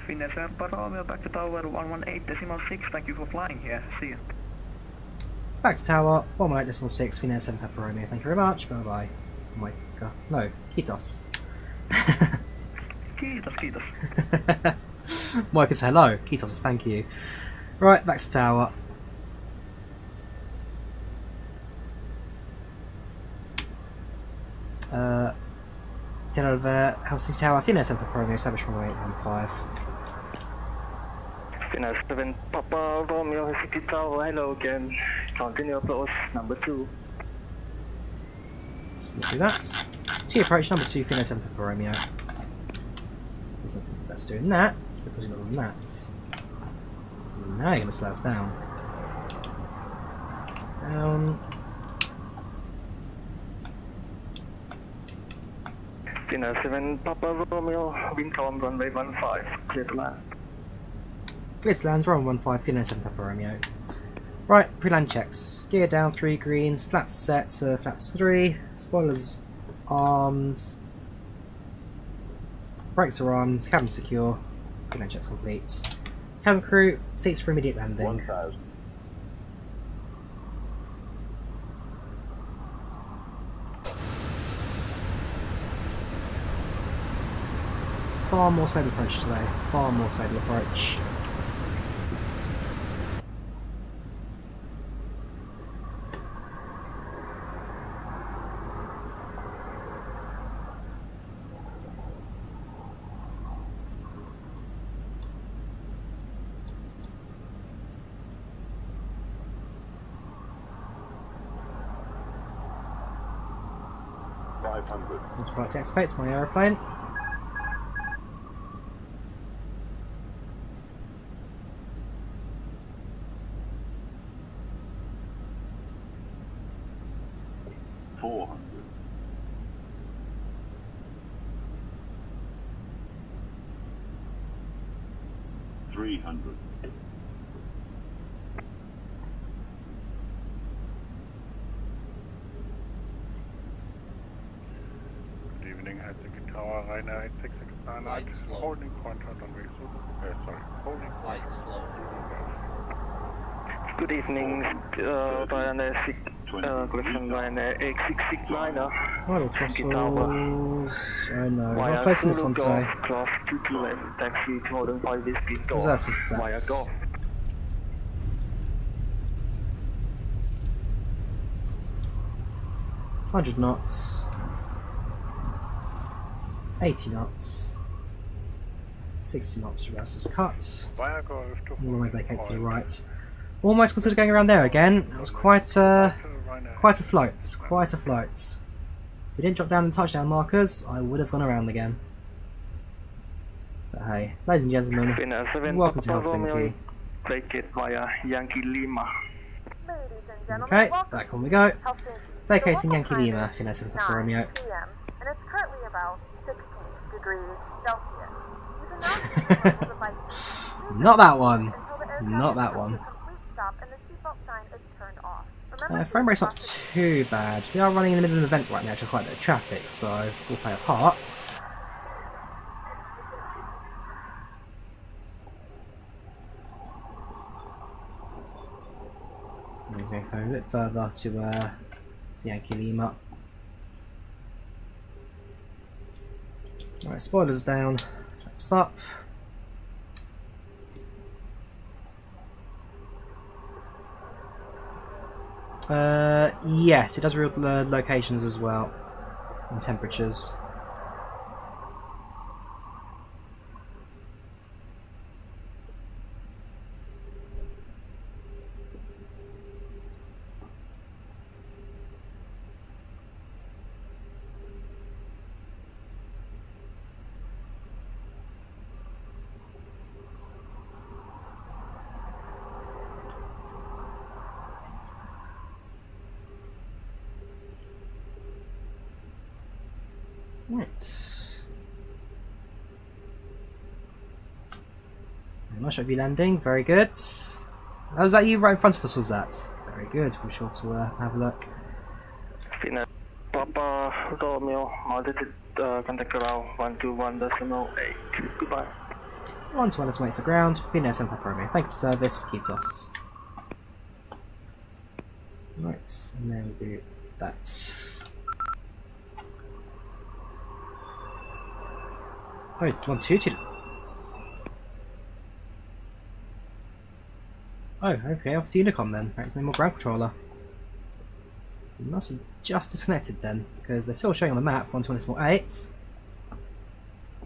Finnair Sim Papa Romeo, back to tower 118.6, thank you for flying here, see you. Back to tower 118.6, Finnair Sim Papa Romeo, thank you very much, bye bye. Oh my god, no, Kitos. Kiitos. Mike is hello, Kitos is thank you. Right, back to tower. Dinner over Helsinki Tower, Finnair Sim Papa Romeo, established runway 15. Finnair 7 Papa Romeo, Helsinki Tower, hello again. Continue approach number 2. So let's do that. To approach number 2, Finnair Sim Papa Romeo. That's doing that. Let's be pushing on that. Now you're going to slow us down. Down. Finnair 7 Papa Romeo, wind calm runway 15, clear to land. Clear to land, runway 15, Finnair 7 Papa Romeo. Right, pre-land checks. Gear down 3 greens, flaps set, flaps 3, spoilers armed, brakes are armed, cabin secure, pre-land checks complete. Cabin crew, seats for immediate landing. 1000. It's a far more stable approach today, far more stable approach. Let's try to activate my aeroplane. Holding point on runway, holding point slow. Good evening, Ryanair correction, Ryanair 8669, Idle throttles. Oh no, we're not floating this one today. Cross 22 left, taxi to Modern 5 Whiskey Golf. That's a set. Via Golf. 100 knots. 80 knots. 60 knots reverses cuts. All my vacate to the right. Almost considered going around there again. That was quite a float. Quite a float. If we didn't drop down the touchdown markers, I would have gone around again. But hey, ladies and gentlemen, welcome to Helsinki. Take it via Yankee Lima. Okay, back on we go. Vacating Yankee Lima, Finnair Sim A320. And it's currently about 16 degrees Celsius. Not that one. Not that one. Frame rate's not too bad. We are running in the middle of an event right now, which is quite a bit of traffic, so we'll play a part. Okay, go a bit further to Yankee Lima. Alright, spoilers down, flaps up. Yes, it does real locations as well, and temperatures. Right. Nice shot of you landing, very good. Oh, was that you right in front of us, was that? Very good, we're sure to have a look. Finnair Papa Romeo, audited contact around 121.8. Goodbye. 121 for ground, Finnair Sim A320. Thank you for service, keep us. Right, and then we'll do that. Oh, 122. Oh, okay, off to Unicom then. Right, no more ground controller. We must have just disconnected then, because they're still showing on the map 120.8.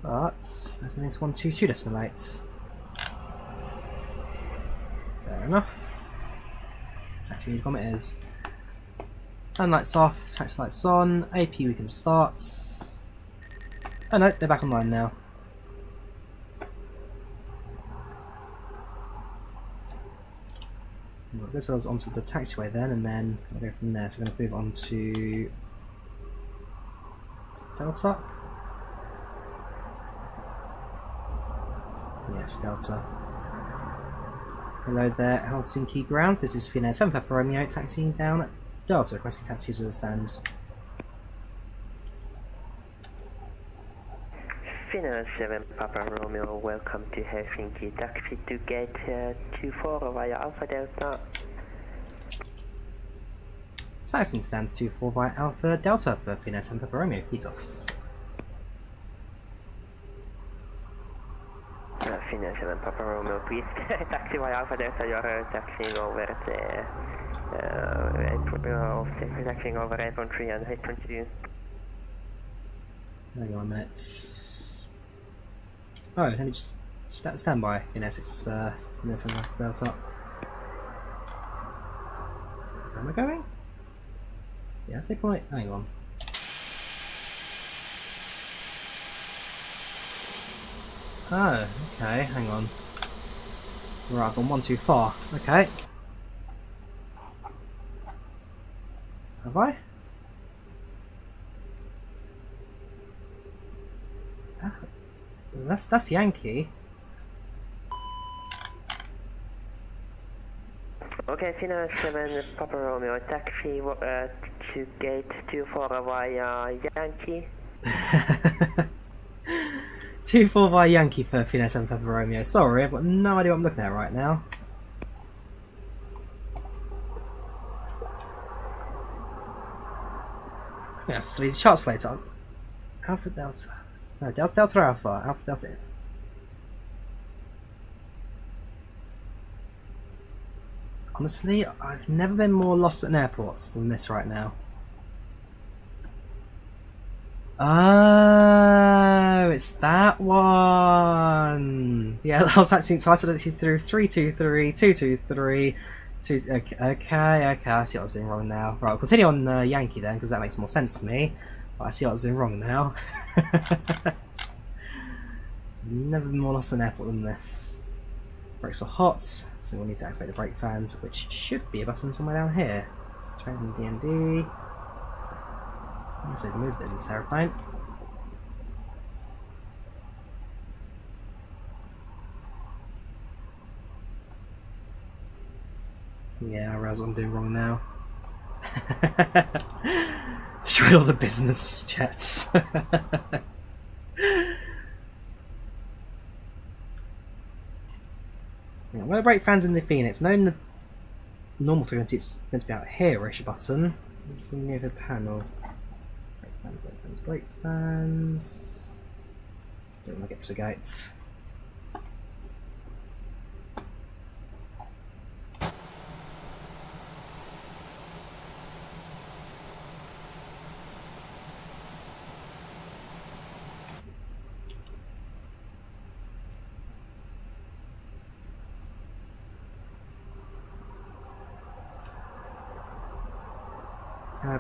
But that means 122.8. Fair enough. Actually, Unicom it is. Turn lights off, taxi lights on, AP we can start. Oh no, they're back online now. Well, this goes onto the taxiway then, and then we'll go from there. So we're going to move on to Delta. Yes, Delta. Hello there, Helsinki grounds. This is Finnair Sim A320 taxiing down at Delta, requesting taxi to the stand. Finnair 7 Papa Romeo, welcome to Helsinki. Taxi to gate 24 via Alpha Delta. Taxiing stands 24 via Alpha Delta for Finnair 7 Papa Romeo, Pitos. Finnair 7 Papa Romeo, please taxi via Alpha Delta. You're taxiing over taxiing over 8.3 and 8.2. Hang on a minute. Oh, let me just stand by in Essex, Finnair 7 Delta. Where am I going? Yeah, say point. Hang on. Oh, okay, hang on. Right, I've gone one too far. Okay. Have I? That's Yankee. Okay, Finnair 7 Papa Romeo, taxi to gate 24 via Yankee. 24 via Yankee for Finnair 7 Papa Romeo. Sorry, I've got no idea what I'm looking at right now. Yeah, so shots later. Alpha Delta. No, Delta Alpha. Alpha Delta. Honestly, I've never been more lost at airports than this right now. Oh, it's that one. Yeah, I was actually, so I said through 323, 223, 2. Okay, I see what I was doing wrong now. Right, I'll continue on Yankee then, because that makes more sense to me. But I see what I was doing wrong now. Never been more lost at an airport than this. Brakes are hot, so we'll need to activate the brake fans, which should be a button somewhere down here. So turn on DMD. So they've moved it in this aeroplane. Yeah, I realize what I'm doing wrong now. Destroyed all the business jets. Yeah, where are the brake fans in the Phoenix? No, in the normal 320 it's meant to be out here-ish button. It's near the panel. Brake fans. Don't want to get to the gates.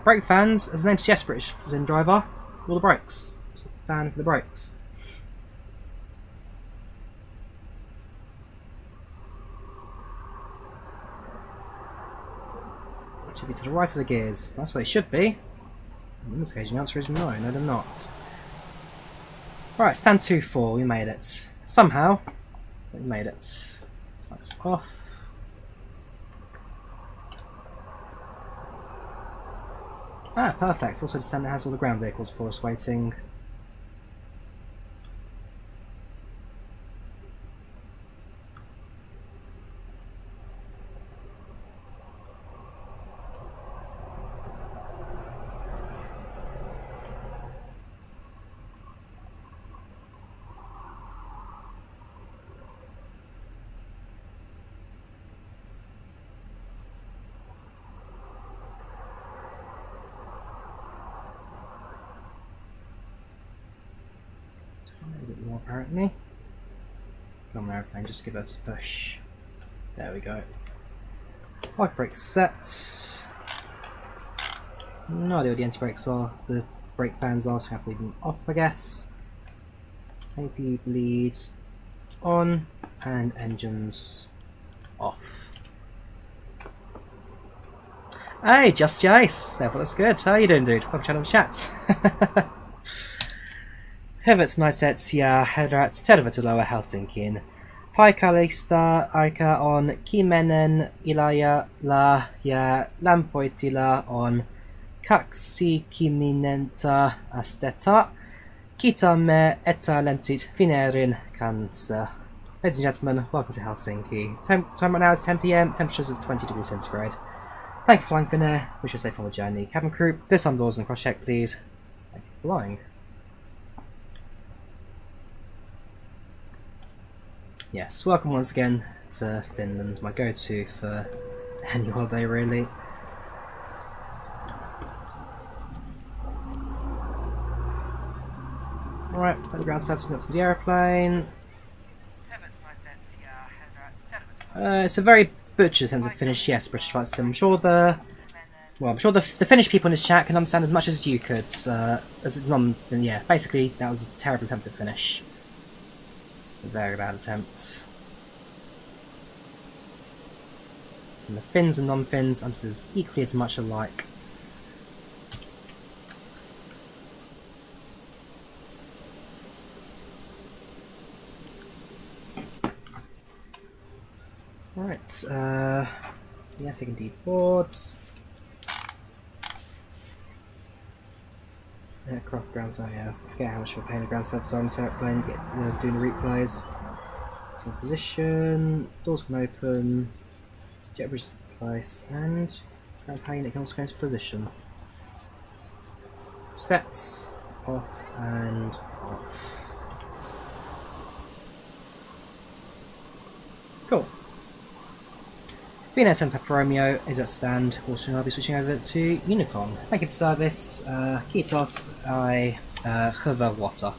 Brake fans, as the name suggests, British in driver, all the brakes. So fan for the brakes. It should be to the right of the gears. That's where it should be. In this occasion, the answer is no, they're not. Right, stand 2-4, we made it. Somehow, we made it. So that's off. Ah, perfect. Also, the centre has all the ground vehicles for us waiting. A bit more apparently. Come on, airplane, just give us a push. There we go. Park brake set. No idea what the anti-brakes are. The brake fans are, so we have to leave them off, I guess. AP bleed on and engines off. Hey, Just Jace! Therefore, that's good. How are you doing, dude? Welcome to the chat. Hyvät naiset ja herrat, tervetuloa Helsinkiin. Paikallista aika on 10 illalla ja lämpötila on 20 astetta. Kiitämme, että lensit Finnairin kanssa. Ladies and gentlemen, welcome to Helsinki. Time right now is 10 PM, temperatures of 20 degrees centigrade. Thank you for flying Finnair, wish you a safe on the journey. Cabin crew, this on doors and cross check please. Thank you for flying. Yes, welcome once again to Finland, my go-to for any holiday really. Alright, put the ground servicing up to the aeroplane. It's a very butcher attempt to finish, yes, British Flight Sim. I'm sure the Finnish people in this chat can understand as much as you could. Yeah, basically that was a terrible attempt to finish. A very bad attempt. And the Finns and non-Finns are just equally as much alike. Right, yes, I can deboard. Aircraft ground service, yeah. I forget how much we're paying the ground service on this airplane, get doing the replays. So position, doors can open, jet bridge in place, and ground power unit can also go into position. Sets, off and off. Cool. Fenix Sim A320 is at stand. Also, I'll be switching over to Unicorn. Thank you for service. Kitos, Havel water.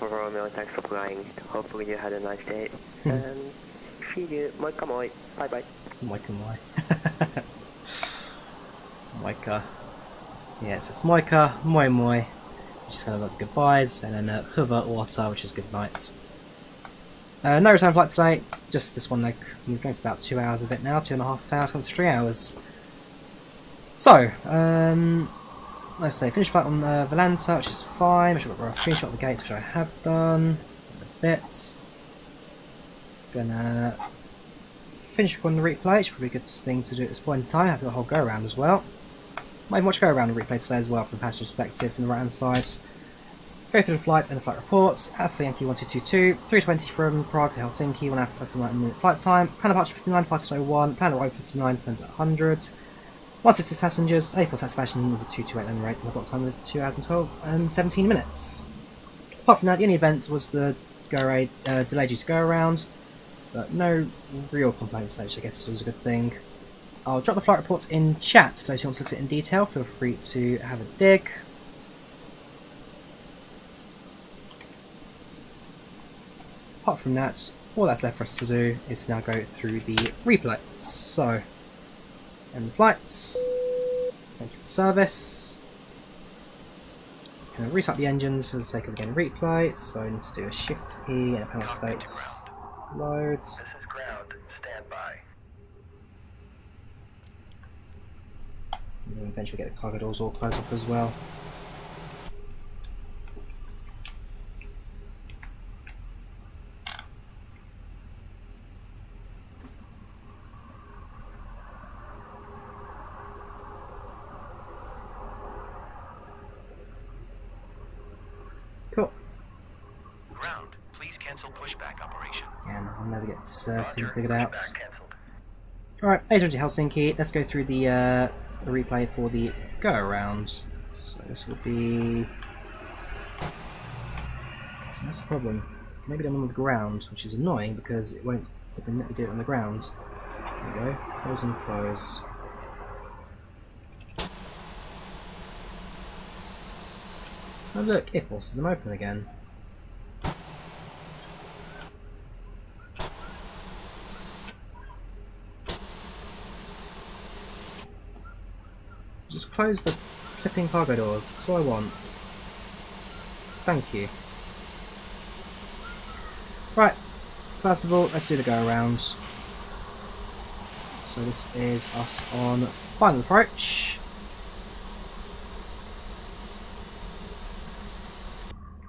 Romeo, thanks for flying. Hopefully you had a nice day. And see you. Moikka moi. Bye bye. Moikka moi. Moikka. Yeah, it says Moikka, moi moi, which is kind of like goodbyes, and then Havel water, which is good night. No return flight today, just this one leg. We're going for about 2 hours of it now, 2.5 hours, comes to 3 hours. So, let's say, finish flight on Volanta, which is fine. Make sure we've got a screenshot of the gates, which I have done a bit. Gonna finish recording the replay, which is probably a good thing to do at this point in time. I've got a whole go around as well. Might even watch go around the replay today as well from the passenger perspective from the right hand side. Go through the flights and the flight reports. Alpha Yankee 1222, 320 from Prague to Helsinki, 1 hour 59 minute flight time. Plan departure 59, departure 01, plan arrival 59, plan at 100. 166 passengers, A4 satisfaction with a 228 landing rate, and the clock time was 2 hours and 12 and 17 minutes. Apart from that, the only event was the delay due to go around, but no real complaints, which I guess was a good thing. I'll drop the flight reports in chat for those who want to look at it in detail. Feel free to have a dig. Apart from that, all that's left for us to do is to now go through the replay. So, end the flights. Thank you for service. Going to restart the engines for the sake of getting replay. So, I need to do a shift P and a panel states load. This is ground. Stand by. And then eventually get the cargo doors all closed off as well. Cool. Ground. Please cancel pushback operation. And I'll never get this figured out. Alright, A320 Helsinki. Let's go through the replay for the go around. So this will be. So that's the problem. Maybe done on the ground, which is annoying because it won't let me do it on the ground. There we go. Close and close. Oh look, it forces them open again. Just close the flipping cargo doors. That's all I want. Thank you. Right. First of all, let's do the go around. So this is us on final approach.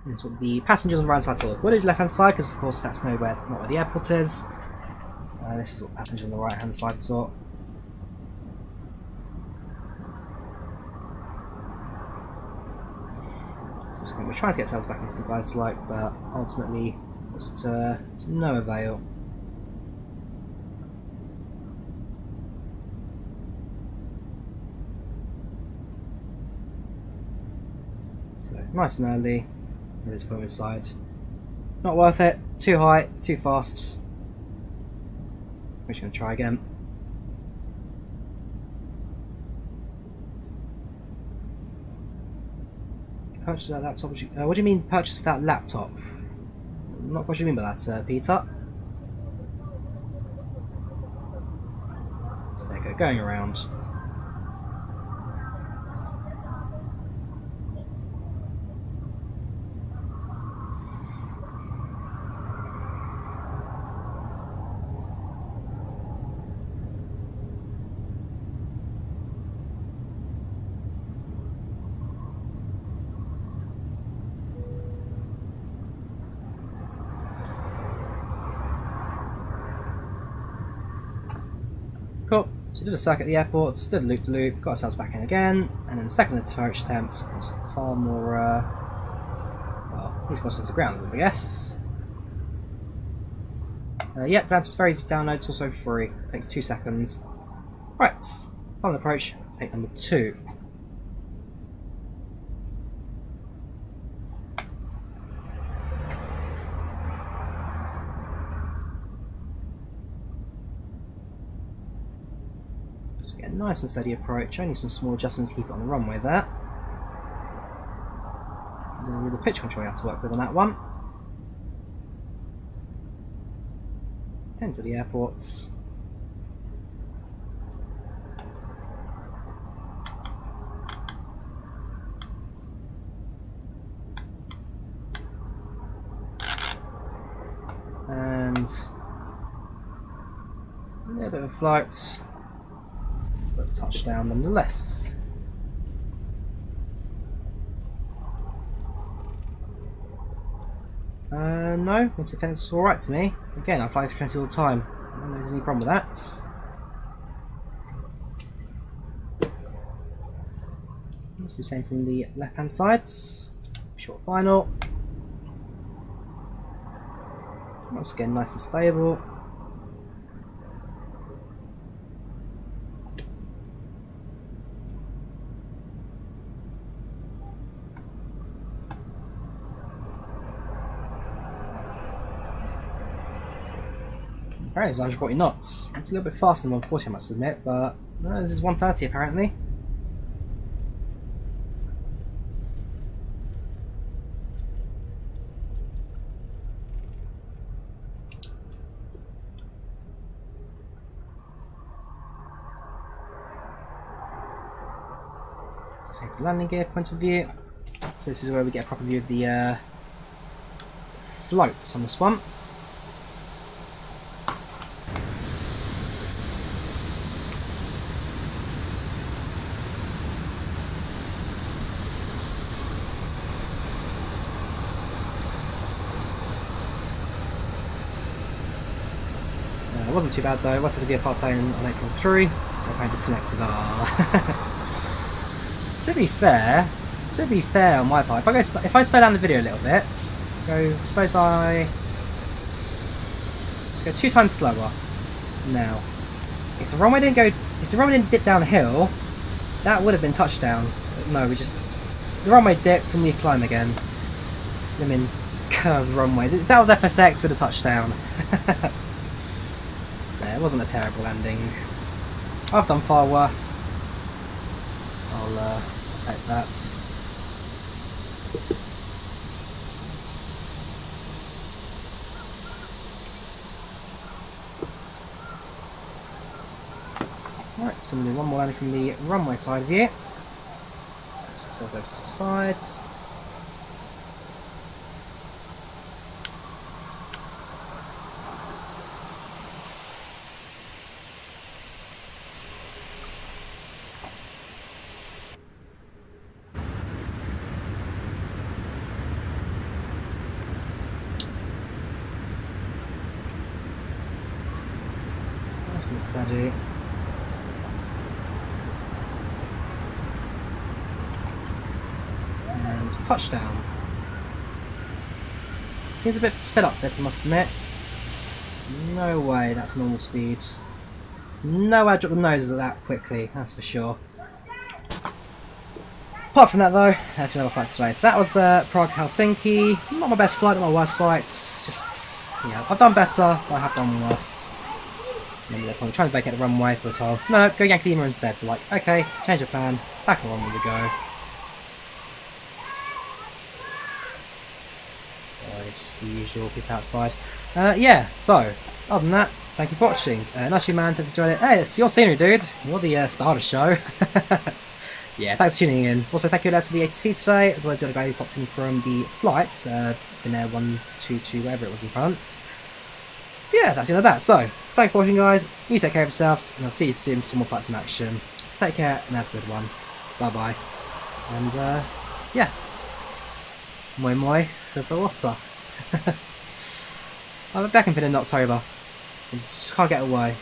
And so the passengers on the right hand side will avoid the left hand side because of course that's not where the airport is. This is what passengers on the right hand side saw. We're trying to get ourselves back into the device like, but ultimately was to no avail. So nice and early. There is point inside. Not worth it. Too high. Too fast. We're just going to try again. Purchase that laptop? What do you mean purchase without laptop? I'm not quite sure what you mean by that, Peter. So there you go, going around. Cool. So did a circuit at the airport, did a loop-to-loop, got ourselves back in again, and then the second approach attempt was far more, well, he's got us to the ground, I guess. Yep, that's very easy to download, it's also free, takes 2 seconds. Right, final approach, Take number 2. So get a nice and steady approach, only some small adjustments to keep it on the runway there. And then with the pitch control you have to work with on that one. Into the airports. And a little bit of a flight, but a touchdown nonetheless. No, once it it's alright to me. Again, I fly A320 all the time. I don't think there's any problem with that. Let's do the same thing on the left hand sides. Short final. Once again, nice and stable. Apparently it's 140 knots. It's a little bit faster than 140 I must admit, but no, this is 130 apparently. So from landing gear point of view, so this is where we get a proper view of the floats on this one. It wasn't too bad though. I was going to be a VFR plane on April 3. I disconnected. To be fair on my part, if I slow down the video a little bit, let's go slow by. Let's go 2 times slower. Now, if the runway didn't dip down the hill, that would have been touchdown. But no, the runway dips and we climb again. I mean, curved runways. If that was FSX, with a touchdown. It wasn't a terrible landing. I've done far worse. I'll take that. Right, so I'm going to do one more landing from the runway side view. So let's go to the sides. Nice and steady. And touchdown. Seems a bit sped up this, I must admit. There's no way that's normal speed. There's no way I drop the noses that quickly, that's for sure. Apart from that though, that's another flight today. So that was Prague to Helsinki. Not my best flight, not my worst flights. Just, yeah, I've done better, but I have done worse. And they're probably trying to vacate the runway, but told, no, go Yankee Lima instead. So like, okay, change of plan, back on runway we go. Just the usual people outside. Yeah, so, other than that, thank you for watching. Nice you man, thanks for joining. Hey, it's your scenery dude, you're the star of the show. Yeah, thanks for tuning in. Also, thank you for the ATC today, as well as the other guy who popped in from the flights, Finnair 122, whatever it was in front. Yeah, that's the end of that. So, thanks for watching guys, you take care of yourselves, and I'll see you soon for some more flights in action. Take care, and have a good one. Bye bye. And, yeah. Moi moi, Volanta. I'll be back in Finnair in October. Just can't get away.